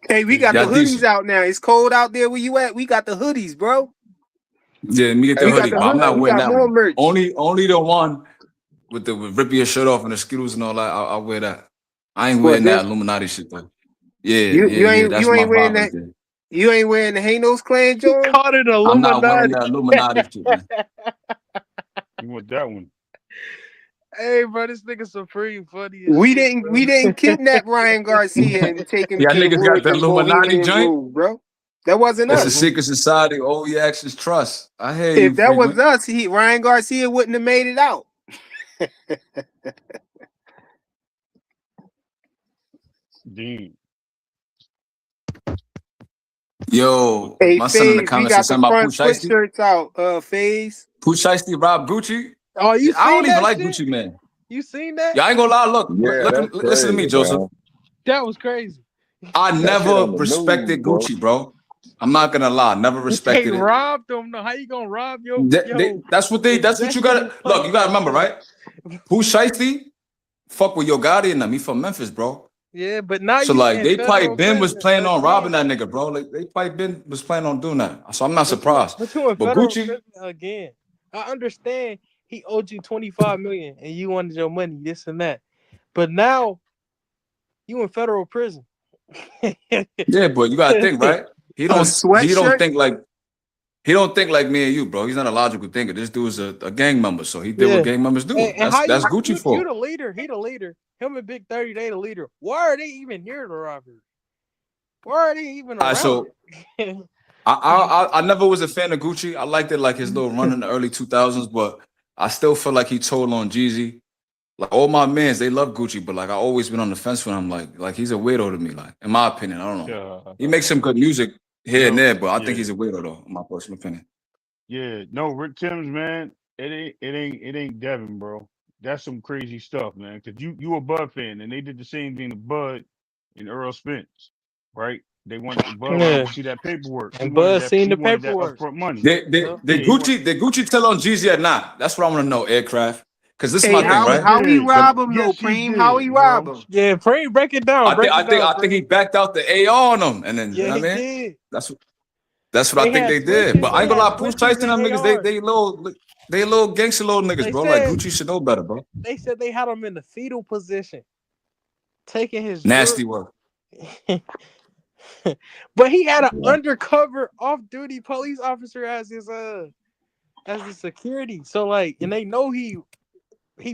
Hey, we got the Y'all hoodies decent. out now. It's cold out there where you at. We got the hoodies, bro. Yeah, let me get the We Hey, got hoodie, the but I'm hood. not We wearing got that more one. merch. Only the one with ripping your shirt off and the Skittles and all that. I'll wear that. I ain't What wearing that this? Illuminati shit though. Yeah, You yeah. ain't That's my wearing vibe right that. there. You ain't wearing the Hanos Clan, He John. called it I'm not wearing Illuminati. that Illuminati shit, man. You want that one? Hey, bro, this nigga Supreme funny as shit, bro. We didn't kidnap Ryan Garcia and take him Y'all to the niggas got the Illuminati Bohemian joint. Grove, bro. That wasn't It's a us. secret society. All we ask is trust. I hear you, If that was frequent. us, Ryan Garcia wouldn't have made it out. Dean. Yo, Hey, my son in the FaZe, we comments said got the something about front Pooh Shiesty. sweatshirts out. FaZe. Pooh Shiesty rob Gucci. Oh, you I don't seen even that like shit? Gucci, man. You seen that? Yeah, I ain't gonna lie. Look, yeah, that's listen to me, crazy, Joseph. man. That was crazy. I That shit never on the news, respected bro. Gucci, bro. I'm not gonna lie, never They respected it. robbed them. No, how you gonna rob your That's what you gotta executive look. You gotta partner? remember, right? Pooh Shiesty, fuck with Yo Gotti and them. He from Memphis, bro. Yeah, but now So you like in they probably federal been was prison planning on robbing again. that nigga, bro. Like they probably been was planning on doing that. So I'm not surprised. But you in But federal Gucci, prison again. I understand he owed you 25 million and you wanted your money, this and that. But now you in federal prison. yeah, but you gotta think, right? He A don't sweatshirt? think like me and you, bro. He's not a logical thinker. This dude's a gang member, so he did what Yeah. gang members do. And how That's you Gucci you for. the leader, he the leader. Him and Big 30, they the leader. Why are they even near the robbery? Why are they even around So it? I never was a fan of Gucci. I liked it like his little run in the early 2000s, but I still feel like he told on Jeezy. Like all my mans, they love Gucci, but like I always been on the fence with him. Like he's a weirdo to me. Like in my opinion, I don't know. He makes some good music here and No, there, but I think yeah, he's a weirdo though, in my personal opinion. yeah. No, Rick Timms, man. It ain't Devin, bro. That's some crazy stuff, man. Cause you a Bud fan, and they did the same thing to Bud and Earl Spence, right? Bud wanted Yeah. to see that paperwork. He And wanted Buzz that. seen He the wanted that paperwork. upfront money. Yep. Yeah, he want. Did Gucci tell on Jeezy or not? That's what I want to know, Aircraft. Because this is Hey, my Yes, thing, he right? how he did. When rob him though, Yes, he Preem? How he did, rob bro. him? Yeah, break it down. Break it down, I think he backed out the AR on him, and then you Yeah, know he what I mean? did. That's what They I think had they did. switches. But I They ain't gonna had lie, Pooh switches Shiesty and and them niggas, ARs. they little gangster little niggas, They bro. Like said Gucci should know better, bro. they had him in the fetal position, taking his Nasty drug. work. But he had an Yeah. undercover off-duty police officer as the security. So like, and they know he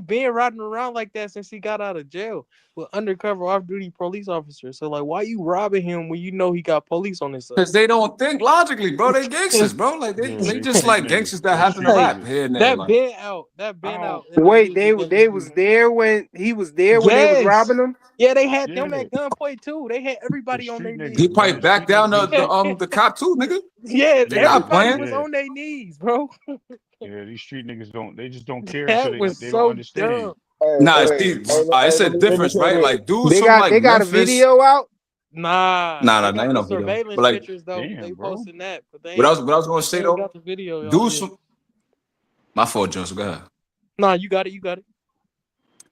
been riding around like that since he got out of jail with undercover off-duty police officer. So like, why you robbing him when you know he got police on his side? Because they don't think logically, bro. They gangsters, bro. Like Yeah, they they just street like niggas. gangsters that They happen to street Like rap niggas. here and there. that Like been out. That I been don't. out in the Wait, news they with they was WBC. there when he was there when they was Yes. robbing him? Yeah, they had them Yeah, at gunpoint too. They had the everybody on their street he niggas, knees. probably man. backed Street down niggas get you. the cop too, nigga. Yeah, They not Yeah, everybody playing. was yeah, on their knees, bro. yeah. These street niggas don't. They just don't care until That they was they don't so understand. dumb. Nah, Hey, see, They want. it's a let me difference, say right? this. Like dudes from like They got a Memphis. video out. Nah, Nah, they nah, got ain't the no video. surveillance But like, pictures though. Damn, They bro. posting that, but what I was gonna say they ain't got though, the video out dudes yet. from my fault, Joseph. Go ahead. Nah, you got it. You got it.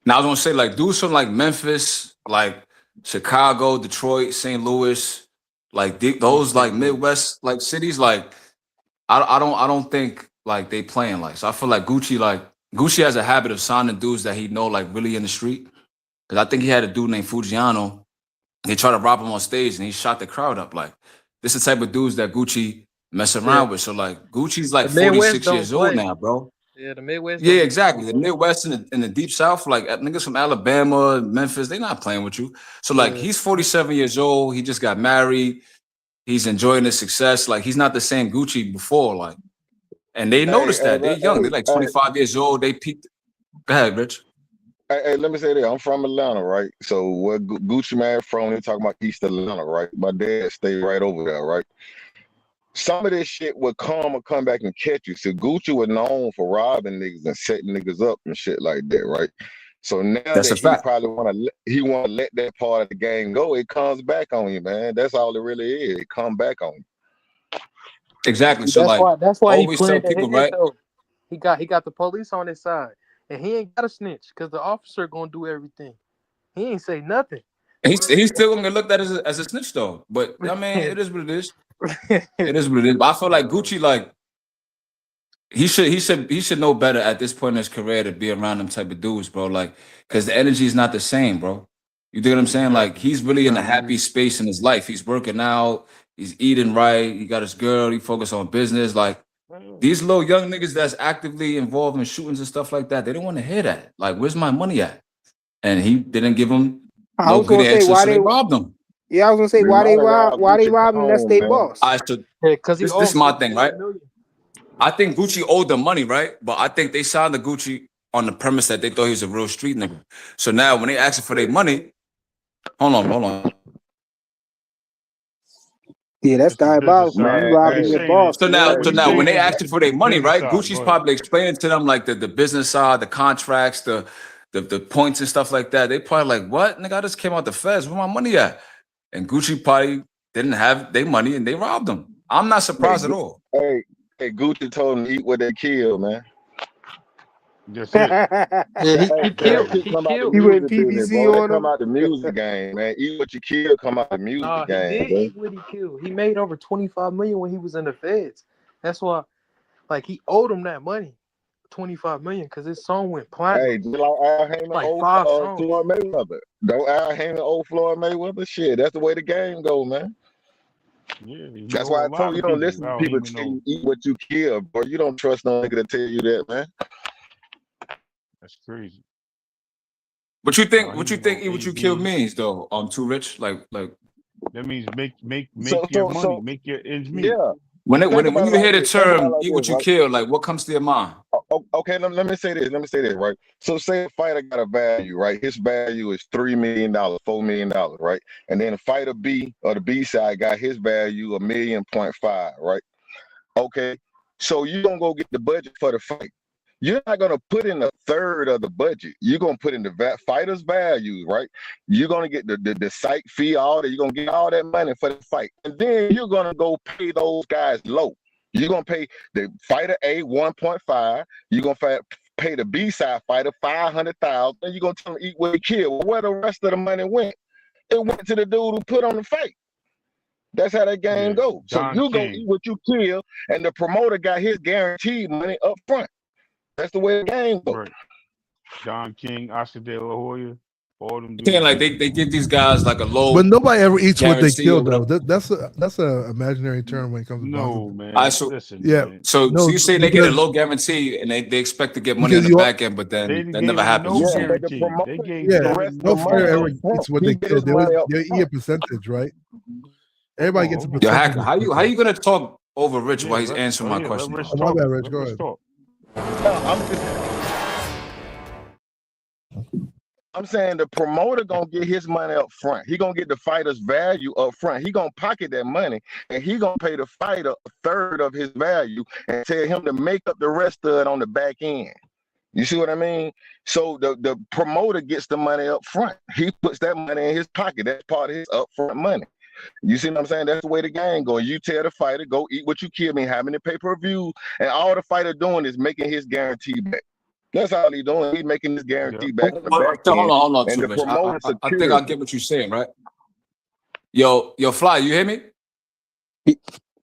Now I was gonna say like dudes from like Memphis, like Chicago, Detroit, St. Louis, like those like Midwest like cities, like I don't think like they playing like. So I feel like Gucci has a habit of signing dudes that he know like really in the street. Because I think he had a dude named Fujiano. They tried to rob him on stage and he shot the crowd up. Like this is the type of dudes that Gucci mess Yeah, around with. So like Gucci's like the Midwest 46 don't years old play. now, bro. Yeah, the Midwest Yeah, don't. exactly. The Midwest and the Deep South, like niggas from Alabama, Memphis, they not playing with you. So like Yeah, he's 47 years old. He just got married. He's enjoying his success. Like he's not the same Gucci before. Like, and they Hey, noticed that. They're young. They're like 25 years old. They peaked. Go ahead, Rich. let me say this. I'm from Atlanta, right? So where Gucci Man from? They talking about East Atlanta, right? My dad stayed right over there, right? Some of this shit would come back and catch you. So Gucci was known for robbing niggas and setting niggas up and shit like that, right? So now That's that a he fact. probably want to let that part of the game go, it comes back on you, man. That's all it really is. It come back on you. Exactly. So like that's I why he always tell playing the people, head right? though. He got the police on his side, and he ain't got to snitch because the officer gonna do everything. He ain't say nothing. He's still gonna get looked at as a snitch though. But I mean, it is what it is. It is what it is. But I feel like Gucci, like he should know better at this point in his career to be around them type of dudes, bro. Like, because the energy is not the same, bro. You dig what I'm saying? Like, he's really in a happy space in his life. He's working out. He's eating right. He got his girl. He focused on business. Like, these little young niggas that's actively involved in shootings and stuff like that, they don't want to hear that. Like, where's my money at? And he didn't give them I was good gonna say answers, why so they robbed them. Yeah, I was gonna say We why they might rob rob him. That's Gucci their home, boss. I should. because he This owes is my thing, 50 right? million. I think Gucci owed them money, right? But I think they signed the Gucci on the premise that they thought he was a real street nigga. So now when they ask for their money, hold on. Yeah, that's It's the business diabolical. side. You Man, What robbing he's your hey, saying is, boss. So Man. what he's now when saying they is asked for their money, business right? side. Gucci's Go ahead. probably explaining to them like the business side, the contracts, the points and stuff like that. They probably like, what? Nigga, I just came out the feds. Where my money at? And Gucci probably didn't have their money and they robbed them. I'm not surprised at all. hey, Gucci told him to eat what they kill, man. That's it. Yeah, Hey, he that killed. shit He come out the killed. He went music business, PBC bro. That on come him. out the music game, man. Eat what you kill, come out the music Nah, he game, did bro. eat what he killed. He made over 25 million when he was in the feds. That's why, like, he owed him that money, 25 million, because his song went platinum. Hey, just like Al Heyman, Like old 5 songs. Floyd Mayweather. Don't Al Heyman, old Floyd Mayweather? Shit, that's the way the game go, man. Yeah, he That's owe why a I lot told you of don't people. listen to Al people Heyman tell you owe. eat what you kill, bro. You don't trust no nigga to tell you that, man. That's crazy. What you think? Al What you Heyman think? owe Eat what you 80 kill billion. means though. Too rich. Like That means make So, your so, money, so, make your ends meet. yeah. when Think about it you like hear the this. Think about it term like "eat this, what you right? kill," like what comes to your mind? Okay, let me say this. Let me say this, right? So say a fighter got a value, right? His value is $3 million, $4 million, right? And then a fighter B or the B side got his value $1.5 million, right? Okay. So you gonna go get the budget for the fight. You're not gonna put in a third of the budget. You're gonna put in the fighter's value, right? You're gonna get the site fee, all that. You're gonna get all that money for the fight, and then you're gonna go pay those guys low. You're gonna pay the fighter A 1.5. You're gonna pay the B side fighter 500,000. And you're gonna tell them eat what he killed. Where the rest of the money went? It went to the dude who put on the fight. That's how that game Yeah, goes. So Don you go King. eat what you kill, and the promoter got his guaranteed money up front. That's the way the game goes. Right. Don King, Oscar De La Hoya, all them You saying dudes. like they give these guys like a low But nobody ever eats what they guarantee or kill, though. whatever. That's a imaginary term when it comes to No, boxing. man. I so Listen, Yeah, man. so no, you say they get a because low guarantee and they expect to get money on because the you back end, but They then that gave never him happens. no You Yeah, saying? but the guarantee. They promoter gave get yeah, the Devin rest of no the no fighter money ever up guarantee. front. eats what He they get kill. his money up They eat a front. percentage, right? Hold Everybody on, gets a hold on. Yo, percentage Hack, of how something. you gonna talk over Rich Yeah, while he's answering my let question Rich though? Oh, my talk. bad, Rich. Let Go Rich ahead. talk. No, I'm saying the promoter gonna get his money up front. He gonna get the fighter's value up front. He gonna pocket that money, and he gonna pay the fighter a third of his value, and tell him to make up the rest of it on the back end. You see what I mean? So the promoter gets the money up front. He puts that money in his pocket. That's part of his upfront money. You see what I'm saying? That's the way the game goes. You tell the fighter, go eat what you kill me, how many pay-per-view, and all the fighter doing is making his guarantee back. That's all he doing. He making his Yeah. guarantee back on the But back hold end, on, and too, the Rich. promoter I think I security. get what you're saying, right? Yo, Fly, you hear me?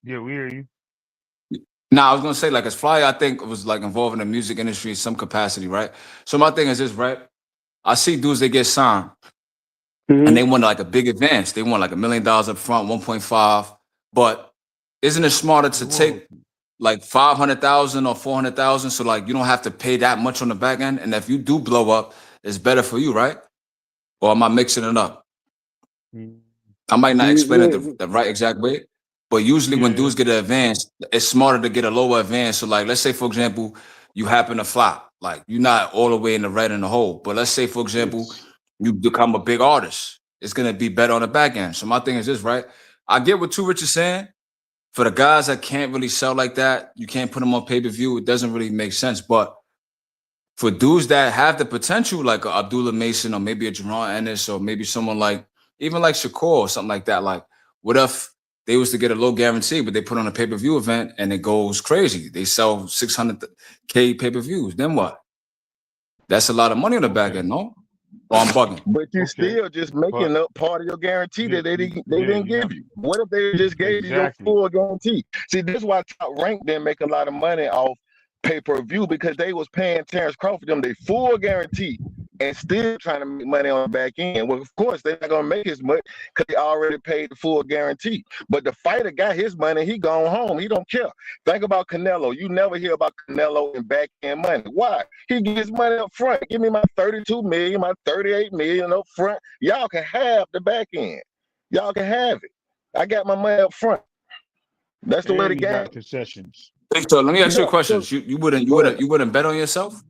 Yeah, we hear you. Nah, I was gonna say like as Fly, I think it was like involved in the music industry in some capacity, right? So my thing is this, right? I see dudes they get signed and they want like a big advance. They want like $1 million up front, 1.5. But isn't it smarter to take like 500,000 or 400,000 so like you don't have to pay that much on the back end? And if you do blow up, it's better for you, right? Or am I mixing it up? I might not explain it the right exact way, but usually when dudes get an advance, it's smarter to get a lower advance. So like, let's say for example, you happen to flop, like you're not all the way in the red in the hole. But let's say for example, you become a big artist. It's gonna be better on the back end. So my thing is this, right? I get what Too Rich is saying. For the guys that can't really sell like that, you can't put them on pay-per-view. It doesn't really make sense. But for dudes that have the potential, like a Abdullah Mason or maybe a Jerron Ennis or maybe someone like even like Shakur or something like that, like what if they was to get a low guarantee, but they put on a pay-per-view event and it goes crazy? They sell 600K pay-per-views. Then what? That's a lot of money on the back end, no? Or I'm bugging. But you Okay. still just making up part of your guarantee that they didn't Yeah, give you. What if they just gave you your exactly. full guarantee? See, this is why Top Rank didn't make a lot of money off pay-per-view, because they was paying Terrence Crawford them their full guarantee and still trying to make money on the back end. Well, of course, they're not gonna make as much because they already paid the full guarantee. But the fighter got his money, he gone home. He don't care. Think about Canelo. You never hear about Canelo and back end money. Why? He gets his money up front. Give me my 32 million, my 38 million up front. Y'all can have the back end. Y'all can have it. I got my money up front. That's the way the And he game. got concessions. So let me ask you a No, question. so You go ahead. wouldn't bet on yourself?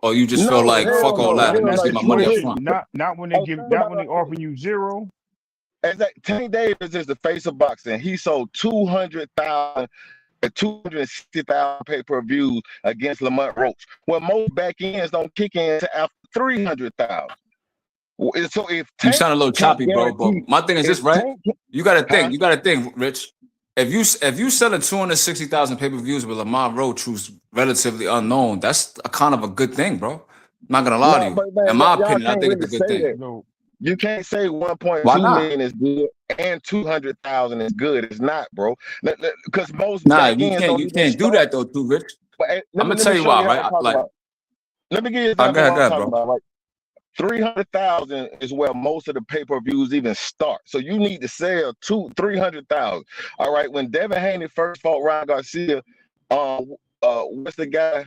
Or you just feel No, like hell fuck all no, that, hell let me no. just get You my money up wouldn't. front? Not when they Oh, give, think not about when they it. offer you zero. Tank Davis is the face of boxing. He sold 200,000, 260,000 pay-per-views against Lamont Roach. Well, most back ends don't kick in until after 300,000. So if You Tank sound a little can't choppy, bro. guarantee, But my thing is if this, right? Tank, You gotta huh? think, Rich. If you selling 260,000 pay-per-views with Lamont Roach, who's relatively unknown, that's a kind of a good thing, bro. I'm not gonna lie to No, you. but man, In my y'all opinion, I can't think it's really a good say thing. that. No, You can't say Why 1.2 not? million is good and 200,000 is good. It's not, bro. Because most Nah, back ends don't you even can't do start. that though, too, Rich. But I'm gonna let tell me you show why, you how right? I'm talking about. Let me give you an Go example of ahead, what I'm talking bro. about. Right, 300,000 is where most of the pay-per-views even start. So you need to sell 300,000. All right. When Devin Haney first fought Ryan Garcia, what's the guy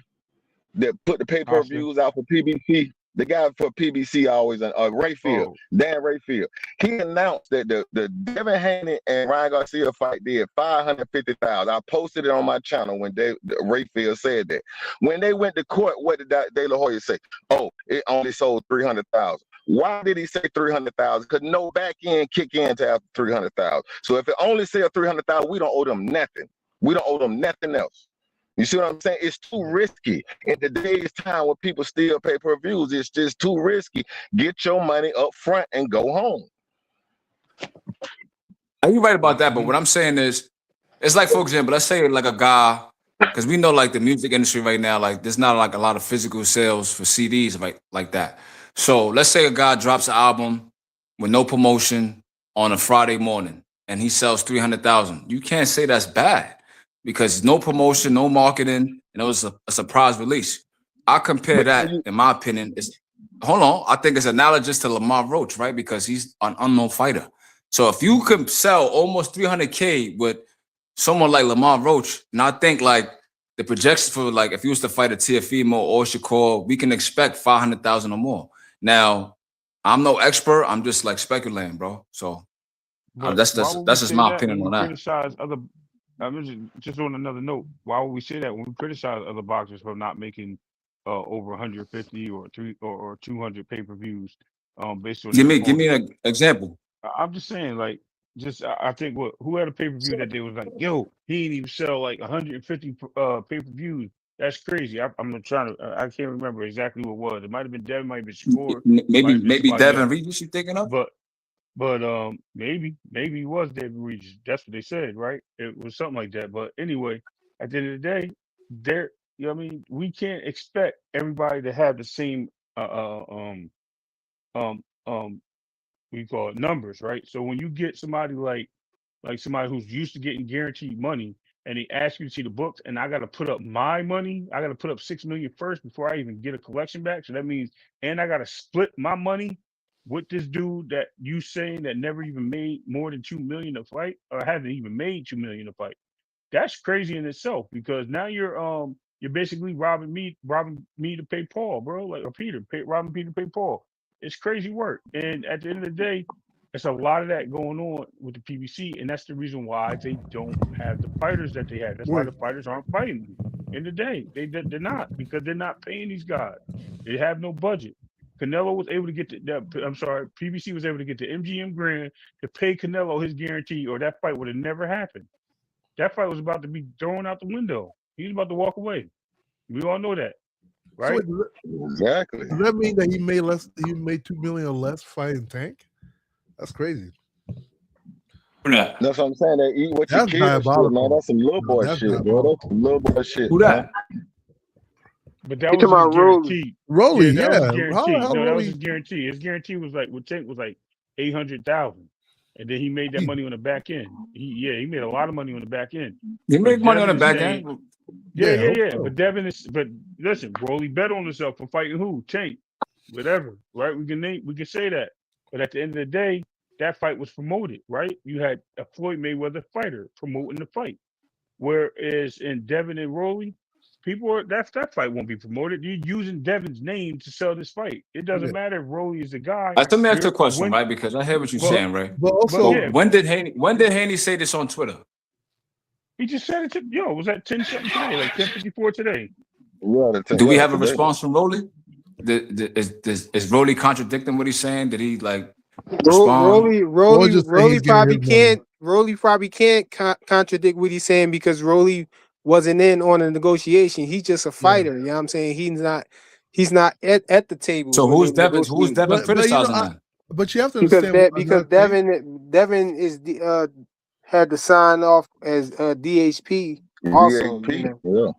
that put the Oscar. pay-per-views out for PBC? The guy for PBC always, Rayfield, Oh, Dan Rayfield. He announced that the Devin Haney and Ryan Garcia fight did 550,000. I posted it on my channel when Rayfield said that. When they went to court, what did De La Hoya say? Oh, it only sold 300,000. Why did he say 300,000? Because no back end kick in to after 300,000. So if it only sell 300,000, we don't owe them nothing. We don't owe them nothing else. You see what I'm saying? It's too risky. In today's time when people still pay per views, it's just too risky. Get your money up front and go home. Are you right about that? But what I'm saying is, it's like, for example, let's say like a guy, because we know like the music industry right now, like there's not like a lot of physical sales for CDs like that. So let's say a guy drops an album with no promotion on a Friday morning and he sells 300,000. You can't say that's bad because no promotion, no marketing, and it was a surprise release. I compare that, in my opinion, hold on, I think it's analogous to Lamont Roach, right? Because he's an unknown fighter. So if you can sell almost 300K with someone like Lamont Roach, and I think like the projections for like if you was to fight a Tiafimo or Shakur, we can expect 500,000 or more. Now, I'm no expert. I'm just like speculating, bro. So but that's why would we just say my that when opinion we on that. criticize other? I mean, just on another note, why would we say that when we criticize other boxers for not making over 150 or 200 pay-per-views based on Give their me opponent? an example. I'm just saying, like, I think who had a pay-per-view that they was like, yo, he didn't even sell like 150 pay-per-views. That's crazy. I'm trying to. I can't remember exactly what it was. It might have been Devin, might have been Shakur, might have been Maybe somebody else. Devin Regis you thinking of? But maybe it was David Regis. That's what they said, right? It was something like that. But anyway, at the end of the day, you know what I mean, we can't expect everybody to have the same um we call it numbers, right? So when you get somebody like somebody who's used to getting guaranteed money and they ask you to see the books and I got to put up my money, I got to put up 6 million first before I even get a collection back. So that means, and I got to split my money with this dude that you saying that never even made more than 2 million a fight or hasn't even made 2 million a fight. That's crazy in itself because now you're basically robbing me to pay Paul, bro, like or Peter, robbing Peter to pay Paul. It's crazy work. And at the end of the day, there's a lot of that going on with the PBC, and that's the reason why they don't have the fighters that they had. That's why Wait, the fighters aren't fighting in the day. They're not because they're not paying these guys. They have no budget. Canelo was able to get I'm sorry, PBC was able to get the MGM Grand to pay Canelo his guarantee, or that fight would have never happened. That fight was about to be thrown out the window. He was about to walk away. We all know that, so right? wait, Exactly. does that mean that he made less? He made 2 million or less fighting Tank? That's crazy. Yeah. That's what I'm saying. They eat what you That's kill shit, man. diabolical. That's some little No, boy that's shit, bro. That's diabolical. some little boy shit, Who man. that? But that You was talking his about Rolly? guarantee. Rolly, Yeah, that was his yeah. How the guarantee. hell No, that was Rolly? his guarantee. His guarantee was like with Tank was like 800,000, and then he made that money on the back end. He made a lot of money on the back end. He made But money on Devin the is back saying, end. yeah. So. But Devin is, but listen, Rolly bet on himself for fighting who? Tank, whatever, right? We can say that. But at the end of the day, that fight was promoted, right? You had a Floyd Mayweather fighter promoting the fight. Whereas in Devin and Rolly, people are that fight won't be promoted. You're using Devin's name to sell this fight. It doesn't Yeah. matter if Rolly is the guy. Let me ask you a You're question, when, right? Because I hear what you're but saying, right? But but also, So yeah, when did Haney say this on Twitter? he just said it to it was at 10 something today, like 10:54 today. Do we have a today. response from Rolly? Is Rolly contradicting what he's saying? Did he like respond? Rolly probably can't contradict what he's saying because Rolly wasn't in on a negotiation. He's just a fighter. You know what I'm saying? He's not at the table So when they who's Devin negotiate. criticizing that? but you have to Because understand because another thing. Devin is had to sign off as DHP also. You know. Yeah.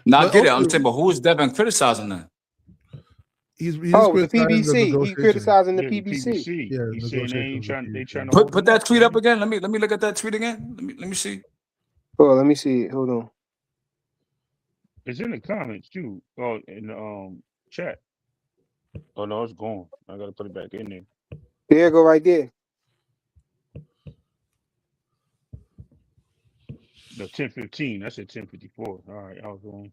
Now I But get it. I'm also, saying, but who is Devin criticizing that? he's Oh, the criticizing the PBC. He negotiations. criticizing the Yeah, the PBC. PBC. Yeah, He's saying they ain't negotiations. they trying to Put hold him that up, tweet up man. again. Let me look at that tweet again. Let me see. Oh, let me see it. Hold on. It's in the comments too. Oh, in the chat. Oh no, it's gone. I gotta put it back in there. There you go, right there. The 10:15. That's at 10:54. All right, I was wrong.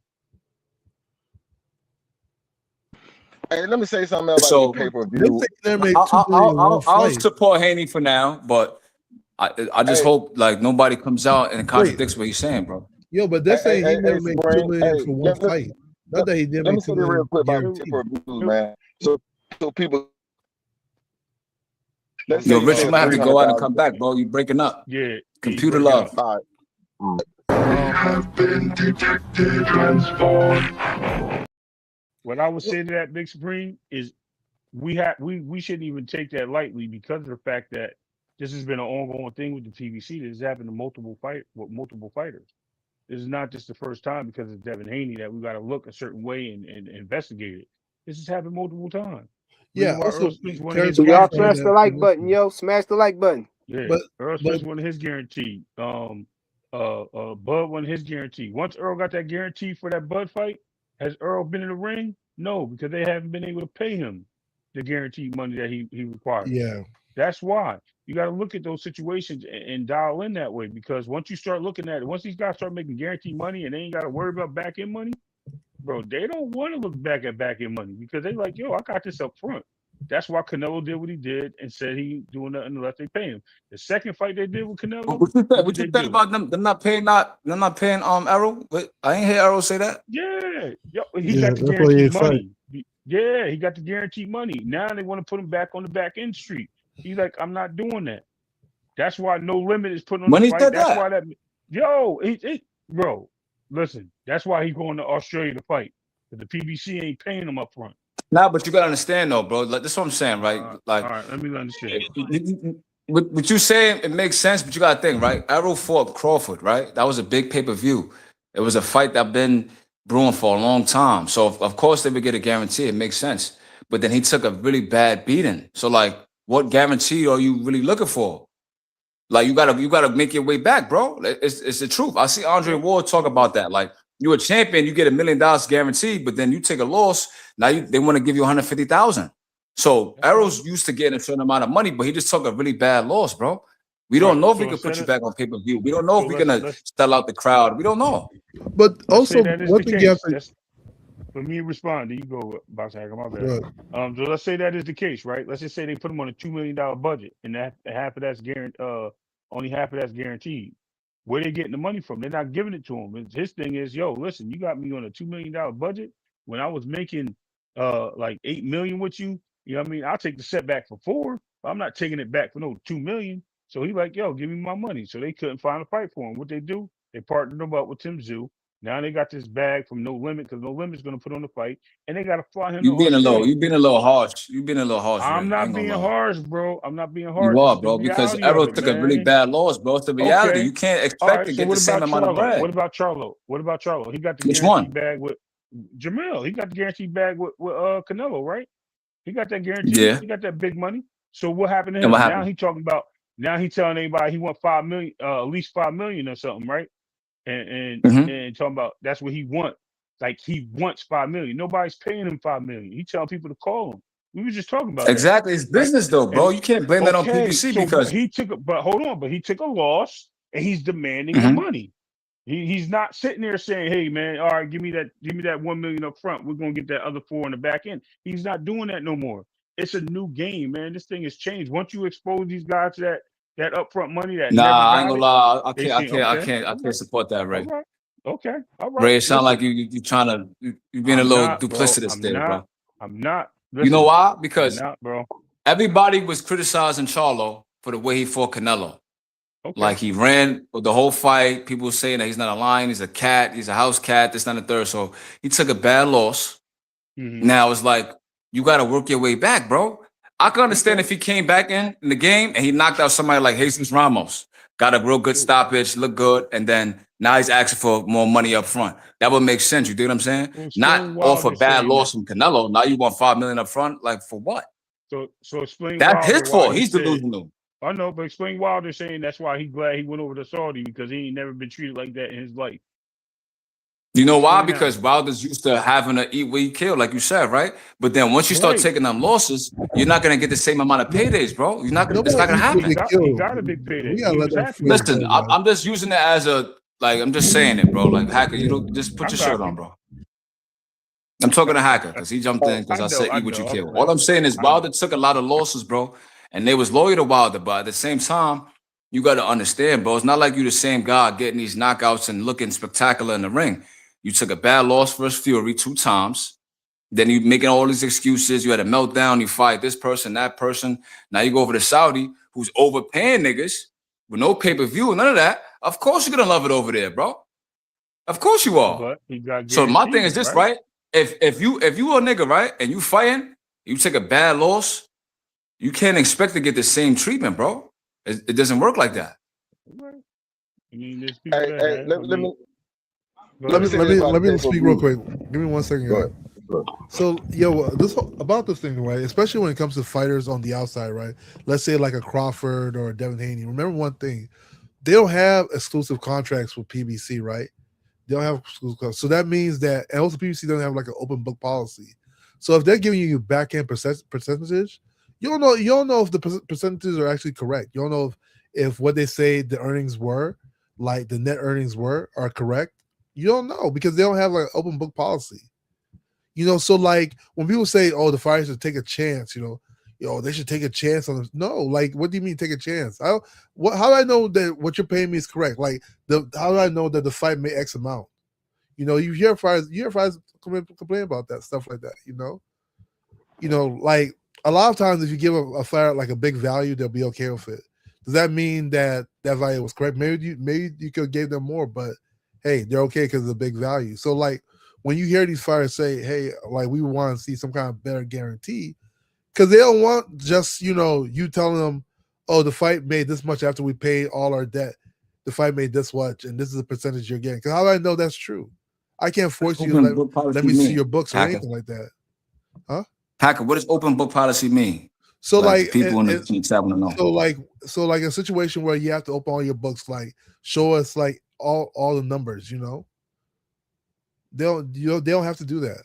Hey, let me say something about So the pay-per-view. Them things there made 2 million in one I'll fight. support Haney for now, but I just hope like nobody comes out and contradicts what he's saying, bro. Yo, but they're saying he never made 2 Spring. million Hey, for one fight. Not that he did let me make say 2 this real million quick about guaranteed. pay-per-views, man. So people, let's Yo, say you Rich, you spend might have to go out and $300,000. come back, bro. You breaking up. Yeah, Computer breaking love. up. All right. have been detected transformed. What I would say to that, Big Supreme, is we shouldn't even take that lightly because of the fact that this has been an ongoing thing with the PBC. This has happened to multiple fighters. This is not just the first time because it's Devin Haney that we got to look a certain way and investigate it. This has happened multiple times. Yeah, Reason why also Earl Spence wanted Terrence his So y'all Crawford had smash guarantee. the that like button, promotion. yo. Smash the like button. Yeah, But Earl Spence wanted his guarantee. Bud wanted his guarantee. Once Earl got that guarantee for that Bud fight, has Earl been in the ring? No, because they haven't been able to pay him the guaranteed money that he requires. yeah, That's why you got to look at those situations and dial in that way. Because once you start looking at it, once these guys start making guaranteed money and they ain't got to worry about back end money, bro, they don't want to look back at back end money because they like, yo, I got this up front. That's why Canelo did what he did and said he doing nothing unless they pay him. The second fight they did with Canelo, What you said? what What did you they said do? about them not paying Errol? But I ain't hear Errol say that. Yeah, yo, he yeah, got the that's why he guaranteed ain't fight. money. Yeah, he got the guaranteed money. Now they want to put him back on the back end street. He's like, I'm not doing that. That's why No Limit is putting on When the he fight. said That's that. why bro, listen, that's why he's going to Australia to fight. Because the PBC ain't paying him up front. Nah, but you gotta understand though, bro. Like that's what I'm saying, right? Like All right, let me understand. what you saying, it makes sense, but you gotta think, right? Errol fought Crawford, right? That was a big pay-per-view. It was a fight that been brewing for a long time. So of course they would get a guarantee. It makes sense. But then he took a really bad beating. So like, what guarantee are you really looking for? Like you gotta make your way back, bro. It's the truth. I see Andre Ward talk about that. Like you're a champion, you get $1 million guaranteed, but then you take a loss. Now they want to give you 150,000. So Errol's used to getting a certain amount of money, but he just took a really bad loss, bro. We All don't right, know if we so can put instead you of back on pay-per-view. We don't know so if we're gonna let's sell out the crowd. We don't know. But let's say also that is one the thing you have case. to That's for me to respond. Then you go, Box Hacker, my bad. good. So let's say that is the case, right? Let's just say they put him on a $2 million budget, and that half of that's guaranteed. Only half of that's guaranteed. Where they getting the money from? They're not giving it to him. His thing is, yo, listen, you got me on a $2 million budget when I was making like 8 million with you. You know what I mean? I'll take the setback for 4. But I'm not taking it back for no 2 million. So he like, yo, give me my money. So they couldn't find a fight for him. What they do? They partnered him up with Tim Zoo. Now they got this bag from No Limit because No Limit's going to put on the fight, and they got to fly him to You being a little, Australia. you being a little harsh. You being a little harsh, I'm Ray. I not ain't gonna being lie. harsh, bro. I'm not being harsh. You This are, is the bro, because reality of Errol it, took a really man. bad loss, bro. It's the reality. Okay. You can't All expect right. to So get the what same about amount of Charlo? bread. What about Charlo? What about Charlo? He got the Which guaranteed one? bag with Jamel, he got the guaranteed bag with Canelo, right? He got that guarantee. Yeah. He got that big money. So what happened to And what him? Now happened? he talking about. Now he telling everybody he want 5 million, at least 5 million or something, right? And Hmm. and talking about that's what he want. Like he wants 5 million. Nobody's paying him 5 million. He telling people to call him. We were just talking about that, Exactly. It's right? business though, bro. And You can't blame that on okay, PBC so what because he took, but hold on, but he took a loss and he's demanding the Mhm. money. He's not sitting there saying, "Hey, man, all right, give me that 1 million up front. We're gonna get that other 4 in the back end." He's not doing that no more. It's a new game, man. This thing has changed. Once you expose these guys to that upfront money that never Nah, I ain't got gonna it, lie. I they can't. I see, can't. I okay, can't. I all can't right, support that, all Ray. right, okay, all right. Ray, it sounds like Listen, you trying to you being a I'm little not, bro. duplicitous I'm there, not. bro. I'm not. You know Listen, why? I'm Because not, bro. everybody was criticizing Charlo for the way he fought Canelo. Okay. Like he ran the whole fight. People were saying that he's not a lion, he's a cat, he's a house cat, this, not a third. So he took a bad loss. Hmm. Now it's like you got to work your way back, bro. I can understand Okay. if he came back in the game and he knocked out somebody like Jesus Ramos, got a real good So, stoppage, looked good, and then now he's asking for more money up front. That would make sense. You dig what I'm saying? so Not explain off a Wilder bad saying that. loss from Canelo. Now you want 5 million up front, like for what? So explain That's his Wilder why fault. he He's said. delusional. I know, but explain Wilder saying that's why he glad he went over to Saudi because he ain't never been treated like that in his life. You know why? Explain that Because one. Wilder's used to having to eat what he killed, like you said, right? But then once you start Right. taking them losses, you're not gonna get the same amount of No, paydays, bro. You're not gonna. It's not nobody gonna eats what He they happen. got he kill. got a big We payday. gotta He let was that happy phrase with it. Listen, go, man. I'm just using it as a like. I'm just saying it, bro. Like hacker, you Yeah. don't just put I your shirt got on, you. bro. I'm talking to hacker because he jumped in because I I know. said I eat what you know. I'm kill. All playing. I'm saying is I Wilder know. took a lot of losses, bro, and they was loyal to Wilder. But at the same time, you got to understand, bro. It's not like you the same guy getting these knockouts and looking spectacular in the ring. You took a bad loss versus Fury 2 times. Then you making all these excuses. You had a meltdown. You fight this person, that person. Now you go over to Saudi, who's overpaying niggas with no pay-per-view, none of that. Of course you're gonna love it over there, bro. Of course you are. But he got So my thing is guarantees, this, right? right? If you a nigga, right, and you fighting, you take a bad loss, you can't expect to get the same treatment, bro. It doesn't work like that. Right. I mean, there's people Hey, that hey, have. I let mean, me go let Let me me ahead. say let this me about let the me pay per speak real view. quick. Give me 1 second, Go guys. ahead. Go ahead. So, this about this thing, right? Especially when it comes to fighters on the outside, right? Let's say like a Crawford or a Devin Haney. Remember one thing: they don't have exclusive contracts with PBC, right? They don't have exclusive contracts. So that means that, and also PBC doesn't have like an open book policy. So if they're giving you back end percentage, you don't know if the percentages are actually correct. You don't know if what they say the earnings were, like the net earnings were, are correct. You don't know because they don't have like open book policy. So like when people say, "Oh, the fighters should take a chance," they should take a chance on them. No, like, what do you mean take a chance? How do I know that what you're paying me is correct? Like, how do I know that the fight made X amount? You hear fighters complain about that stuff like that. Like a lot of times if you give a fighter like a big value, they'll be okay with it. Does that mean that value was correct? Maybe you could have gave them more, but hey, they're okay because of the big value. So like when you hear these fighters say, "Hey, like we want to see some kind of better guarantee," because they don't want just you telling them, "Oh, the fight made this much after we paid all our debt. The fight made this much, and this is the percentage you're getting." Because how do I know that's true? I can't What force does you to open book let policy me see your mean, books or hacker? anything like that, huh? Hacker, what does open book policy mean? So Like the like, people in the chat want to know. so like a situation where you have to open all your books, like show us like all the numbers. They don't have to do that.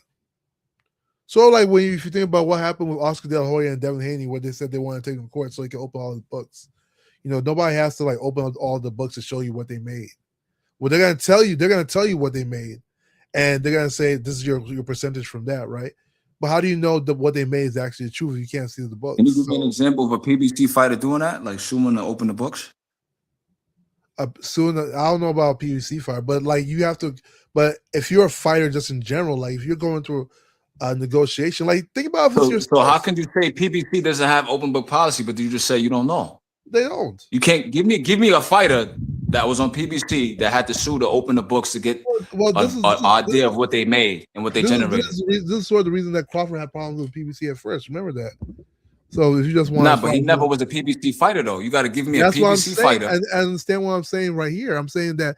So like if you think about what happened with Oscar De La Hoya and Devin Haney, where they said they want to take them to court so they can open all the books. Nobody has to like open all the books to show you what they made. Well, they're gonna tell you what they made, and they're gonna say this is your percentage from that, right? But how do you know that what they made is actually the truth if you can't see the Can you books? give me an example of a PBC fighter doing that, like Schumann to open the books? Soon, I don't know about PBC fight, but like you have to. But if you're a fighter, just in general, like if you're going through a negotiation, like think about if it's So how yourself. can you say PBC doesn't have open book policy, but you just say you don't know? They don't. You can't give me a fighter that was on PBC that had to sue to open the books to get Well, an idea of what they made and what they generated. this is sort of the reason that Crawford had problems with PBC at first. Remember that. So if you just want Nah, to but he fight, never was a PBC fighter though. You got to give me a that's what I'm PBC saying. fighter. I understand what I'm saying right here. I'm saying that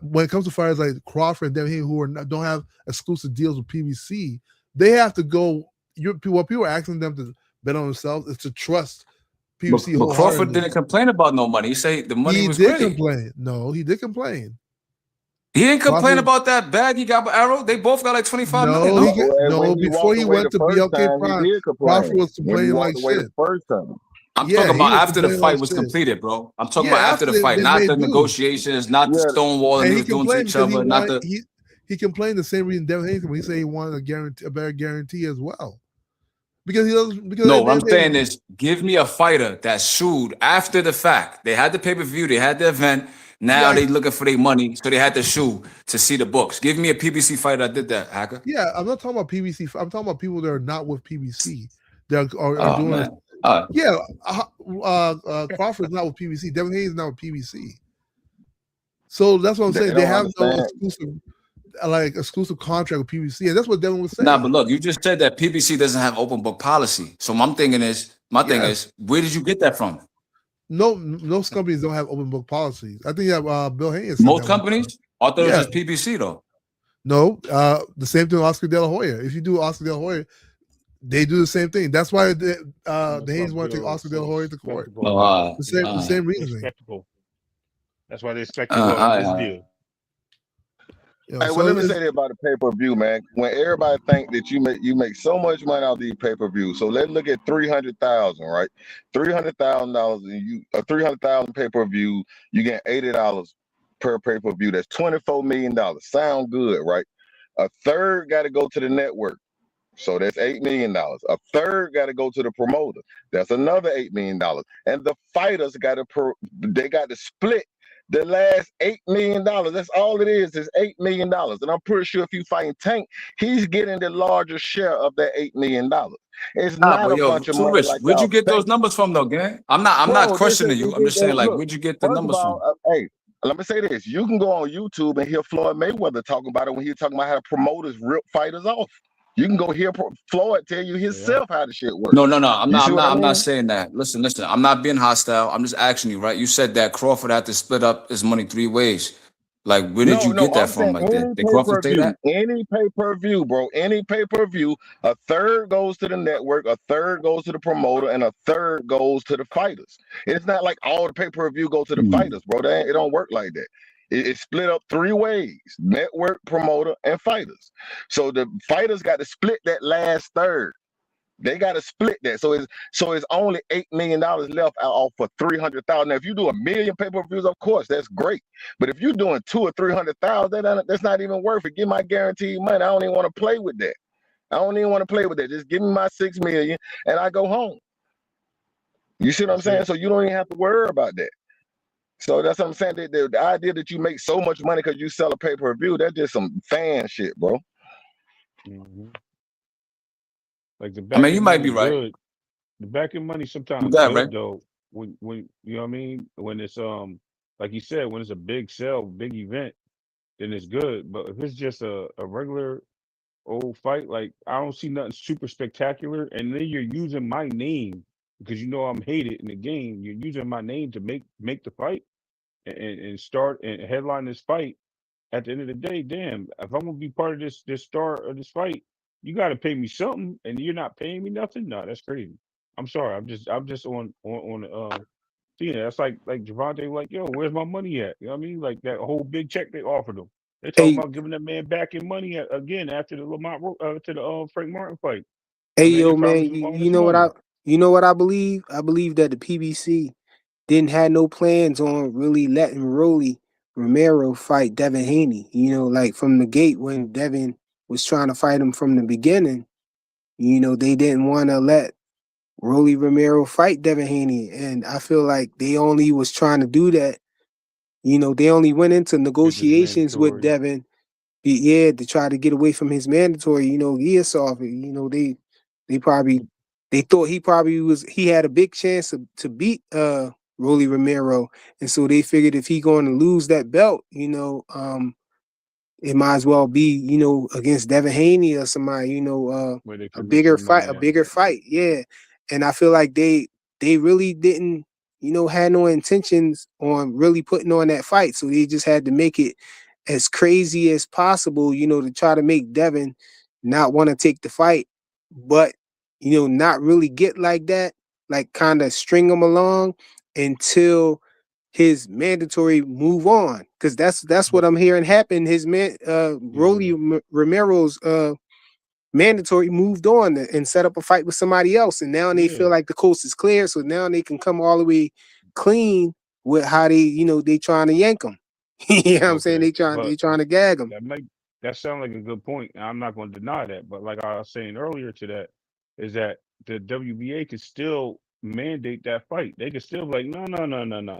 when it comes to fighters like Crawford and Devin Haney who don't have exclusive deals with PBC, they have to go. What people are asking them to bet on themselves is to trust PBC But Crawford wholeheartedly. didn't complain about no money. He said the money He was did great. complain. No, he did complain. He didn't complain Crawford, about that bag he got with Arrow. They both got like 25 million. no, No, When he before walked he away went the to first BLK time, he Prime, did Crawford complain. was When he complaining like walked away the shit. first time. I'm Yeah, talking he about was after the complaining fight like was shit. completed, bro. I'm talking Yeah, about after the fight, they not made the moves. negotiations, not the Yeah, stonewall and and they he was doing to complained each because other, not the. he complained the same reason Devin Haney when he said he wanted a better guarantee as well. Because he doesn't. Because No, at the what end I'm of the day, saying is, give me a fighter that sued after the fact. They had the pay-per-view, they had the event. Now yeah, they looking for their money, so they had to sue to see the books. Give me a PBC fighter that did that, Hacker. yeah. I'm not talking about PBC. I'm talking about people that are not with PBC. That are Oh doing. man. Yeah, Crawford's not with PBC. Devin Haney is not with PBC. So that's what I'm They saying. They don't have no understand. exclusive contract with PBC, and that's what Devin was saying. Nah, but look, you just said that PBC doesn't have open book policy. So my thing is, where did you get that from? No, most companies don't have open book policies. I think that Bill Hayes said Most that one companies? time. I thought it was Yeah. just PBC though. No, the same thing with Oscar De La Hoya. If you do Oscar De La Hoya, they do the same thing. That's why the Hayes want to take Oscar De La Hoya to court. Spectacle. The same It's reasoning. spectacle. That's why they're spectacle on this deal. You know, Hey, so well, let me it's- say that about the pay-per-view, man. When everybody think that you make so much money out of these pay-per-views, so let's look at 300,000, right? $300,000, and you a 300,000 pay-per-view, you get $80 per pay-per-view. That's $24 million. Sound good, right? A third got to go to the network. So that's $8 million. A third got to go to the promoter. That's another $8 million. And the fighters got to split the last $8 million. That's all it is $8 million. And I'm pretty sure if you fighting Tank, he's getting the larger share of that $8 million. It's not But a bunch of Too money Rich, like where'd you y'all get think. those numbers from though, gang? I'm not Bro, questioning you. I'm just saying, like, look, where'd you get the first of numbers from? all, hey, let me say this. You can go on YouTube and hear Floyd Mayweather talking about it when he's talking about how promoters rip fighters off. You can go hear Floyd tell you himself how the shit works. No. I'm You see what I not mean? saying that. Listen. I'm not being hostile. I'm just asking you, right? You said that Crawford had to split up his money 3 ways. Like, where did you get that I'm from? saying Like, did Crawford say that? any pay-per-view, bro, any pay-per-view, a third goes to the network, a third goes to the promoter, and a third goes to the fighters. It's not like all the pay-per-view go to the fighters, bro. It don't work like that. It's split up 3 ways: network, promoter, and fighters. So the fighters got to split that last third. They got to split that. So it's only $8 million left off for 300,000. Now, if you do 1 million pay-per-views, of course, that's great. But if you're doing 200,000 or 300,000, that's not even worth it. Give my guaranteed money. I don't even want to play with that. Just give me my 6 million and I go home. You see what I'm saying? So you don't even have to worry about that. So that's what I'm saying. The idea that you make so much money because you sell a pay-per-view, that's just some fan shit, bro. Mm-hmm. Like the back you might be right. Good. The back end money sometimes That, good right? though. When you know what I mean? When it's like you said, when it's a big sell, big event, then it's good. But if it's just a regular old fight, like I don't see nothing super spectacular. And then you're using my name because you know I'm hated in the game. You're using my name to make the fight and start and headline this fight. At the end of the day, damn, if I'm gonna be part of this start of this fight, you gotta pay me something, and you're not paying me nothing. No, that's crazy. I'm sorry. I'm just on seeing it. That's like Javante, like, yo, where's my money at? You know what I mean? Like that whole big check they offered him. They talking Hey, about giving that man back in money again after the to the Frank Martin fight. hey, I mean, they yo, man, promised him all you this know what money. I believe? I believe that the PBC didn't have no plans on really letting Rolly Romero fight Devin Haney. You know, like from the gate when Devin was trying to fight him from the beginning, you know, they didn't want to let Rolly Romero fight Devin Haney. And I feel like they only was trying to do that. You know, they only went into Get this negotiations with mandatory. Devin, yeah, to try to get away from his mandatory, you know, years off. You know, they thought he had a big chance to beat Rolly Romero. And so they figured if he going to lose that belt, you know, it might as well be, you know, against Devin Haney or somebody, you know, Where they a could make some money a at. bigger fight. Yeah. And I feel like they really didn't, had no intentions on really putting on that fight. So they just had to make it as crazy as possible, to try to make Devin not want to take the fight, but not really get like that, like kind of string him along until his mandatory move on. Because that's what I'm hearing happen. His Rolly Romero's mandatory moved on and set up a fight with somebody else, and now they feel like the coast is clear, so now they can come all the way clean with how they trying to yank them. You know what I'm saying? They trying to gag them. That sounds like a good point. And I'm not going to deny that, but like I was saying earlier to that, is that the WBA can still mandate that fight. They can still be like, no,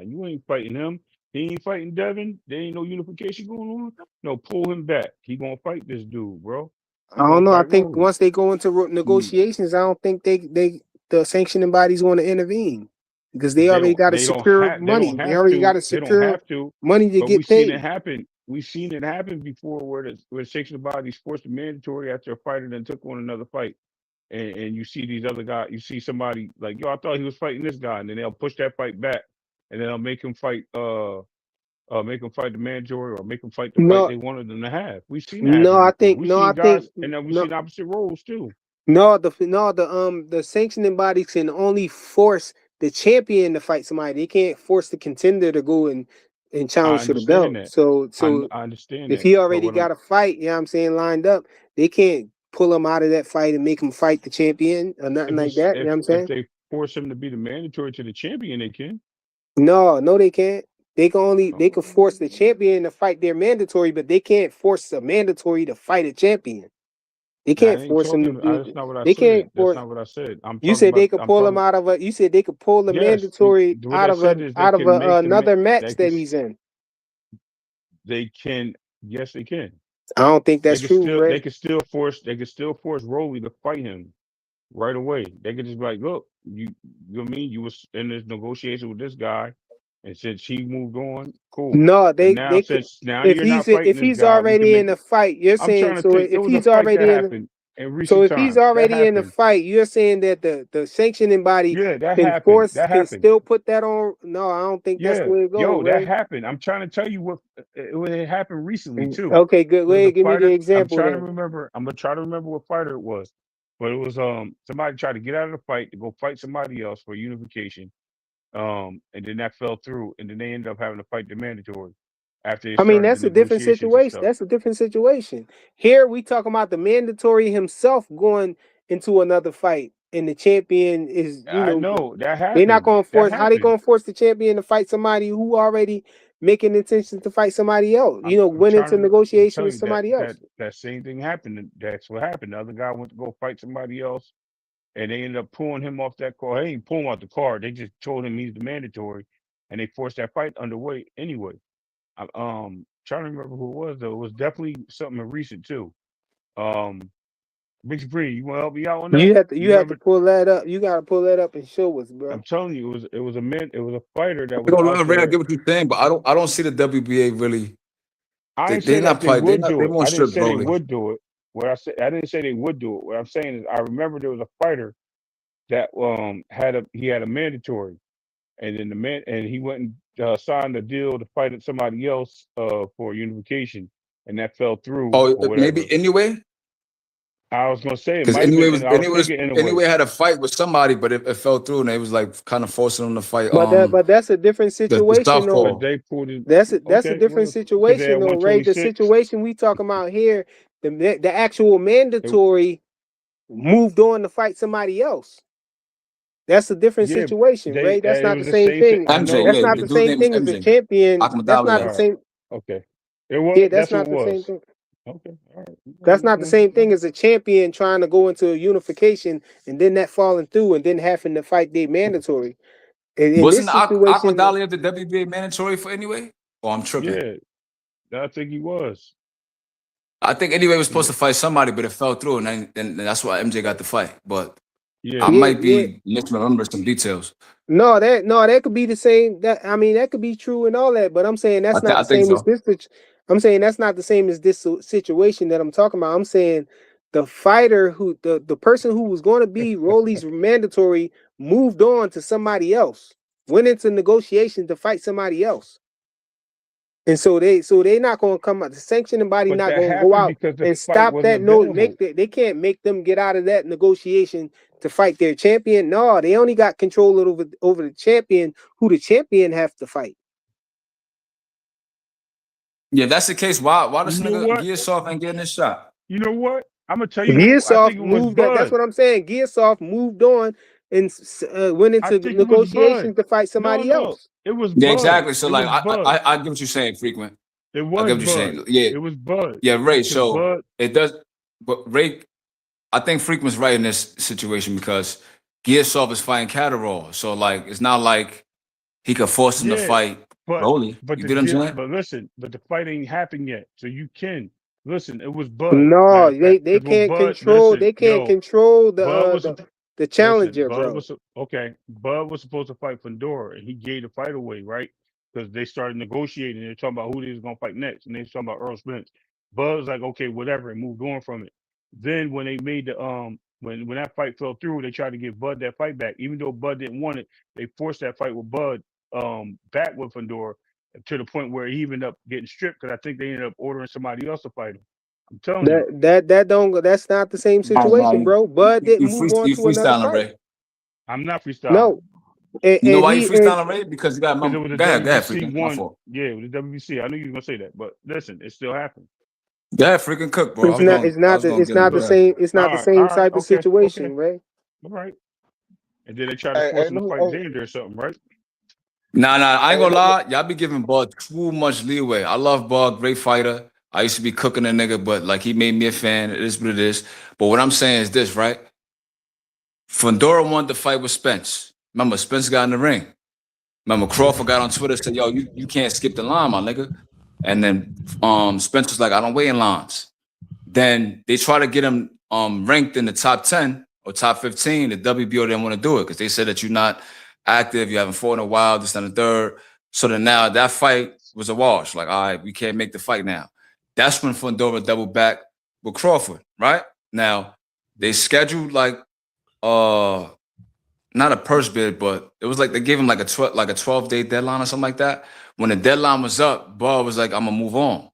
you ain't fighting him. He ain't fighting Devin. There ain't no unification going on. No, pull him back. He gonna fight this dude, bro. I don't know. I think once they go into negotiations, I don't think the sanctioning body's going to intervene because they already got to secure money. They already got to secure money to get paid. We've seen it happen before where the sanctioning bodies forced a mandatory after a fighter then took on another fight. And you see these other guys, you see somebody like, yo, I thought he was fighting this guy, and then they'll push that fight back, and then they'll make him fight make them fight the mandatory or make them fight the fight they wanted them to have. We've seen that. We've seen opposite roles too. The sanctioning bodies can only force the champion to fight somebody. They can't force the contender to go and challenge to the belt. That. So I understand if he already got a fight, lined up, they can't pull him out of that fight and make him fight the champion or nothing like that. You know what I'm saying? If they force him to be the mandatory to the champion, they can. No, they can't. They can force the champion to fight their mandatory, but they can't force a mandatory to fight a champion. They can't force him to do. That's not what I said. They can't force. That's not what I said. You said they could pull him out of a. You said they could pull the mandatory out of another match that he's in. They can. Yes, they can. I don't think that's true. Right? They could still force. They could still force Rolly to fight him right away. They could just be like, look, you know what I mean? You was in this negotiation with this guy. And since he moved on, cool. No, if he's already in the fight, you're saying if he's already in the fight, you're saying that the sanctioning body can still put that on. No, I don't think that's the way it goes. Yo, that happened. I'm trying to tell you what it happened recently too. Okay, good. Go ahead, give me the example. I'm gonna try to remember what fighter it was, but it was somebody tried to get out of the fight to go fight somebody else for unification. And then that fell through, and then they ended up having to fight the mandatory after they that's a different situation. That's a different situation. Here we talking about the mandatory himself going into another fight, and the champion is I know that happened. They're not going to force. How they going to force the champion to fight somebody who already making intentions to fight somebody else? Went into negotiation with somebody else. That same thing happened. That's what happened. The other guy went to go fight somebody else. And they ended up pulling him off that car. They didn't pull him off the car. They just told him he's the mandatory, and they forced that fight underway anyway. I'm trying to remember who it was though. It was definitely something recent too. Big Supreme, you want to help me out on that? You have to pull that up. You got to pull that up and show us, bro. I'm telling you, it was a fighter that was. I get what you're saying, but I don't see the WBA really. They're not fighting. They won't strip They would do it. I didn't say they would do it. What I'm saying is, I remember there was a fighter that had a mandatory, and then he went and signed a deal to fight somebody else for unification, and that fell through. Oh, maybe anyway. I was gonna say because anyway had a fight with somebody, but it fell through, and they was like kind of forcing them to fight. But that's a different situation, though. That's a different situation, though, Ray. The situation we talking about here. The actual mandatory moved on to fight somebody else. That's a different situation, right? That's not the same thing. That's not the same thing as a champion. That's not the same. Okay. That's not the same thing. Okay. All right. That's not the same thing as a champion trying to go into a unification and then that falling through and then having to fight their mandatory. Wasn't Akmadali of the WBA mandatory for anyway? Oh, I'm tripping. Yeah, I think he was. I think anyway was supposed to fight somebody, but it fell through, and that's why MJ got the fight. But I might be misremembering some details. No, that could be the same. That could be true and all that. But I'm saying that's not the same as this. I'm saying that's not the same as this situation that I'm talking about. I'm saying the fighter the person who was going to be Rolly's mandatory moved on to somebody else. went into negotiations to fight somebody else. And so they not going to come out. The sanctioning body But not that going to go happened out because the and fight stop wasn't that. No, available. they can't make them get out of that negotiation to fight their champion. No, they only got control over the champion, who the champion have to fight. Yeah, if that's the case, why this You know nigga what? Gearsoft ain't getting this shot? You know what? I'm gonna tell you who. I Gearsoft think it was moved that. That's Bud. what I'm saying. Gearsoft moved on and went I into think it was Bud. negotiations to fight somebody No, else. it was Yeah, Bud. exactly. So It like was Bud. I get what you're saying, frequent. It I was get what you're Bud. saying. Yeah, It was Bud. yeah, Ray. Because So Bud. it does, but Ray, I think Freakman's right in this situation because Gearsoft is fighting Catterall. So like, it's not like he could force him to Yeah, fight but Broly. but You the get what I'm deal. saying? But listen, but the fight ain't happened yet. So you can listen. It was Bud. No, Matter of fact, they because when can't Bud, control. listen, They can't yo, control Bud was the listen. challenger, Bud bro. was okay. Bud was supposed to fight Fedor, and he gave the fight away, right? Because they started negotiating. They're talking about who they was gonna fight next, and they was talking about Earl Spence. Bud was like, okay, whatever, and moved on from it. Then when they made the when that fight fell through, they tried to give Bud that fight back, even though Bud didn't want it. They forced that fight with Bud back with Fedor to the point where he ended up getting stripped because I think they ended up ordering somebody else to fight him. I'm telling you. That don't go. That's not the same situation, Nah, bro. Bud didn't move on you to another freestyling, fight. Ray. I'm not freestyling. No, You know and why you he and freestyling, Ray? Because you got because it remember. was a Go ahead, WBC freaking. My one. fault. Yeah, it was a WBC. I knew you were gonna say that, but listen, it still happened. Go ahead, freaking cook, bro. it's not I was gonna it's get him. not Go the ahead. same. It's not the All same right, type of okay, situation, right? all right. And then they tried to Hey, force hey, him to let me, fight hey, Xander or something, right? Nah, I ain't hey, gonna lie. Y'all be giving Bud too much leeway. I love Bud, great fighter. I used to be cooking a nigga, but like he made me a fan. It is what it is. But what I'm saying is this, right? Fedor wanted to fight with Spence. Remember, Spence got in the ring. Remember, Crawford got on Twitter and said, yo, you can't skip the line, my nigga. And then Spence was like, I don't wait in lines. Then they try to get him ranked in the top 10 or top 15. The WBO didn't want to do it because they said that you're not active, you haven't fought in a while, this and the third. So then now that fight was a wash. Like, all right, we can't make the fight now. That's when Fedor doubled back with Crawford, right? Now, they scheduled like not a purse bid, but it was like they gave him like a 12-day deadline or something like that. When the deadline was up, Bud was like, I'm gonna move on.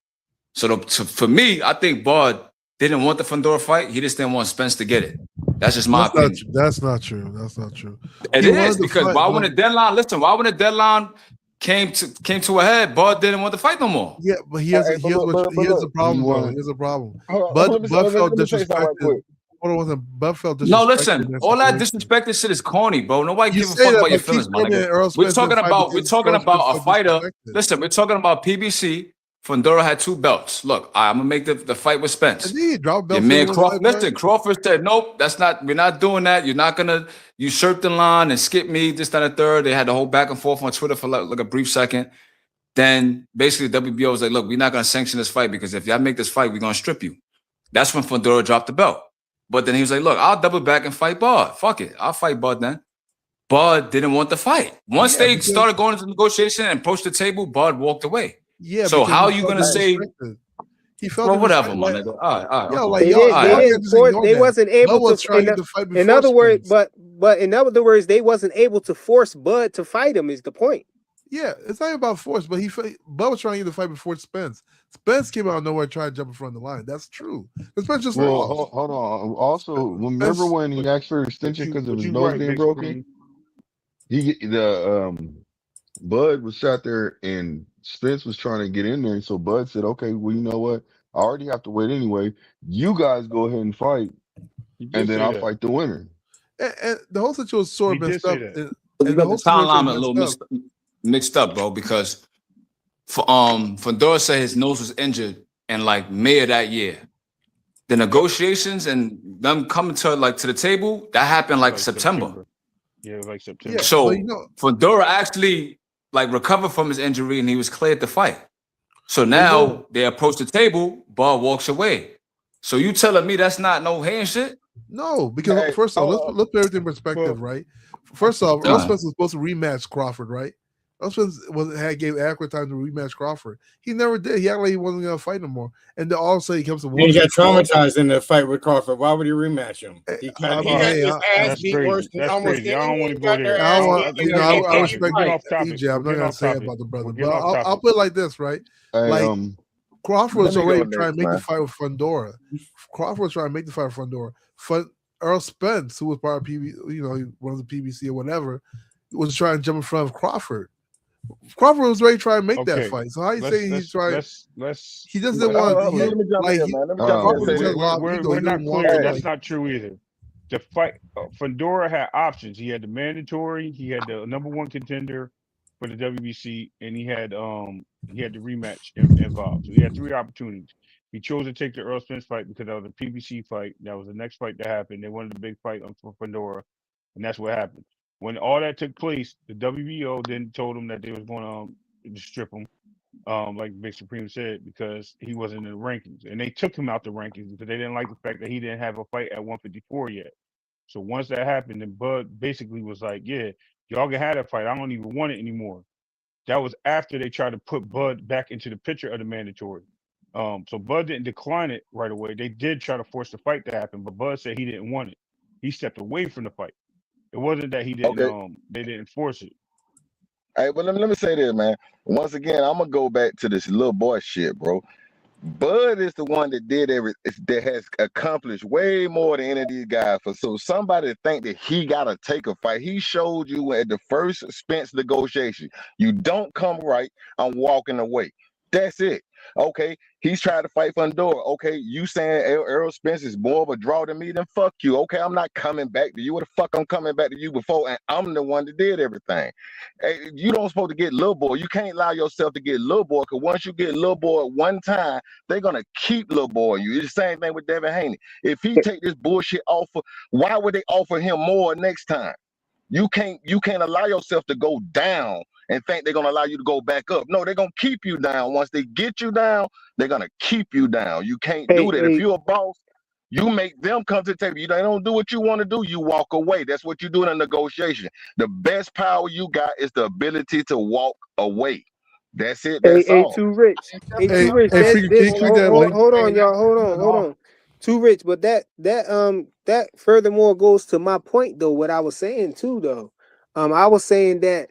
So for me, I think Bud didn't want the Fedor fight. He just didn't want Spence to get it. That's just my opinion. That's not true. That's not true. It He is wanted to because fight, why but when the deadline? Listen, why when the deadline came to a head, Bud didn't want to fight no more. yeah, but here's hey, but look, but here's the look, problem You though. want Here's the problem. hold on, Bud felt let me say something right disrespected. quick. Hold on, wasn't Bud felt disrespected No, in listen, that all that situation. disrespected shit is corny, bro. Nobody You give a say fuck that, about your but feelings, Keith my Thurman nigga. and Earl We're Spence talking didn't fight about because Earl Spence a felt fighter. disrespected. Listen, we're talking about PBC. Fedor had 2 belts. Look, I'm gonna make the fight with Spence. And he dropped Your belts. man Crawford, listen, Crawford said, nope, we're not doing that. You're not gonna usurp the line and skip me, this, that, and third. They had the whole back and forth on Twitter for like a brief second. Then basically WBO was like, look, we're not gonna sanction this fight because if y'all make this fight, we're gonna strip you. That's when Fedor dropped the belt. But then he was like, look, I'll double back and fight Bud. Fuck it. I'll fight Bud then. Bud didn't want the fight. Once they started going into negotiation and approached the table, Bud walked away. Yeah, so because how are he you felt gonna say, disrespected. He felt well, whatever, my disrespected. nigga. All right. Yo, Okay. like They y'all didn't can't just force. ignore They that. wasn't able Bud was to. trying to fight In before other words, Spence. but in other words, they wasn't able to force Bud to fight him. Is the point? Yeah, it's not about force, but Bud was trying to get the fight before Spence. Spence came out of nowhere trying to jump in front of the line. That's true. But Spence just Well, lost. hold on. Also, remember Spence, when he asked for extension because of But his you nose right, being Big broken? Screen. Bud was sat there and Spence was trying to get in there, and so Bud said, "Okay, well, you know what? I already have to wait anyway. You guys go ahead and fight, He and did then say I'll that. fight the winner." and the whole situation was sort He of did messed say up. that. You And the got whole the situation timeline was a little messed up. mixed up, bro, because Fedor said his nose was injured in like May of that year. The negotiations and them coming to the table, that happened like September. Yeah, it was like September. Yeah, So but you know, Fedor actually like recovered from his injury and he was cleared to fight. So now they approach the table, Bud walks away. So you telling me that's not no hand shit? no, because Hey, first off, let's put everything in perspective, well, right? First off, Earl Alright. Spence was supposed to rematch Crawford, right? Earl Spence gave adequate time to rematch Crawford. He never did. He acted like he wasn't gonna fight no more. And then all of a sudden he comes to He got traumatized in the fight with Crawford. Why would he rematch him? He got his ass That's beat worse crazy. than That's almost crazy. I don't want to go got their there. ass We're getting off I topic. respect We're getting off topic. EJ. I'm not We're getting gonna off say topic. about the brother, We're but getting off I'll topic. put it like this, right? Hey, Like Crawford was let me go already trying next, to make man. the fight with Fundora. Crawford was trying to make the fight with Fundora. Earl Spence, who was part of PB, he runs the PBC or whatever, was trying to jump in front of Crawford. Crawford was ready trying to make that fight. So how you saying he's trying? He just didn't want. Let me jump in here, man. Let me jump in and say this. We're not clear. That's not true either. The fight, Fundora had options. He had the mandatory. He had the number one contender for the WBC, and he had the rematch involved. So he had three opportunities. He chose to take the Earl Spence fight because that was a PBC fight. That was the next fight that happened. They wanted a big fight for Fundora, and that's what happened. When all that took place, the WBO then told him that they was going to strip him, like Big Supreme said, because he wasn't in the rankings, and they took him out the rankings because they didn't like the fact that he didn't have a fight at 154 yet. So once that happened, then Bud basically was like, "Yeah, y'all can have that fight. I don't even want it anymore." That was after they tried to put Bud back into the picture of the mandatory. So Bud didn't decline it right away. They did try to force the fight to happen, but Bud said he didn't want it. He stepped away from the fight. It wasn't that he didn't. Okay. They didn't force it. Hey, but let me say this, man. Once again, I'm gonna go back to this little boy shit, bro. Bud is the one that that has accomplished way more than any of these guys. So somebody to think that he gotta take a fight, he showed you at the first Spence negotiation. You don't come right, I'm walking away. That's it. Okay, he's trying to fight Fundora. Okay, you saying Errol Spence is more of a draw than me? Then fuck you. Okay, I'm not coming back to you. What the fuck I'm coming back to you before? And I'm the one that did everything. Hey, you don't supposed to get little boy. You can't allow yourself to get little boy, because once you get little boy one time, they're gonna keep little boy you. It's the same thing with Devin Haney. If he take this bullshit offer, why would they offer him more next time? You can't allow yourself to go down and think they're gonna allow you to go back up. No, they're gonna keep you down. Once they get you down, they're gonna keep you down. You can't do that. If you're a boss, you make them come to the table. They don't do what you want to do, you walk away. That's what you do in a negotiation. The best power you got is the ability to walk away. That's it. That's all. Too Rich. Too Rich. Hey, Freaky, can you click that link? Hold on, y'all. Hold on. Too Rich, but that furthermore goes to my point though. What I was saying too though, I was saying that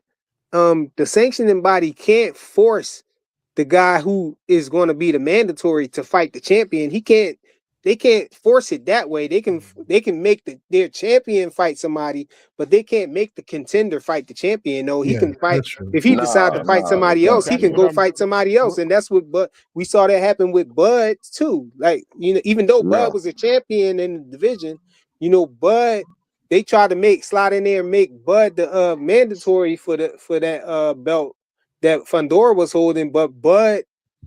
the sanctioning body can't force the guy who is going to be the mandatory to fight the champion. They can't force it that way. They can make their champion fight somebody, but they can't make the contender fight the champion. No, he can fight if he decides to fight somebody else. He can go fight somebody else, and that's what. But we saw that happen with Bud too. Like even though Bud was a champion in the division, Bud. They tried to slide in there and make Bud the mandatory for that belt that Fundora was holding, but Bud,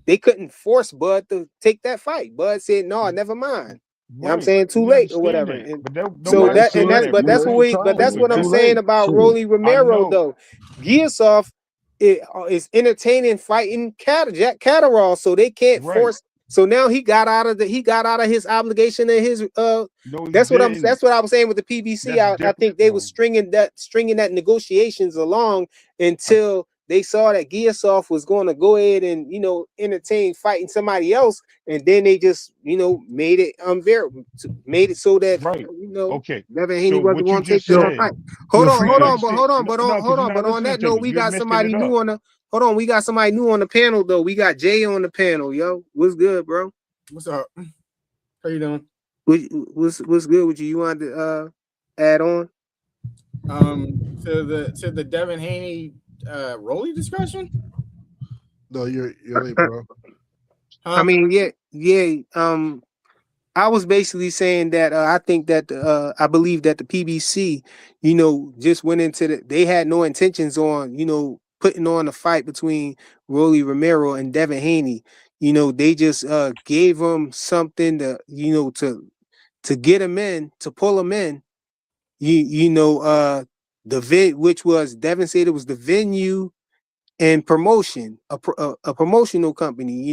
they couldn't force Bud to take that fight. Bud said, "No, never mind." You know what I'm saying too late or whatever. And so that's what I'm saying about Rolly Romero though. Giasov is entertaining fighting Jack Catterall, so they can't force. So now he got out of his obligation and his that's what I was saying with the PBC. I think they were stringing that negotiations along until they saw that Giasov was going to go ahead and entertain fighting somebody else, and then they just made it made it so that Devin Haney wasn't going to take the fight. Hold on, but on that note, we got somebody new on the. Hold on, we got somebody new on the panel though. We got Jay on the panel, yo. What's good, bro? What's up? How you doing? What's good with you? You wanted to add on? To the Devin Haney Rolly discussion? No, you're late, bro. I mean, yeah. I was basically saying that I think that I believe that the PBC, just went into they had no intentions on, putting on a fight between Rolly Romero and Devin Haney. They just gave him something to, to get him in, to pull him in. Which was Devin said it was the venue and promotion, a promotional company,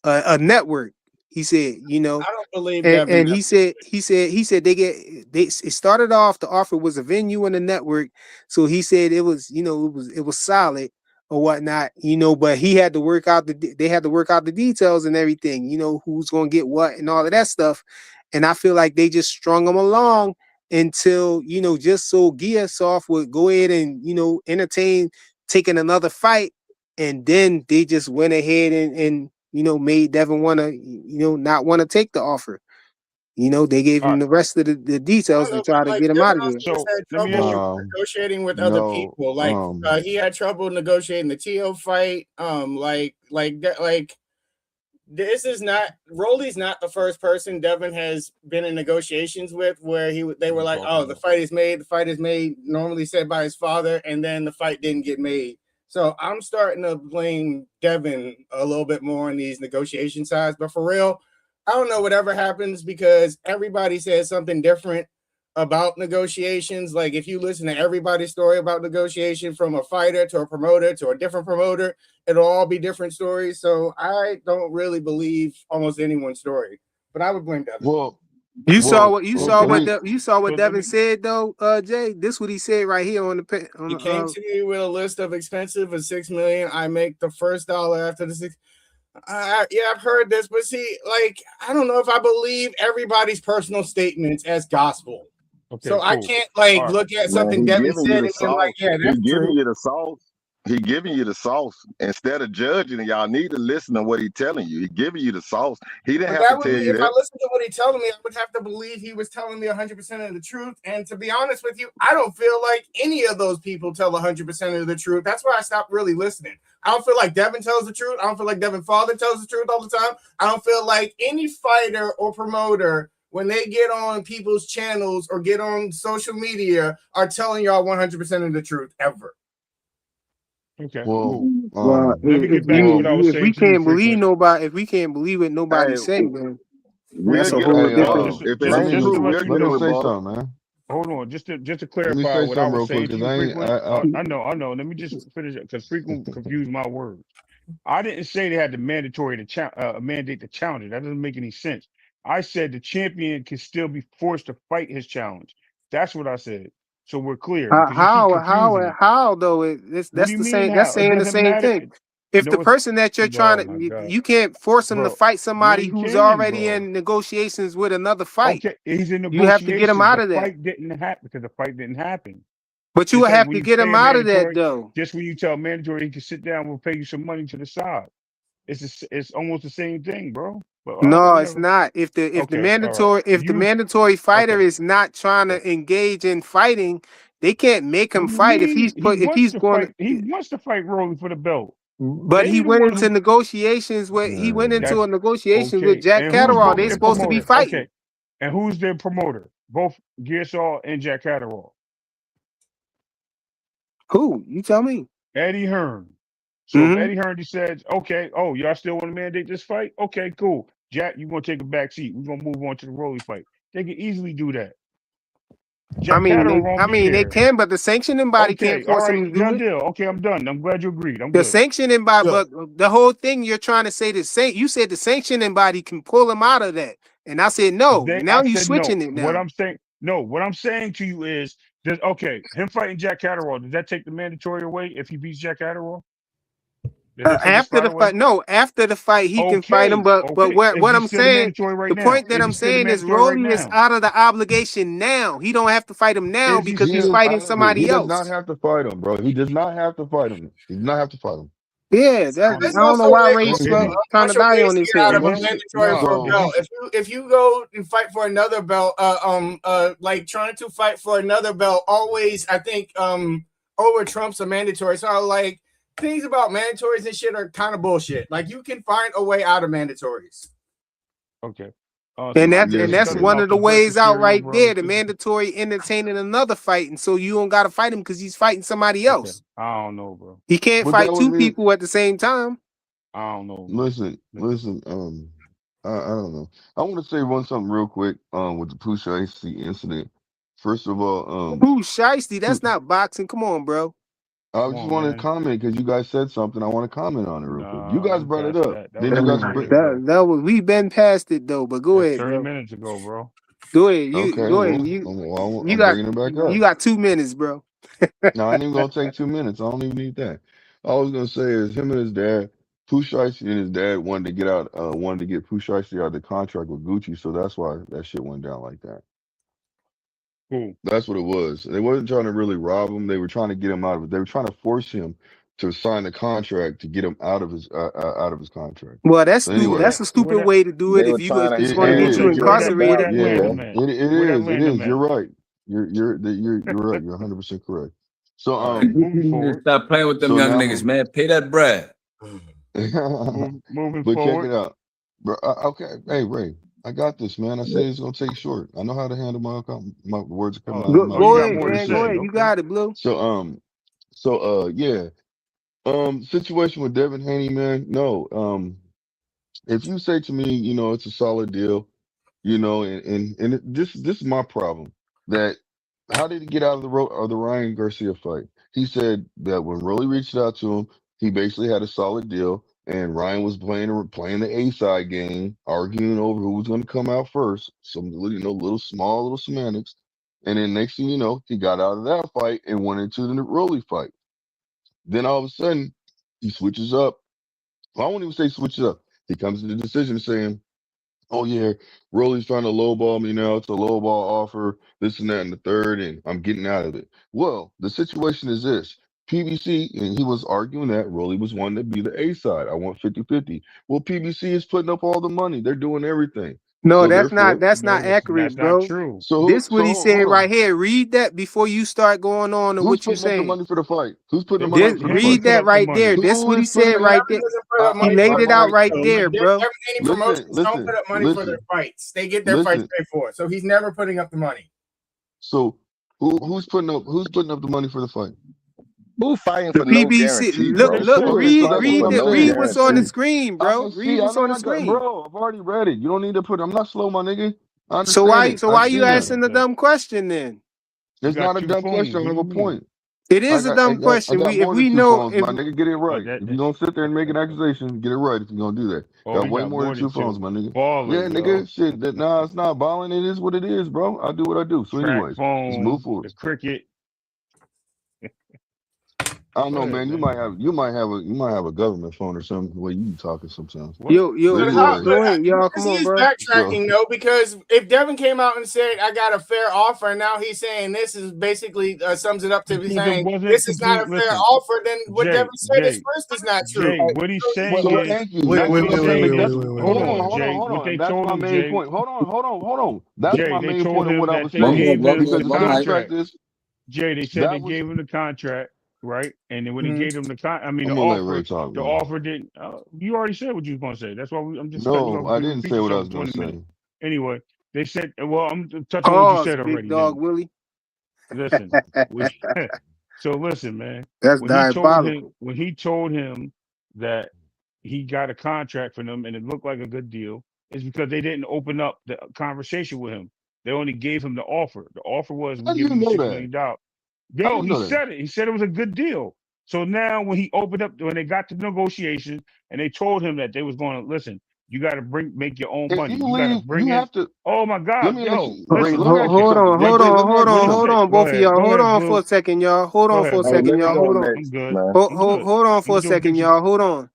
a network. He said, I don't believe and, Devin. and he said it started off, the offer was a venue and a network. So he said it was, it was solid. or whatnot, you know, but he had to work out they had to work out the details and everything, you know, who's gonna get what and all of that stuff. And I feel like they just strung him along until, you know, just so Giasoft would go ahead and, you know, entertain taking another fight. And then they just went ahead and you know, made Devin wanna, you know, not want to take the offer. You know, they gave All him right. the rest of the I details don't to know, try but to like get him out Devin of also there. just So had let me trouble ask you. negotiating with other No, people. Like he had trouble negotiating the Tio fight. Like this is not Rolly's not the first person Devin has been in negotiations with where they were like, oh, the fight is made, normally said by his father, and then the fight didn't get made. So I'm starting to blame Devin a little bit more on these negotiation sides. But for real, I don't know whatever happens because everybody says something different about negotiations. Like if you listen to everybody's story about negotiation from a fighter to a promoter to a different promoter, it'll all be different stories. So I don't really believe almost anyone's story, but I would blame Devin. well, You saw well, what you So saw let what me. you saw what So let Devin me. said though, Jay. This what he said right here on the on He came to me with a list of expensive of $6 million. I make the first dollar after the six. Yeah, I've heard this, but see, like, I don't know if I believe everybody's personal statements as gospel. Okay, So I cool. can't All like right. look at Man, something he Devin giving you said the and be like, sauce. yeah, He that's giving true. you the sauce. He giving you the sauce instead of judging. And y'all need to listen to what he telling you. He giving you the sauce. He didn't But have to that would tell be, you if I that. listened to what he's telling me, I would have to believe he was telling me 100% of the truth. And to be honest with you, I don't feel like any of those people tell 100% of the truth. That's why I stopped really listening. I don't feel like Devin tells the truth. I don't feel like Devin's father tells the truth all the time. I don't feel like any fighter or promoter, when they get on people's channels or get on social media, are telling y'all 100% of the truth ever. Okay, well, cool. well, Let me get if back to what I was if we saying to you, can't believe frequent. nobody, if we can't believe what nobody Hey, say, then we'll that's a Frequent. get a whole hey, different if it let ain't me Just just to true, let we'll you get a let me know. say rebuttal. something, man. Hold on, just to Let me clarify say what I something was real quick saying to because you, I ain't. frequent. I know. Let me just finish it because frequent confused my words. I didn't say they had the mandatory to mandate the challenge. That doesn't make any sense. I said the champion can still be forced to fight his challenge. That's what I said. So we're clear because you keep confusing it. how though What do that's you the mean same, that's how? It saying the doesn't same matter. thing. If the No, it's person that you're trying oh to, my God, you can't force him to bro. fight Yeah, somebody you who's can, already bro. in negotiations with another fight. Okay, he's in You have to get him negotiations. out The of that. fight didn't happen because the fight didn't happen. But you Just will like have when to you get say him a out of that mandatory, though. just when you tell mandatory he can sit down, we'll pay you some money to the side. It's almost the same thing, bro. But all right, No, it's whatever. not. If the Okay, all right. mandatory fighter Okay. is not trying Yeah. to engage in fighting, they can't make What him do you fight mean? if he's going He to. wants to fight Rolling for the belt. But he They the went one into who negotiations with Man. a negotiation with okay. Jack And who's Catterall. both They're their supposed to be promoter? fighting. Okay. And who's their promoter? Both Gearshaw and Jack Catterall. Who? You tell me. Eddie Hearn. So if Hmm. Eddie Hearn just says, okay, oh, y'all still want to mandate this fight? Okay, cool. Jack, you're gonna take a back seat. We're gonna move on to the Rolly fight. They can easily do that. Jack Catterall won't be They there. can, but the sanctioning body can't Okay, all force him right, to do done it. deal. Okay, I'm done. I'm glad you agreed. I'm The good. sanctioning body, So, but the whole thing you're trying to say you said the sanctioning body can pull him out of that, and I said no. I Now you said no. switching it What now. I'm saying, no, what I'm saying to you is that okay, him fighting Jack Catterall, does that take the mandatory away if he beats Jack Catterall? Does that take his After spot the away? fight, no. After the fight, he can fight him. Okay, But okay. Is what he I'm still the saying, mandatory right the now? point that Is I'm he still the saying is mandatory right Rolly is now? out of the obligation now. He don't have to fight him now Is he because He he's still is fighting out of it. He somebody does not else. have to fight him, bro. He does not have to fight him. He does not have to fight him. Yeah, I I there's don't don't know also why ways, Ray's is he trying to die on to this get out hill, of a is man. he mandatory for a No. is belt. he If you go and fight for another belt, like trying to fight for another belt, always I think over trumps a mandatory. So like things about mandatories and shit are kind of bullshit. Like you can find a way out of mandatories. okay? And So I that's guess and just that's cut it one Yeah. of off the the ways breakfast out cereal, right bro. there. The mandatory entertaining another fight, and so you don't got to fight him because he's fighting somebody Okay, else. I don't know, bro. He can't But that fight would two mean people at the same time. I don't know, man. listen, Listen, listen, I don't know. I want to say one something real quick, with the Pusha AC incident. First of all, Who shiesty? Pu- That's not boxing. Come on, bro. I come just on, want to man. comment because you guys said something. I want to comment on it real quick. You Nah, guys we brought it passed up. that. That Then was you thirty guys minutes That ago. that was we've been past it though. But go That's ahead, 30 bro. minutes ago, bro. Go ahead. You okay. go ahead. Well, You I'm got bringing it back up. 2 minutes, bro. No, I ain't even gonna take 2 minutes. I don't even need that. I was gonna say is him and his dad, Pooh Shiesty and his dad wanted to get Pooh Shiesty out of the contract with Gucci, so that's why that shit went down like that. Cool. That's what it was. They wasn't trying to really rob him. They were trying to get him out of it. They were trying to force him to sign a contract to get him out of his contract. Well, So anyway, that's a stupid way to do it. They were trying If to it's it going to and get you is. Where that incarcerated, land Yeah, him at? it Where that is. It land him is. at? You're right. You're right. You're 100% correct. So All right, moving forward. Stop playing with them so young now niggas, man. Pay that bread. Moving but check forward. it out. Bro, okay, hey Ray, I got this, man. I said it's gonna take short. I know how to handle my words coming out of my go, mouth. You go got ahead, more to man. Go say. ahead. You Okay. got it, Blue. So yeah. Situation with Devin Haney, man. No, if you say to me, it's a solid deal, this is my problem. That how did he get out of the Ryan Garcia fight? He said that when Rolly reached out to him, he basically had a solid deal, and Ryan was playing the A side game, arguing over who was going to come out first. Some little semantics, and then next thing you know, he got out of that fight and went into the Rolly fight. Then all of a sudden, he switches up. Well, I won't even say switches up. He comes to the decision saying, "Oh yeah, Rolly's trying to lowball me now. It's a lowball offer, this and that and the third, and I'm getting out of it." Well, the situation is this. PBC, and he was arguing that Rolly was wanting to be the A side. I want 50-50. Well, PBC is putting up all the money. They're doing everything. No, So that's not therefore, that's No, not accurate, that's not bro. true. This what he said hold right on. here. Read that before you start going on to Who's what you putting up the saying. money for the fight? Who's putting the Him, money This for the him to fight? read put that up the right there. money. This Who what he is putting said the right Devin there. doesn't put up He money for laid the it out fights, right though. there, bro. Devin Haney Promotions don't put up money for their listen, fights. They get their fights paid for, so he's never putting up the money. So who's putting up the money for the fight? who fighting The for no PBC. guarantee, Look, bro? They look, said, Who is Okay, so read, that's fighting what read for I'm the no read saying. what's on the guarantee? screen, I bro. can see. Read I what's know on the I got, screen. bro. I've already read it. You don't need to put. I'm not slow, my nigga. I So understand it. I've why you seen that. asking the dumb question then? you It's got not a two dumb phones. question. I What do have you a mean? point. It is a dumb I question. got If more than we two know phones, if my nigga. Get it right. That, If you're gonna sit there and make an accusation, get it right. If you're gonna do that, got he way got more than more than two phones, two. my nigga. Baller, Yeah, yo. nigga. Shit. Nah, it's not balling. It is what it is, bro. I do what I do. So, Track anyways, let's move phone, forward. the cricket. I don't Go know, ahead, man. You man. might have a government phone or something the way you be talking sometimes. What? But But anyways, go ahead, y'all. because Come he on, is bro. so backtracking though, because if Devin came out and said I got a fair offer, and now he's saying this is basically sums it up to be Because it saying wasn't this is not a complete. fair Listen, offer, then what Jay, Devin said is Jay, first is not true. Jay. What he's saying so is, thank you. Wait, what wait, he's wait, Okay, wait, saying wait, but wait, is, that's wait, wait, hold wait, on, wait. Jay. hold What on. they That's told my him, main Jay. point. Hold on. That's Jay, my they main told point of him what I that was they One saying. more, gave one the more, Because the one simple mic. fact contract. is Jay, they said they that was gave him the contract, right? And then when they Mhm. gave him the I'm the gonna let Ray offer, talk, the man. offer didn't. You already said what you was gonna say. That's why I'm just cutting you No, off. I You didn't repeat say what I yourself was for gonna 20 minutes. say. Anyway, they said, well, I'm touching on what you Pause, said big already. dog Then Willie. listen, we, so listen, man. That's diabolical. When he told him that he got a contract for them and it looked like a good deal, is because they didn't open up the conversation with him. They only gave him the offer. The offer was, How we're do you giving you know $6 that? million. How do Yo, you he know that? said it. He said it was a good deal. So now when he opened up, when they got to negotiations and they told him that they was going to listen, you got to make your own If you money. You got to leave, bring you in. have to. Oh my Let God, me ask yo, you, Ray. listen. Let me ask you Hold something. on, Ray, hold Ray. on, Let me hold ask you on, What is hold something. it? on, both of y'all. Go Hold ahead, on for Blue. a second, y'all. Hold Go on for ahead, a Hey, Blue. second, let me y'all. go Hold on. next, I'm good. man. I'm good. Hold on for I'm a doing second, bitches. y'all. Hold on.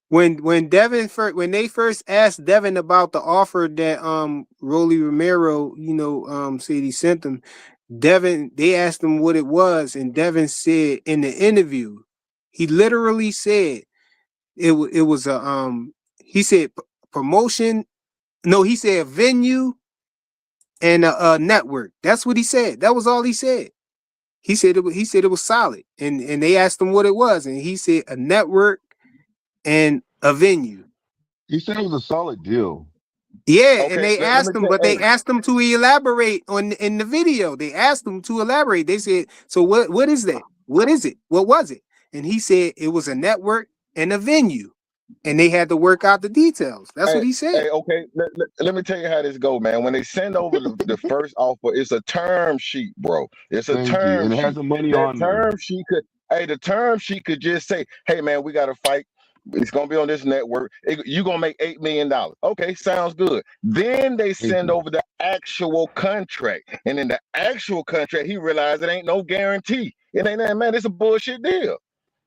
When Devin when they first asked Devin about the offer that Rolly Romero, said he sent them, they asked him what it was, and Devin said in the interview, he literally said it was a he said promotion. No, he said venue and a network. That's what he said. That was all he said. He said it was solid, and they asked him what it was, and he said a network and a venue. He said it was a solid deal. Yeah, and Okay, they let asked me him, tell. but Hey, they asked him to elaborate in the video. They asked him to elaborate. They said, "So what is that? What is it? What was it?" And he said it was a network and a venue, and they had to work out the details. That's what he said. okay. Let me tell you how this go, man. When they send over the first offer, it's a term sheet, bro. It's a Thank you. term And it has sheet. the money That on there. term sheet the term sheet could just say, "Hey, man, we got to fight. It's gonna be on this network. You're gonna make $8 million." Okay, sounds good. Then they Thank send you. over the actual contract, and in the actual contract, he realized it ain't no guarantee. It ain't that, man. It's a bullshit deal.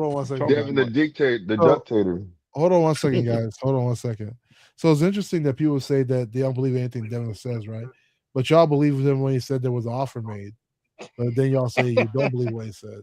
Hold on one second, Talking guys. Devin, the about dictator, the So, dictator. hold on one second, guys. Hold on one second. So it's interesting that people say that they don't believe anything Devin says, right? But y'all believe him when he said there was an offer made. But then y'all say you don't believe what he said.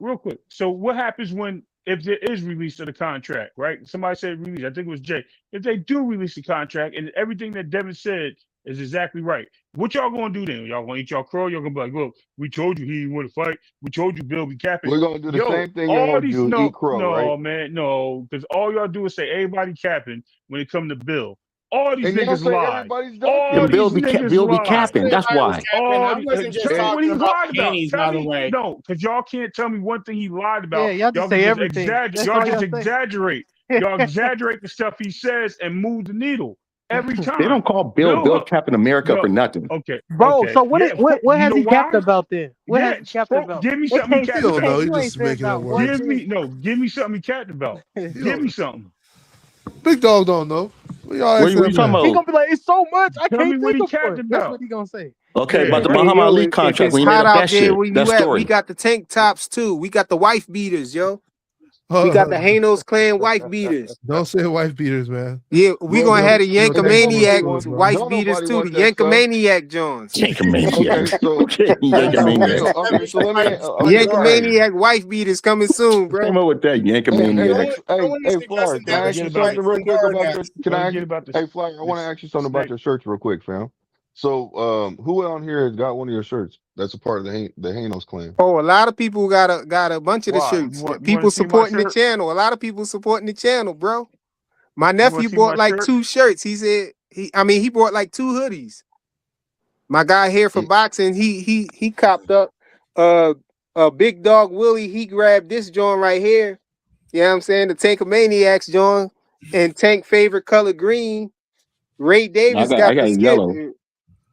real quick. So what happens if there is release of the contract, right? Somebody said release. I think it was Jay. If they do release the contract and everything that Devin said is exactly right. What y'all gonna do then? Y'all gonna eat y'all crow? Y'all gonna be like, look, we told you he didn't want to fight. We told you Bill be capping. We're gonna do the Yo, same thing all y'all these do. Eat crow, right? man, no, because all y'all do is say everybody capping when it come to Bill. All these And y'all niggas say lied. everybody's All dunking. these niggas Bill be lied. capping. That's Everybody was why. capping. I All wasn't just tell me what he talking about lied about. pennies, Tell by the me way. no, because y'all can't tell me one thing he lied Yeah, about. y'all just say can everything. That's y'all all just y'all say. exaggerate. Y'all exaggerate the stuff he says and move the needle every time. They don't call Bill capping America for nothing. Okay. Bro, Okay. so what? Yeah. What You has know he capped why? about then? What has he capped about? Give me It something he can't. capped He don't know. about. He You ain't just said making up not words. one Give thing. me something he capped about. Give me something. Big dog don't know. We all What asking you that talking man. He about? gonna be like, it's so much, I Tell can't me what think he of capped one. That's about. what he gonna say. Okay, Yeah, about the right. Muhammad Ali if contract it's when he made hot up out that there shit. where That you at, we story. got the tank tops too. We got the wife beaters, yo. We got the Hanos clan wife beaters. Don't say wife beaters, man. Yeah, we Bro, gonna have the no, take over Yankomaniac to it, bro. wife Don't beaters nobody too. The want that stuff. Yankomaniac Jones. Okay, so Okay, okay, so let me The okay, Yankomaniac wife beaters coming soon, bro. Came up with that Yankomaniac. hey, Flyer, can I ask you something real quick about your? Can I ask you? about Hey, Flyer, I want to ask you something about your shirts real quick, fam. So, who on here has got one of your shirts that's a part of the Hanos clan? Oh, a lot of people got a bunch of the Why? shirts. You want People to see my supporting the shirt? channel. A lot of people supporting the channel, bro. My You want nephew to see bought my like shirt? 2 shirts. He said he bought like 2 hoodies. My guy here for boxing, he copped up Big Dog Willie. He grabbed this joint right here. You know what I'm saying? The Tankomaniacs joint and Tank favorite color green. Ray Davis I got the got skit. yellow.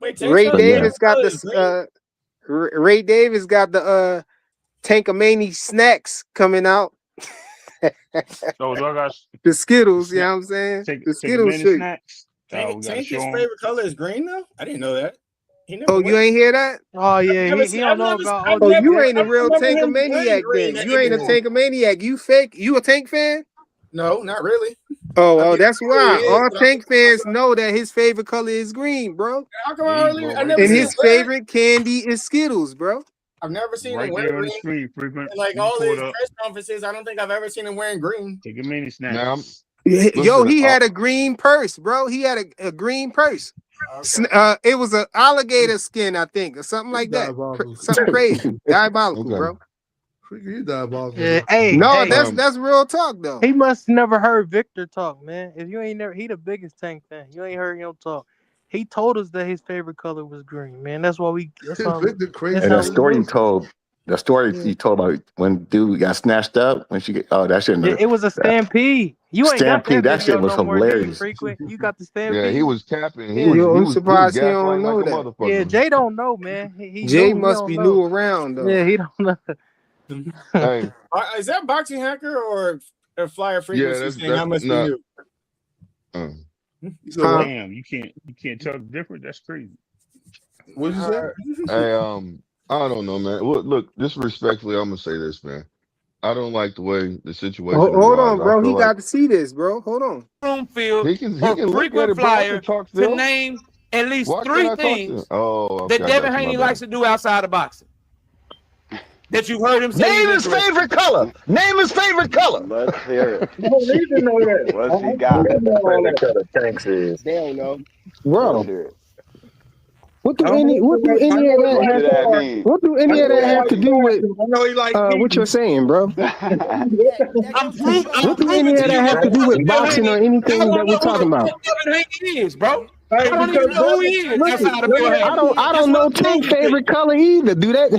Wait, Ray But yeah. Davis got the Ray Davis got the Tankomani snacks coming out. So y'all got The Skittles, you know what I'm saying? take The a Skittles minute shirt. snacks. We gotta Tank, show his him. favorite color is green though? I didn't know that. He never Oh, you wears. ain't hear that? Oh yeah, Never he seen, don't know about I've Oh, OG. never, you ain't a I real remember him wearing Tankomaniac green then. You ain't a before. Tankomaniac. You fake. You a Tank fan? No, not really. Oh, that's Who he why. is, All but Tank fans know that his favorite color is green, bro. how come There I you really? go, I right never And seen there. him his wear it. favorite candy is Skittles, bro. I've never seen him Right wear there on the green. screen, frequent. And like You all pull it his up. press conferences, I don't think I've ever seen him wearing green. Take a mini Now, snacks. Yo, listen, he had a green purse, bro. He had a green purse. It was an alligator skin, I think, or something like that. Diabolical. Something crazy, diabolical, okay. bro. You diabolical. Yeah, hey, No, hey, that's real talk though. he must never heard Victor talk, man. If you ain't never, he the biggest Tank fan. You ain't heard him talk. He told us that his favorite color was green, man. That's why we. That's how. Victor crazy. That's And how that we story you know. told, the story Yeah. you told about when dude got snatched up when she that shit. Yeah, it was a stampede. You ain't got that Stampede, that video shit was no more, do you? hilarious. Frequent. You got the Yeah, he stampede. was capping. Yeah. Yo, I'm He was surprised he don't gaslighting like know a that. Yeah, motherfucker. Jay don't know, man. He Jay knew. He must don't be know. new around though. Yeah, he don't know. Hey, Is that Boxing Hacker or a Flyer yeah, Frequency saying I must be not. new? Damn, you can't tell the difference. That's crazy. What'd you say? Hey, I don't know, man. Look, disrespectfully, I'm gonna say this, man. I don't like the way the situation Hold arrived. on, I bro. He feel like got to see this, bro. Hold on. Broomfield he can or look at frequent it, bro. I can flyer talk to still. name at least Why can't 3 I talk to him? things Oh, that okay, I Devin got you. My Haney bad. likes to do outside of boxing. That you've heard him say Name he's his interested. favorite color. Name his favorite color. Let's hear it. You don't need to know that. What's he got? Favorite color tanks is. They don't know. Let's Bro, hear it. what do any of that What have did that mean? what do any of that have to do with I know he likes what you're saying, bro? I'm What do proving any to of you that have to do with Devin boxing or Haney. I anything that don't we're know who talking the about? fuck Devin Haney is, bro. Hey, I don't because even know who he is outside of Bill Haney. I That's don't what know I'm Tank proving to you. favorite color either. Do that?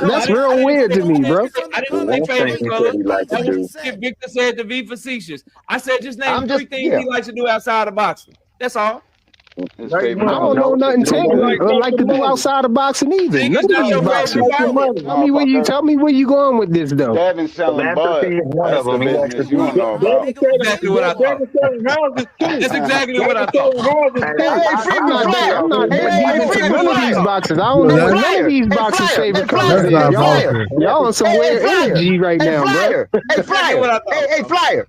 That's real weird to me, bro. I didn't say one thing favorite he color. said he liked to That was do. what Victor said to be facetious. I said just name I'm 3 just things he likes to do outside of boxing. That's all. His Make favorite I money. don't color. know nothing He Tank like like to making do money. outside of boxing either. Tank None is of not these your He like favorite boxers. making fighter. money. Motherfucker. Tell me where you going with this though. Devin selling bud. Philanthropy is one That's of the them. He likes to business you do. don't know about. Exactly what I thought. Devin selling houses too. That's exactly what I Devin thought. selling houses Hey, too. hey, frequent flyer. I'm not that Hey, deep into frequent none of these flyer. boxers. I don't know Yo, what that, none of Flyer. these Hey, boxers' flyer. favorite Hey, flyer. colors that's is. Hey, flyer. diabolical. Y'all on some Hey, weird flyer. energy right Hey, now, bro. flyer. Hey, Exactly flyer. what I thought. Hey, flyer.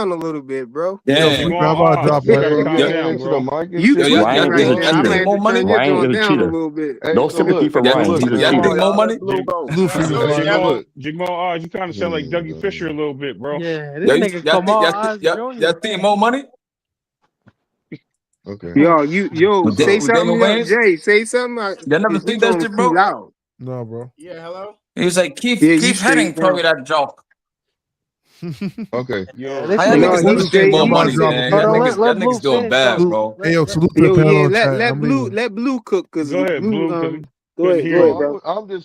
down a little little bit, bro. Yo, Yo, Damn. Sleepy, Jamal how about I Oz, drop you like gotta Hey, calm Yo, getting down, into the bro. mic and You shit. y'all, Like, tweaking y'all Ryan right is a think now. y'all I'm think gonna he cheater. have more to turn money? your Ryan joint is a down a cheater. little bit. hey, No so sympathy look, for Y'all, Ryan. look, He's a y'all cheater. think more Jamal, money? Luffy Yo, like Jamal, Jamal Oz, you kind of sound like oh, Dougie Fisher a God. little bit, bro. Yeah, this Y'all, nigga y'all think Kamal y'all, Oz y'all Jr. think more money? Okay. Yo, With, Da- say So, with Damon something, Wayans? Jay. Say something. Y'all never Cause you think that going shit, too bro? loud. no, bro. Yeah, hello. He was like Yeah, you Keith straight Henning told me now. that joke. okay. Yeah, Yo, this How y'all nigga No, niggas he never Salute. think straight. more I'm about to money, drop He a man? Hold on, panel. Y'all let niggas Blue doing finish bad, though. bro. Hey, yo, salute to the yo, panel yeah. in chat. I Let Blue mean, cook. Cause go ahead, Blue Blue, because we go couldn't ahead, hear you. No, Bro.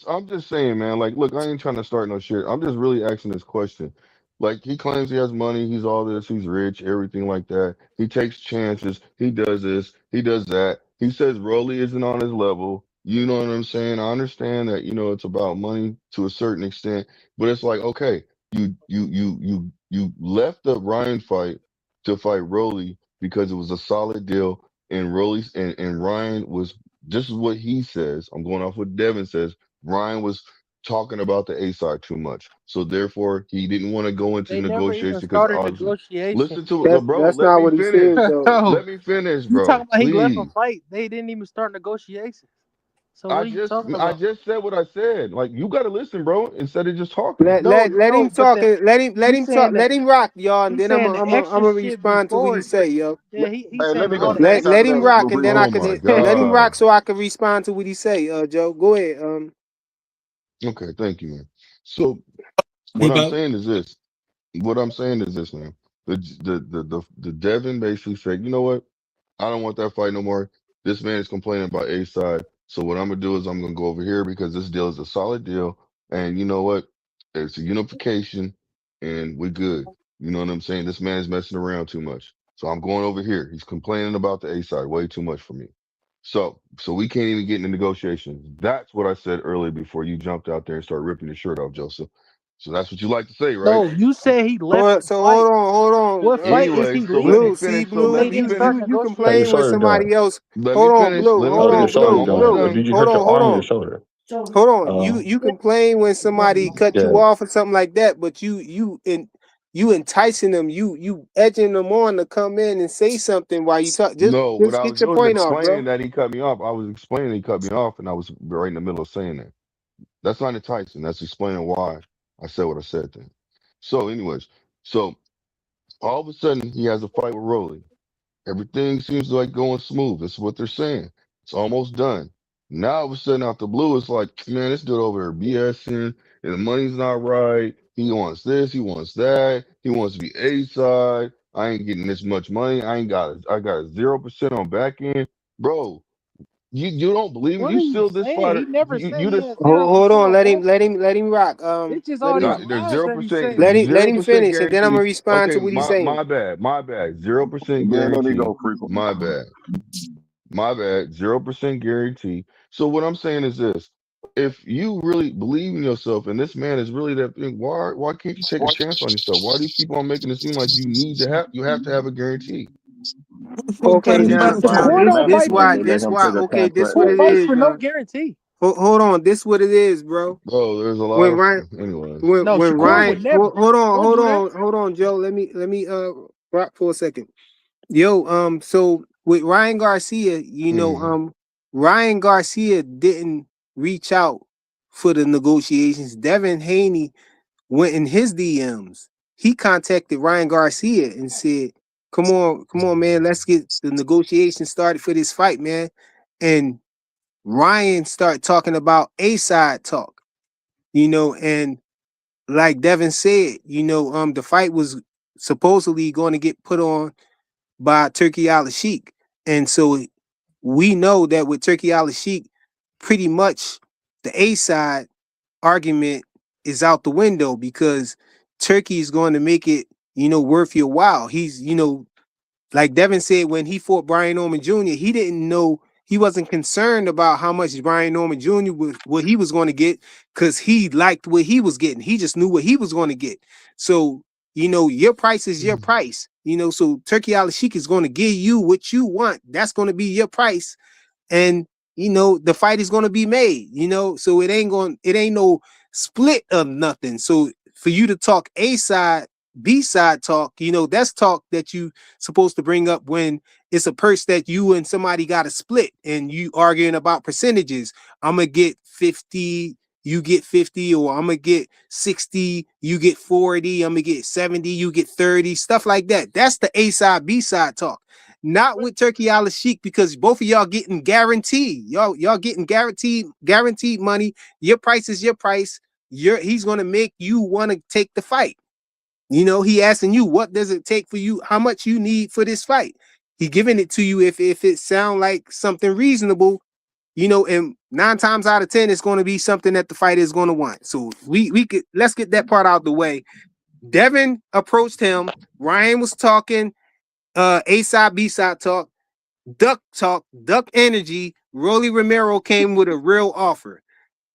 I'm just saying, man. Like, look, I ain't trying to start no shit. I'm just really asking this question. Like, he claims he has money, he's all this, he's rich, everything like that. He takes chances, he does this, he does that. He says Rolly isn't on his level. You know what I'm saying? I understand that, it's about money to a certain extent, but it's like, okay, you left the Ryan fight to fight Rolly because it was a solid deal, and Rolly's and Ryan was, this is what he says. I'm going off what Devin says. Ryan was talking about the A side too much. So therefore he didn't want to go into They never even negotiation because started obviously negotiations. listen to That's bro, that's let not me what he finish. said though. Bro, Let me finish, you bro. talking about he left a Please. fight? They didn't even start negotiations. So I what are you just talking I about? just said what I said. Like you gotta listen, bro, instead of just talking. Let him No, but talk. the Let he's him talk. saying Let that him rock, y'all, and he's then saying the I'm extra gonna shit respond to what he before. say, yo. Yeah, he's Hey, saying let me all go the finish Let after extra him that, shit. rock, and then Bleedo. I Oh can my let him rock God. so I can respond to what he say. Joe, go ahead. Okay, thank you, man. So what Keep I'm up. saying is this. What I'm saying is this, man. The Devin basically said, you know what? I don't want that fight no more. This man is complaining about A side. So what I'm gonna do is I'm gonna go over here because this deal is a solid deal. And you know what? It's a unification and we're good. You know what I'm saying? This man is messing around too much. So I'm going over here. He's complaining about the A side way too much for me. So we can't even get into negotiations. That's what I said earlier before you jumped out there and started ripping your shirt off, Joseph. So that's what you like to say, right? No, you said he left the So fight. hold What on. fight is Anyway, he so let me leaving? Blue, see finish. So Blue, let They me didn't finish. start you How your complain negotiations. when shoulder doing? somebody else. Let me Hold on, finish. Blue. Let me How's your finish. I'm shoulder almost doing? done. Did you hurt your Hold arm or your on. shoulder? Hold on. Uh, You complain when somebody cut yeah. you off or something like that, but you enticing them, you edging them on to come in and say something while you talk. No, what Just I was get your doing is point off, bro. explaining that he cut me off. I was explaining he cut me off, and I was right in the middle of saying that. That's not enticing. That's explaining why I said what I said then. So, anyways, so all of a sudden he has a fight with Rolly. Everything seems like going smooth. That's what they're saying. It's almost done. Now all of a sudden out the blue, it's like, man, this dude over here BSing, and the money's not right. He wants this, he wants that, he wants to be A side. I ain't getting this much money. I got a 0% on back end. Bro, you don't believe me. What You are you still this saying? He fighter. never You said you he just had 0% On. on back. Let him rock. It's just Let all him these there's lies zero that he's percent saying. let him 0% finish, and then I'm gonna guarantee. respond Okay, to what he saying. my bad. 0% Then let me guarantee. go, Freako. My bad. My bad. 0% guarantee. So what I'm saying is this. If you really believe in yourself and this man is really that thing, why can't you take a chance on yourself? Why do you keep on making it seem like you have to have a guarantee? Okay, He now just now signed Shakur the this don't man. this fight for why Let this him why take a okay this contract what Shakur it next year. fights is. for no guarantee. Hold on, this what it is, bro. Bro, there's a lot When of Ryan anyways. No, when Shakur Ryan would never. Don't do that. hold on, Joe. Let me rock for a second. Yo, so with Ryan Garcia, Hmm. Ryan Garcia didn't reach out for the negotiations. Devin Haney went in his DMs. He contacted Ryan Garcia and said, come on, man, let's get the negotiations started for this fight, man." And Ryan started talking about A side talk, and like Devin said, the fight was supposedly going to get put on by Turkey Al Sheikh. And so we know that with Turkey Al Sheikh, pretty much the A side argument is out the window because Turkey is going to make it, worth your while. He's, like Devin said, when he fought Brian Norman Jr., he didn't know, he wasn't concerned about how much Brian Norman Jr. what he was going to get because he liked what he was getting. He just knew what he was going to get. So, your price is your price. So Turkey Al Sheikh is going to give you what you want. That's going to be your price. And the fight is going to be made, so it ain't no split of nothing. So for you to talk A side B-side talk, that's talk that you supposed to bring up when it's a purse that you and somebody got to split and you arguing about percentages. I'm gonna get 50, you get 50, or I'm gonna get 60, you get 40, I'm gonna get 70, you get 30, stuff like that. That's the A-side, B-side talk. Not with Turkey Al Sheik, because both of y'all getting guaranteed. Y'all getting guaranteed money. Your price is your price. He's gonna make you want to take the fight. He asking you, what does it take for you? How much you need for this fight? He giving it to you if it sound like something reasonable, and 9 times out of 10, it's going to be something that the fighter is going to want. So let's get that part out the way. Devin approached him. Ryan was talking, A-side, B-side talk, duck energy. Rolly Romero came with a real offer.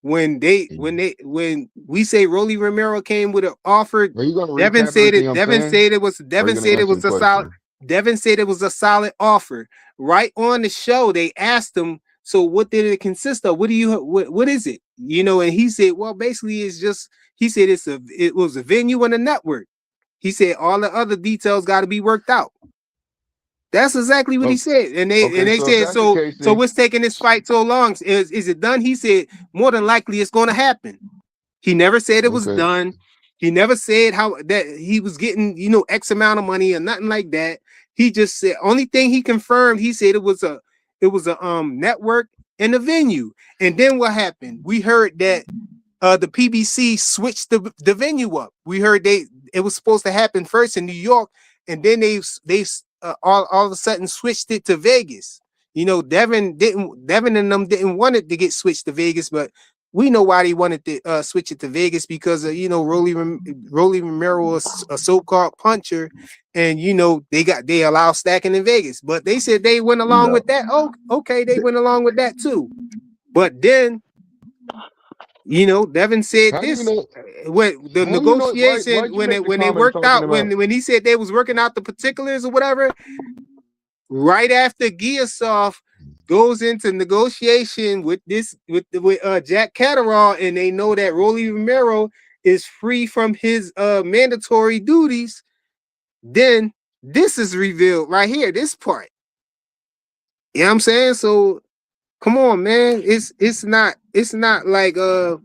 When we say Rolly Romero came with an offer, Are you going to Devin recap said everything it. I'm Devin saying? said it was. Or are you Devin going to said it answer was the a solid. question? Devin said it was a solid offer. Right on the show, they asked him, "So what did it consist of? What is it?" And he said, "Well, basically, it's just." He said it was a venue and a network. He said all the other details got to be worked out. That's exactly what he said. And they So if said, that's the case, so then what's taking this fight so long? Is it done? He said, more than likely it's going to happen. He never said it was okay. done. He never said how that he was getting, X amount of money or nothing like that. He just said, only thing he confirmed, he said it was a network and a venue. And then what happened? We heard that the PBC switched the venue up. We heard it was supposed to happen first in New York, and then they all of a sudden switched it to Vegas. Devin and them didn't want it to get switched to Vegas, but we know why they wanted to switch it to Vegas, because Rolly Romero was a so-called puncher, and they allow stacking in Vegas. But they said they went along with that. Oh, okay, they went along with that too. But then Devin said How do you this know? when the How do you know? negotiation, Why'd you make the when they comment worked talking out, about? when he said they was working out the particulars or whatever, right after Giasov goes into negotiation with Jack Catterall, and they know that Rolly Romero is free from his mandatory duties, then this is revealed right here, this part. You know what I'm saying? So come on, man. It's not like a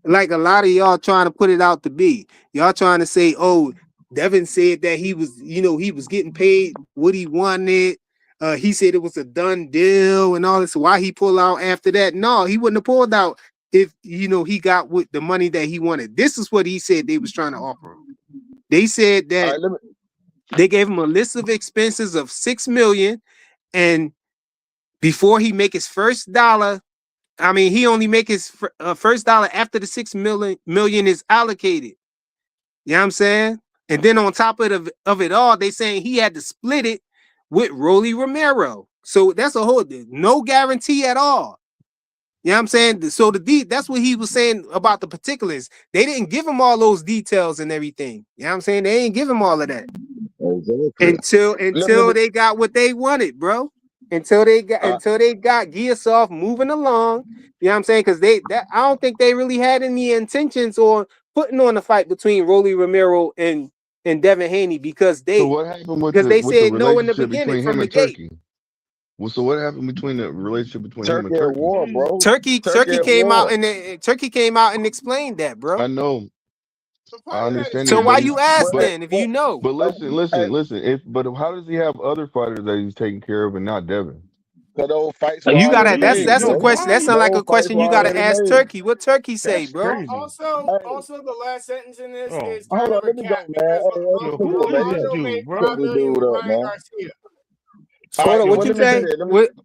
lot of y'all trying to put it out to be. Y'all trying to say, oh, Devin said that he was getting paid what he wanted. He said it was a done deal and all this. Why he pull out after that? No, he wouldn't have pulled out if he got with the money that he wanted. This is what he said they was trying to offer him. They said that they gave him a list of expenses of $6 million, and before he make his first dollar, I mean, he only make his first dollar after the $6 million is allocated. You know what I'm saying? And then on top of it all, they saying he had to split it with Rolly Romero. So that's a whole no guarantee at all. You know what I'm saying? So that's what he was saying about the particulars. They didn't give him all those details and everything. You know what I'm saying? They ain't give him all of that until they got what they wanted, bro. Until they got Giasov moving along. You know what I'm saying? Because I don't think they really had any intentions or putting on a fight between Rolly Romero and Devin Haney, because So what happened with they the said no in the relationship beginning between from him the and gate. Turkey? Well, so what happened between the relationship between him and Turkey at Turkey? war, bro. Turkey Turkey at came war. out and Turkey came out and explained that, bro. I know, I understand So it, why but you ask But, then if you know? but listen. But how does he have other fighters that he's taking care of and not Devin? cause those fights were You gotta already made, that's a bro. question. That sounds like Those a fights question were you gotta already ask made. Turkey. What Turkey say, That's bro? crazy. Also, the last sentence in this Oh, is Hold kind on, of a let me go, cap man. because Hey, yo, chill, who is baby. this Rolando made dude, bro? Shut $5 this million dude with up, Ryan man. Garcia. All Hold right, on, so what what? you Let me say say? this.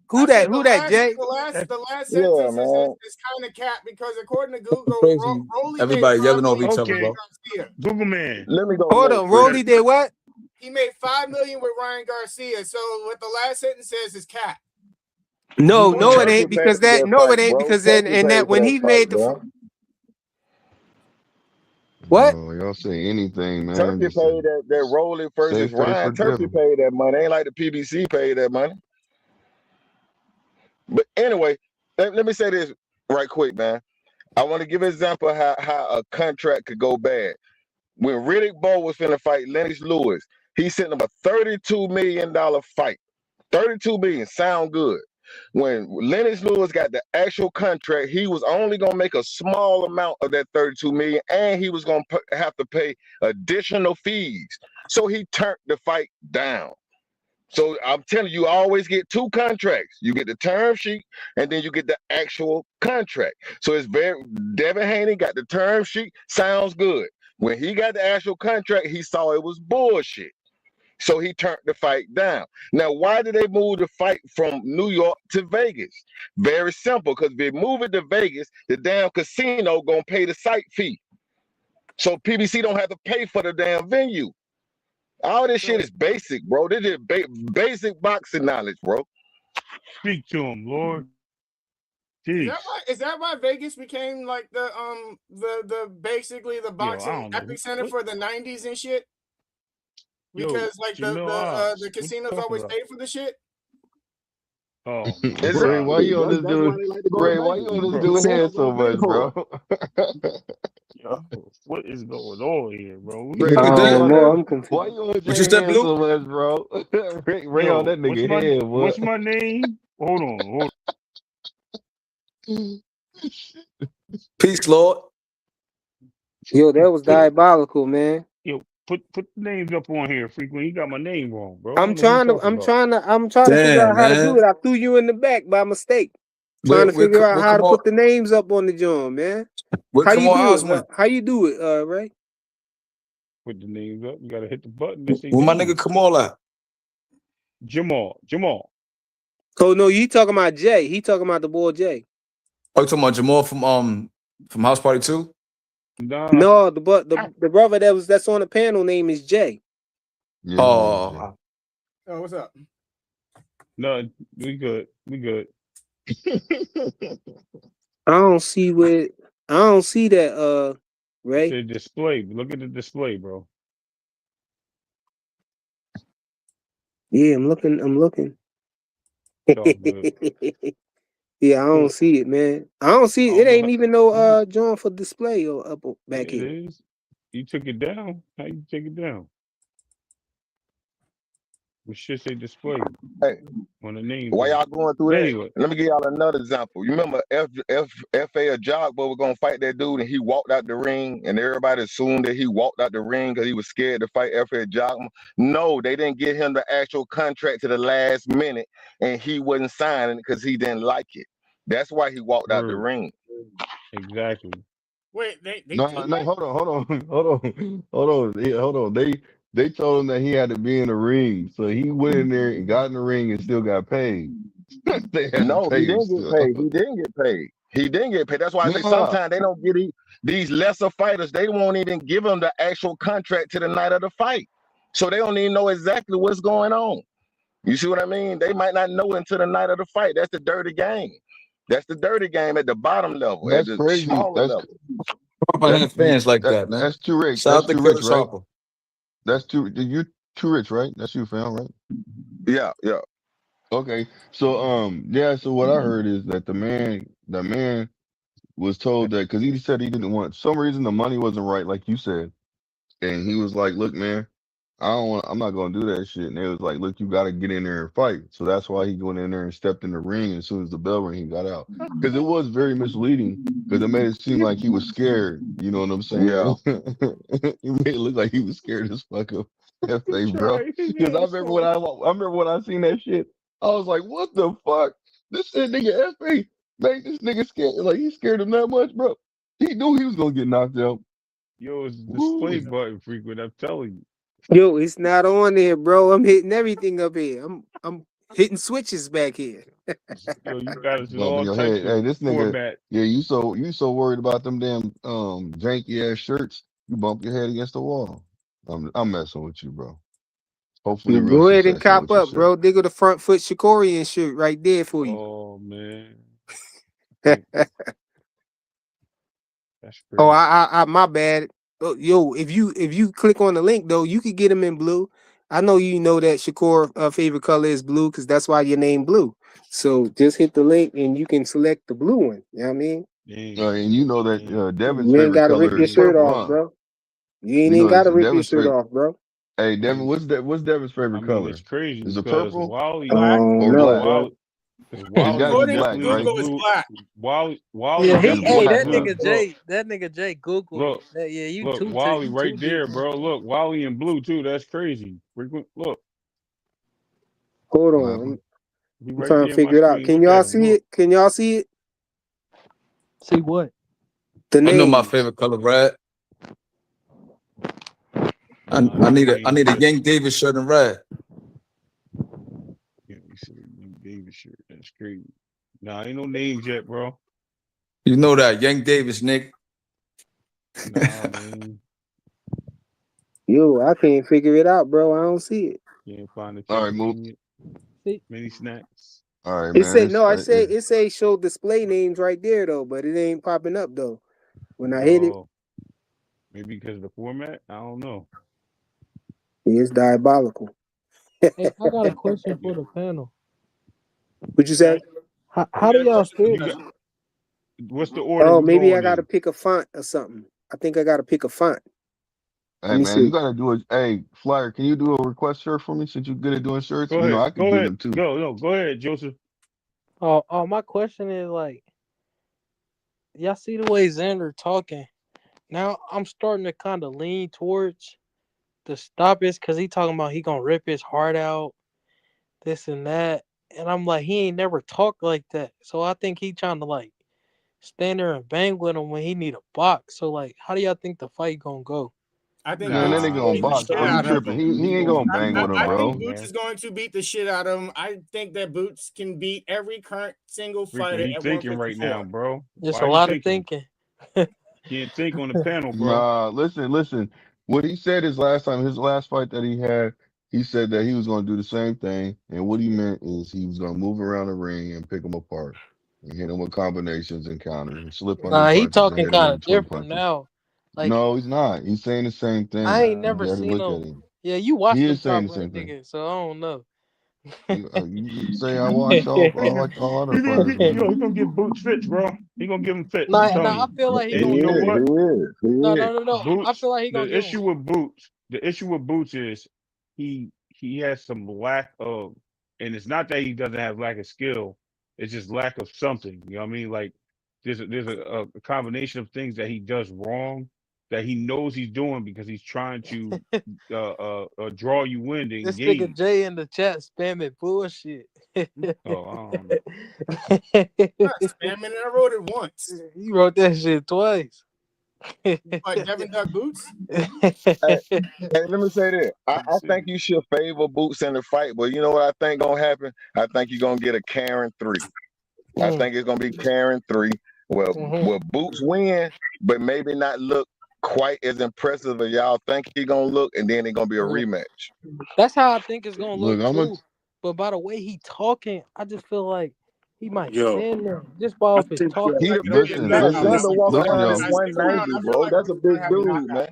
Who I said that, Jay? the last Yeah, sentence man. is kind of cap because according to Google, Crazy. Rolly made Everybody $5 yelling over million each with other, Okay, Ryan bro. Garcia. Google man. Let me go Hold next, on, please. Rolly did what? He made $5 million with Ryan Garcia. So what the last sentence says is cap. No, Google no, it man. Turkey ain't paid because for that. that No, it fight, ain't bro. because Turkey in paid that for when that he fight, made bro. what? Oh, y'all say anything, man. Turkey Just to paid that Rolling versus save face for Ryan. Turkey Devin. paid that money. Ain't like the PBC paid that money. But anyway, let me say this right quick, man. I want to give an example of how a contract could go bad. When Riddick Bowe was finna fight Lennox Lewis, he sent him a $32 million fight. 32 million, sound good. When Lennox Lewis got the actual contract, he was only gonna make a small amount of that 32 million, and he was gonna have to pay additional fees. So he turned the fight down. So I'm telling you, always get two contracts. You get the term sheet, and then you get the actual contract. So it's very Devin Haney got the term sheet, sounds good. When he got the actual contract, he saw it was bullshit. So he turned the fight down. Now, why did they move the fight from New York to Vegas? Very simple, because if they move it to Vegas, the damn casino gonna pay the site fee. So PBC don't have to pay for the damn venue. All this shit is basic, bro. This is basic boxing knowledge, bro. Speak to him, Lord. Jeez. Is that why Vegas became like the basically the boxing epicenter for the 90s and shit? Because like the casinos always pay for the shit. Oh, Ray, why you on this dude? Ray, why you on this dude's head so much, bro? Yo, what is going on here, bro? I'm confused. Why you on his head so much, bro? Ray on that nigga head, boy. What's my name? Hold on. Peace, Lord. Yo, that was diabolical, man. Yo, put the names up on here, frequent. You got my name wrong, bro. I'm trying to figure out how to do it. I threw you in the back by mistake. Trying to figure out how to put the names up on the joint, man. How you do it, Ray? Put the names up. You gotta hit the button. Where my nigga Kamal at? Jamal. Oh no, you talking about Jay? He talking about the boy Jay. Oh, you talking about Jamal from House Party 2? No, the brother that's on the panel name is Jay. Yeah, oh, what's up? No, we good. I don't see that, Ray. The display. Look at the display, bro. Yeah, I'm looking. Yeah, I don't see it, man. I don't see it. It ain't even no joint for display or up back here. It is. You took it down. How you take it down? We should say display on the name. Why y'all going through that? Anyway. Let me give y'all another example. You remember F.A. Ajagba was gonna fight that dude, and he walked out the ring, and everybody assumed that he walked out the ring because he was scared to fight F.A. Ajagba. No, they didn't get him the actual contract to the last minute, and he wasn't signing it because he didn't like it. That's why he walked out the ring. Exactly. Wait, no, hold on. They told him that he had to be in the ring, so he went in there and got in the ring and still got paid. No, he didn't get paid. He didn't get paid. That's why I say sometimes they don't get these lesser fighters. They won't even give them the actual contract to the night of the fight, so they don't even know exactly what's going on. You see what I mean? They might not know until the night of the fight. That's the dirty game. That's the dirty game at the bottom level. That's at the crazy. Smaller level. Fans like that, man. That's too rich. Shout out to rich, right? Harper. You're too rich, right? That's you, fam, right? Yeah. Okay. So so what I heard is that the man was told that because he said he didn't want some reason the money wasn't right, like you said. And he was like, look, man, I'm not gonna do that shit. And it was like, look, you gotta get in there and fight. So that's why he went in there and stepped in the ring, and as soon as the bell rang, he got out. Because it was very misleading, because it made it seem like he was scared. You know what I'm saying? Yeah. He made it look like he was scared as fuck of FA, bro. Because I remember when I seen that shit, I was like, what the fuck? This shit nigga FA made this nigga scared. Like, he scared him that much, bro. He knew he was gonna get knocked out. Yo, it's the display button, frequent. I'm telling you. Yo, it's not on there, bro. I'm hitting everything up here. I'm hitting switches back here. Yo, you got us in Bumping all your types head. Hey, this of nigga, format. yeah, you so worried about them damn janky ass shirts, you bump your head against the wall. I'm messing with you, bro. Hopefully, real Go ahead and success. cop up, bro. Dig the front foot Shakorian shirt right there for you. Oh man. That's crazy. Oh, I my bad. Yo, if you click on the link though, you could get them in blue. I know you know that Shakur favorite color is blue because that's why your name blue. So just hit the link and you can select the blue one. You know what I mean? And you know that Devin's You ain't favorite gotta color rip your is shirt purple, off, huh? bro. You ain't We even going gotta to rip your Devin's shirt favorite. off, bro. Hey, I Devin, mean, what's Devin's I favorite mean, it's color? crazy Is it because purple Wally, or No, black? bro. It's got to be Is According to black, definitely in right? Google, it's blue. black. Wally Yeah, It's definitely hey, in black, that huh? blue. nigga Jay, that nigga Jay Googled it. Look, Yeah, you look, too, Wally you right too there, deep. bro. Look, Wally in blue too. That's crazy. Frequent. Look, Hold What on. happened? he I'm right trying to there in my figure it out. screen. Can Look y'all at him. see Look, it? Can y'all see it? See what? The I know my name. favorite color, red. nah, I ain't no need names a yet. Yank Davis shirt in red. Yeah, you see the Davis shirt. That's crazy. Nah, ain't no names yet, bro. You know that Yank Davis, Nick. Nah, man. Yo, I can't figure it out, bro. I don't see it. Can't find the All check right, move. convenient See, mini snacks. All right, It man. said It's no. It say show display names right there though, but it ain't popping up though. When I hit it, Oh, maybe because of the format. I don't know. it's diabolical. hey, I got a question Yeah, for the panel. What you Yeah, say? let How me do ask y'all Joseph a feel? you got. question. What's the order Oh, we maybe I going gotta in? pick a font or something. I think I gotta pick a font. Let Hey, me man, you see. got to do it. Hey, Flyer, can you do a request shirt for me since you're good at doing shirts? Go You know, ahead. I could Go do ahead. them too. Go. No. Go ahead, Joseph. My question is like, y'all see the way Xander talking? Now I'm starting to kind of lean towards the stoppage because he talking about he gonna rip his heart out, this and that, and I'm like, he ain't never talked like that. So I think he trying to like stand there and bang with him when he need a box. So like, how do y'all think the fight gonna go? I think Man, that Boots is nigga Nah, on beating the box, shit bro. You out of tripping? him. He ain't he gonna gonna bang with him, I think bro. Boots man. is going to beat the shit out of him. I think that Boots can beat every current single Frequent. fighter He at thinking right now, 154. bro. It's Why a you lot of thinking? thinking. Can't think on the panel, bro. Nah, listen. What he said his last fight that he had, he said that he was going to do the same thing. And what he meant is he was going to move around the ring and pick them apart and hit them with combinations and counters and slip under Nah, he punches and talking hit them kind in of between different punches. now. Like No, he's not. He's saying the same I thing. ain't You never got to seen look him. at him. Yeah, you He watched him is saying top the same rank thing. nigga, so I don't know. You say I watch all like all other fighters, man. He gonna give Boots fits, bro. He gonna give him fits. I'm Nah, telling I you. feel like he He And gonna you know give is. him. He what? is. He is. No. I feel Boots. like he gonna give him. The issue with Boots is he has some lack of, and it's not that he doesn't have lack of skill. It's just lack of something. You know what I mean? Like there's a combination of things that he does wrong that he knows he's doing because he's trying to draw you in to This nigga engage. Jay in the chat spamming bullshit. Oh, I'm not spamming it. I wrote it once. You wrote that shit twice. But Devin Duck Boots? Hey, hey, let me say this. let me I think see. you should favor Boots in the fight, but you know what I think gonna happen? I think you're gonna get a Karen 3. I Mm, think it's gonna be Karen 3. Well, mhm. well, Boots win, but maybe not look quite as impressive as y'all think he gonna look, and then it's gonna be a Yeah. rematch. That's how I think it's gonna Look, look I'm gonna too. But by the way he talking, I just feel like he might Yo, stand there just by I off his think I feel talking. He like the it'll be big a listen, man. knockout. listen, Xander walk listen, around y'all. at By second round, 190, I feel bro. like That's a Boots is gonna big have a dude, knockout. man.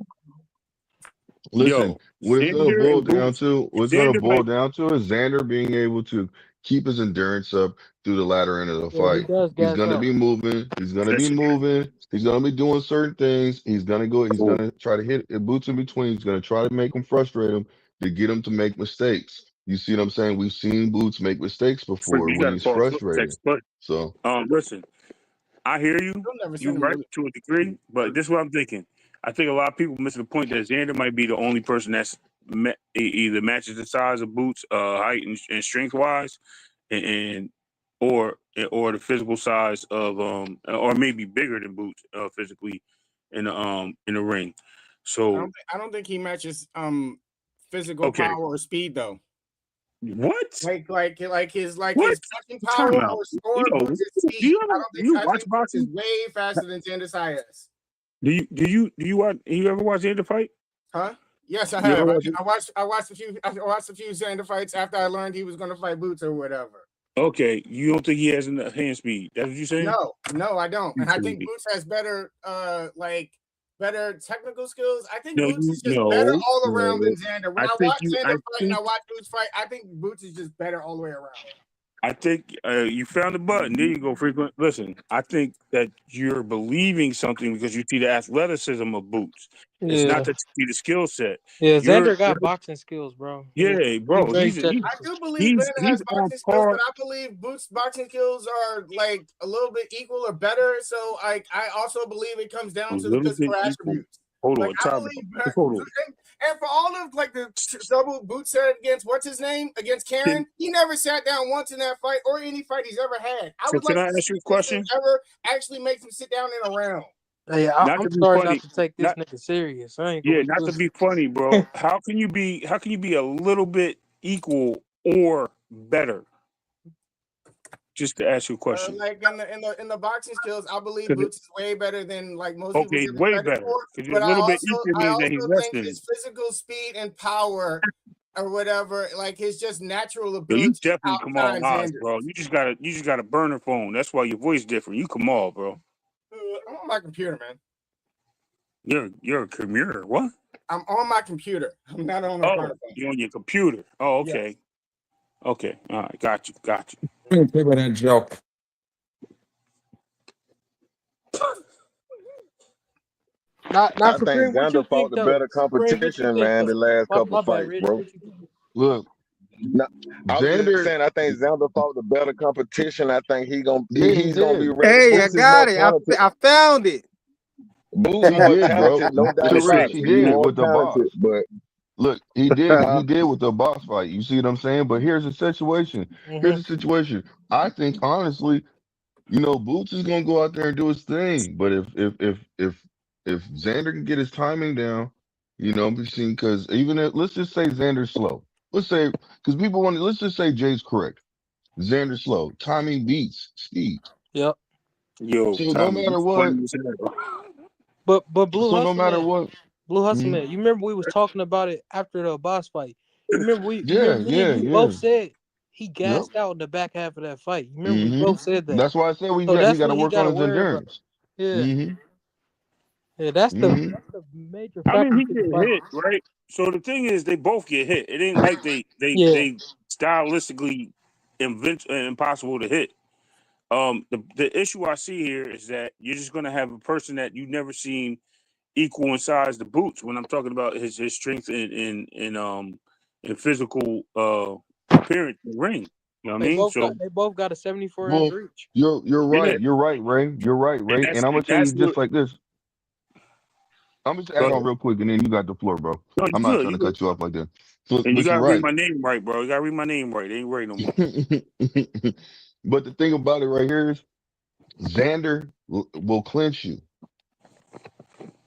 Listen, yo, what it's gonna Xander boil and down Boots. to, what's gonna Xander boil might down to is Xander being able to keep his endurance up through the latter end of the Yeah, he fight. does He's gas gonna out. be moving. He's gonna be listen. moving. He's gonna be doing certain things. He's gonna go. He's Oh, gonna try to hit Boots in between. He's gonna try to make him frustrate him to get him to make mistakes. You see what I'm saying? We've seen Boots make mistakes Freak, before you when got to he's pause for a frustrated. second. But So listen, I hear you. You'll never You send him right to to a degree, but this is what I'm thinking. I think a lot of people missing the point that Xander might be the only person that's either matches the size of Boots, height and strength wise, and or the physical size of or maybe bigger than Boots physically in the ring. So I don't think he matches physical okay, power or speed though. what? His What? punching Time power out. or Yo, Boots' do speed. you ever do you I watch think Boots is boxing? way faster than Xander Sayas. Do you watch? You ever watch Xander fight? Huh? Yes, I You ever have. watch it? I watched a few Xander fights after I learned he was gonna fight Boots or whatever. Okay, you don't think he has enough hand speed? That's what you're saying? No, I don't. You And I think crazy. Boots has better technical skills. I think No, Boots you is just better no, all around no. than Xander. When I I think watch you. Xander I fight and think I watch Boots fight, I think Boots is just better all the way around. I think you found the button. There you go, frequent. Listen, I think that you're believing something because you see the athleticism of Boots. It's not Yeah. that you see the skill set. Yeah, You're Xander got boxing skills, bro. yeah, He bro. very He's technical. I do believe Ben he's has on boxing skills, par but I believe Boots' boxing skills are like a little bit equal or better. So I also believe it comes a down to the little physical bit equal. attributes. Hold Like on, I time. believe, Hold on. and for all of like the trouble Boots had against what's his name against Karen, he never sat down once in that fight or any fight he's ever had. I So would can like I to see ask you a if this thing question? ever actually makes him sit down in a round. Hey, Not I'm to be starting not funny. to take this Not nigga serious. I ain't gonna yeah, be not to pussy. be funny, bro. How can you be a little bit equal or better? Just to ask you a question. Like in the boxing skills, I believe 'Cause Boots is way better than like most people okay, give him way credit better. for. Because But a little bit equal I means that he's also less think than. his physical speed and power or whatever, like his just natural Yo, you ability definitely Kamal outshines Oz, Xander. bro. You just got a burner phone. That's why your voice different. You Kamal, bro. I'm on my computer, man. You're a commuter. What? I'm on my computer. I'm not on a Oh, burner you're on your computer. Oh, phone. okay. Okay. All right. Got you. Play by that joke. Not I Supreme. think What you Xander fought think the though? better Supreme, what you competition, think man, the though? last couple My bad, fights, Rich. bro. What you think? Look, No, I was just Xander, saying, I think Xander fought the better competition. I think yeah, he he's gonna be did. ready. Hey, I Boots is more got it. talented. I found it. Boots He more did, bro. talented, no doubt To Let's about Rich, see. it. he He did more with the talented, boss. but Look, he did with the boss fight. You see what I'm saying? But here's the situation. Here's the situation. I think honestly, Boots is gonna go out there and do his thing. But if Xander can get his timing down, because even if let's just say Xander's slow. Let's say because people want to let's just say Jay's correct. Xander's slow. Timing beats speed. Yep. Yo, So no Tommy, you matter what, funny as hell. But Blue so no Hustle matter Man, what, Blue Hustle mhm. Man, you remember we was talking about it after the boss fight. You Yeah, remember me and yeah, you yeah. both said he Yep. gassed out in the back half of that fight. You remember we hmm both said that. That's why I said So he that's got to what he work got on to his worry about. endurance. Yeah, hmm yeah. hmm That's the major I mean, factor he to the get fight. hit, right? So the thing is, they both get hit. It ain't like Yeah, they stylistically impossible to hit. The issue I see here is that you're just gonna have a person that you've never seen equal in size to Boots. When I'm talking about his strength and physical appearance in the ring. You know what I mean? So they both got a 74-inch Well, reach. you're yeah, right. You're right, Ray. You're right, and Ray. And I'm gonna tell that's you just what. like this. I'm just Go add on ahead. real quick, and then you got the floor, bro. No, you I'm not good. trying You to good. cut you off like that. So, And you but you're gotta read right. my name right, bro. You gotta read my name right. It ain't right no more. But the thing about it right here is Xander will clinch you.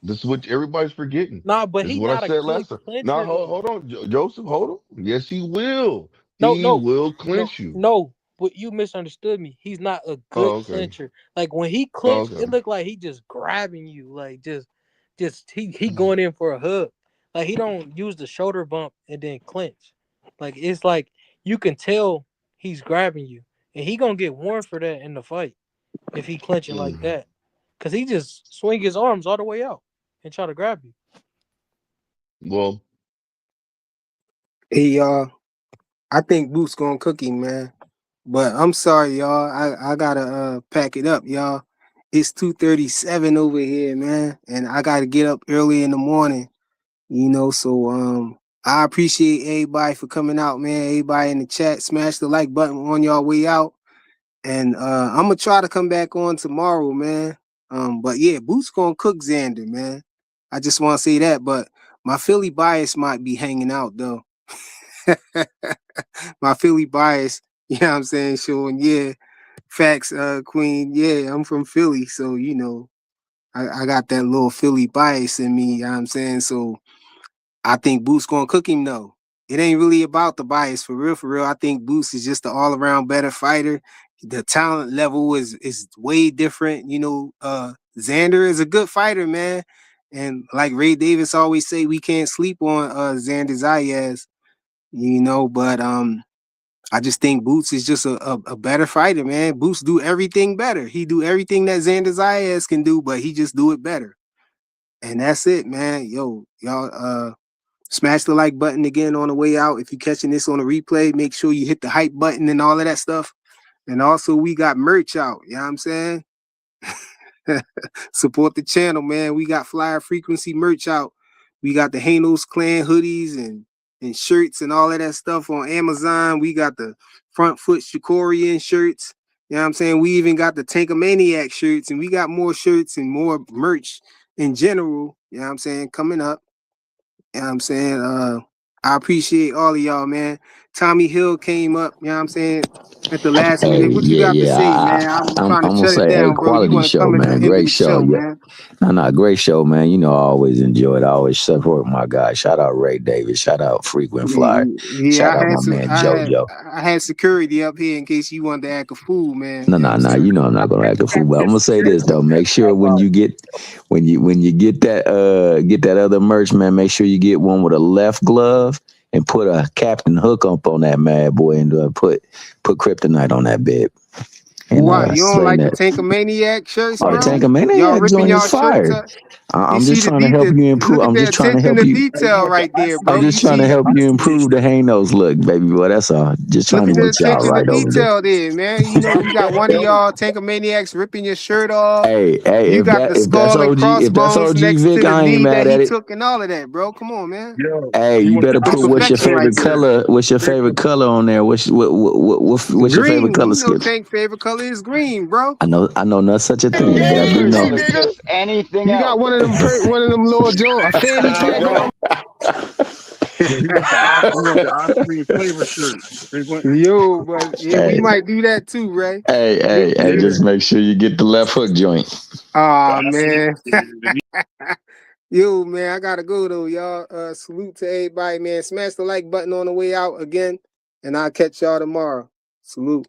This is what everybody's forgetting. Nah, but This is he what I not a said good last time. Now, clincher though. hold on, Joseph, hold on. Yes, he will. No, He no, will no, clinch you. no. But you misunderstood me. He's not a good Oh, okay. clincher. Like when he Oh, clinch, it okay. looked like he just grabbing you, like just he going in for a hug. Like he don't use the shoulder bump and then clinch. Like it's like you can tell he's grabbing you, and he gonna get warned for that in the fight if he clinching like Mm. that, cause he just swing his arms all the way out and try to grab you. Well, Hey y'all, I think Boots gonna cook him, man. But I'm sorry, y'all. I gotta pack it up, y'all. It's 2:37 over here, man, and I gotta get up early in the morning. So I appreciate everybody for coming out, man. Everybody in the chat, smash the like button on y'all way out. And I'm gonna try to come back on tomorrow, man. But yeah, Boots gonna cook Xander, man. I just wanna say that, but my Philly bias might be hanging out though. My Philly bias, you know what I'm saying? Showing, yeah, facts, Queen. Yeah, I'm from Philly, so I got that little Philly bias in me, you know what I'm saying? So I think Boots gonna cook him though. It ain't really about the bias for real, for real. I think Boots is just an all-around better fighter. The talent level is way different. Xander is a good fighter, man. And like Ray Davis always say, we can't sleep on Xander Zayas, but I just think Boots is just a better fighter, man. Boots do everything better. He do everything that Xander Zayas can do, but he just do it better. And that's it, man. Yo, y'all smash the like button again on the way out. If you're catching this on a replay, make sure you hit the hype button and all of that stuff. And also we got merch out. You know what I'm saying? Support the channel, man. We got Flyer Frequency merch out. We got the Hanos Clan hoodies and shirts and all of that stuff on Amazon. We got the Front Foot Shikorian shirts. You know what I'm saying? We even got the Tankamaniac shirts, and we got more shirts and more merch in general. You know what I'm saying? Coming up. You know what I'm saying? I appreciate all of y'all, man. Tommy Hill came up, you know what I'm saying, at the last Hey, minute. What you yeah, got to yeah. say, man? I'm I'm trying to gonna shut it say, hey, down, bro. You quality want to show, come at the man. end of Great the show. show, Yeah. man. No, great show, man. You know, I always enjoy it. I always support my guy. Shout out Ray Davis. Shout out Frequent Flyer. Yeah, Shout out my man JoJo. I had security up here in case you wanted to act a fool, man. No, You know what no, I'm no. saying? You know I'm not gonna act a fool, but I'm gonna say this though. Make sure when you get that other merch, man, make sure you get one with a left glove and put a Captain Hook up on that mad boy and put kryptonite on that bit. And Why? You don't sling like the that. Tankamaniac shirts, Oh, the bro? Y'all Tankamaniac ripping joint is y'all shirts fire. up. You I'm see just the trying to help detail. you improve. Look at I'm the just trying to attention help to you. detail right there, bro. I'm just You trying to see, help you improve the Hanos look, baby boy. That's all. Just trying look to at the get y'all attention to right over there. detail there, man. You know, you got one of y'all Tankamaniacs ripping your shirt off. Hey, You got the if that's skull and crossbones OG next Vic, to the I ain't knee that mad he at it. took and all of that, bro. Come on, man. Yo, Hey, you you want better the Some put what's your perfection right favorite there. color? What's your favorite color on there? What's your favorite Green. color, You know, Skip? Tank favorite color is green, bro. I know not such a thing, but I do know. Just anything You got else. one of them little Joe, a fanny pack yo, on. yo, he want the ice cream flavor shirt. Frequent. Yo, but yeah, we Hey, might do that too, Ray. hey, Yeah, just make sure you get the left hook joint. Ah, I see. man. Yo, man, I gotta go though, y'all. Salute to everybody, man. Smash the like button on the way out again, and I'll catch y'all tomorrow. Salute.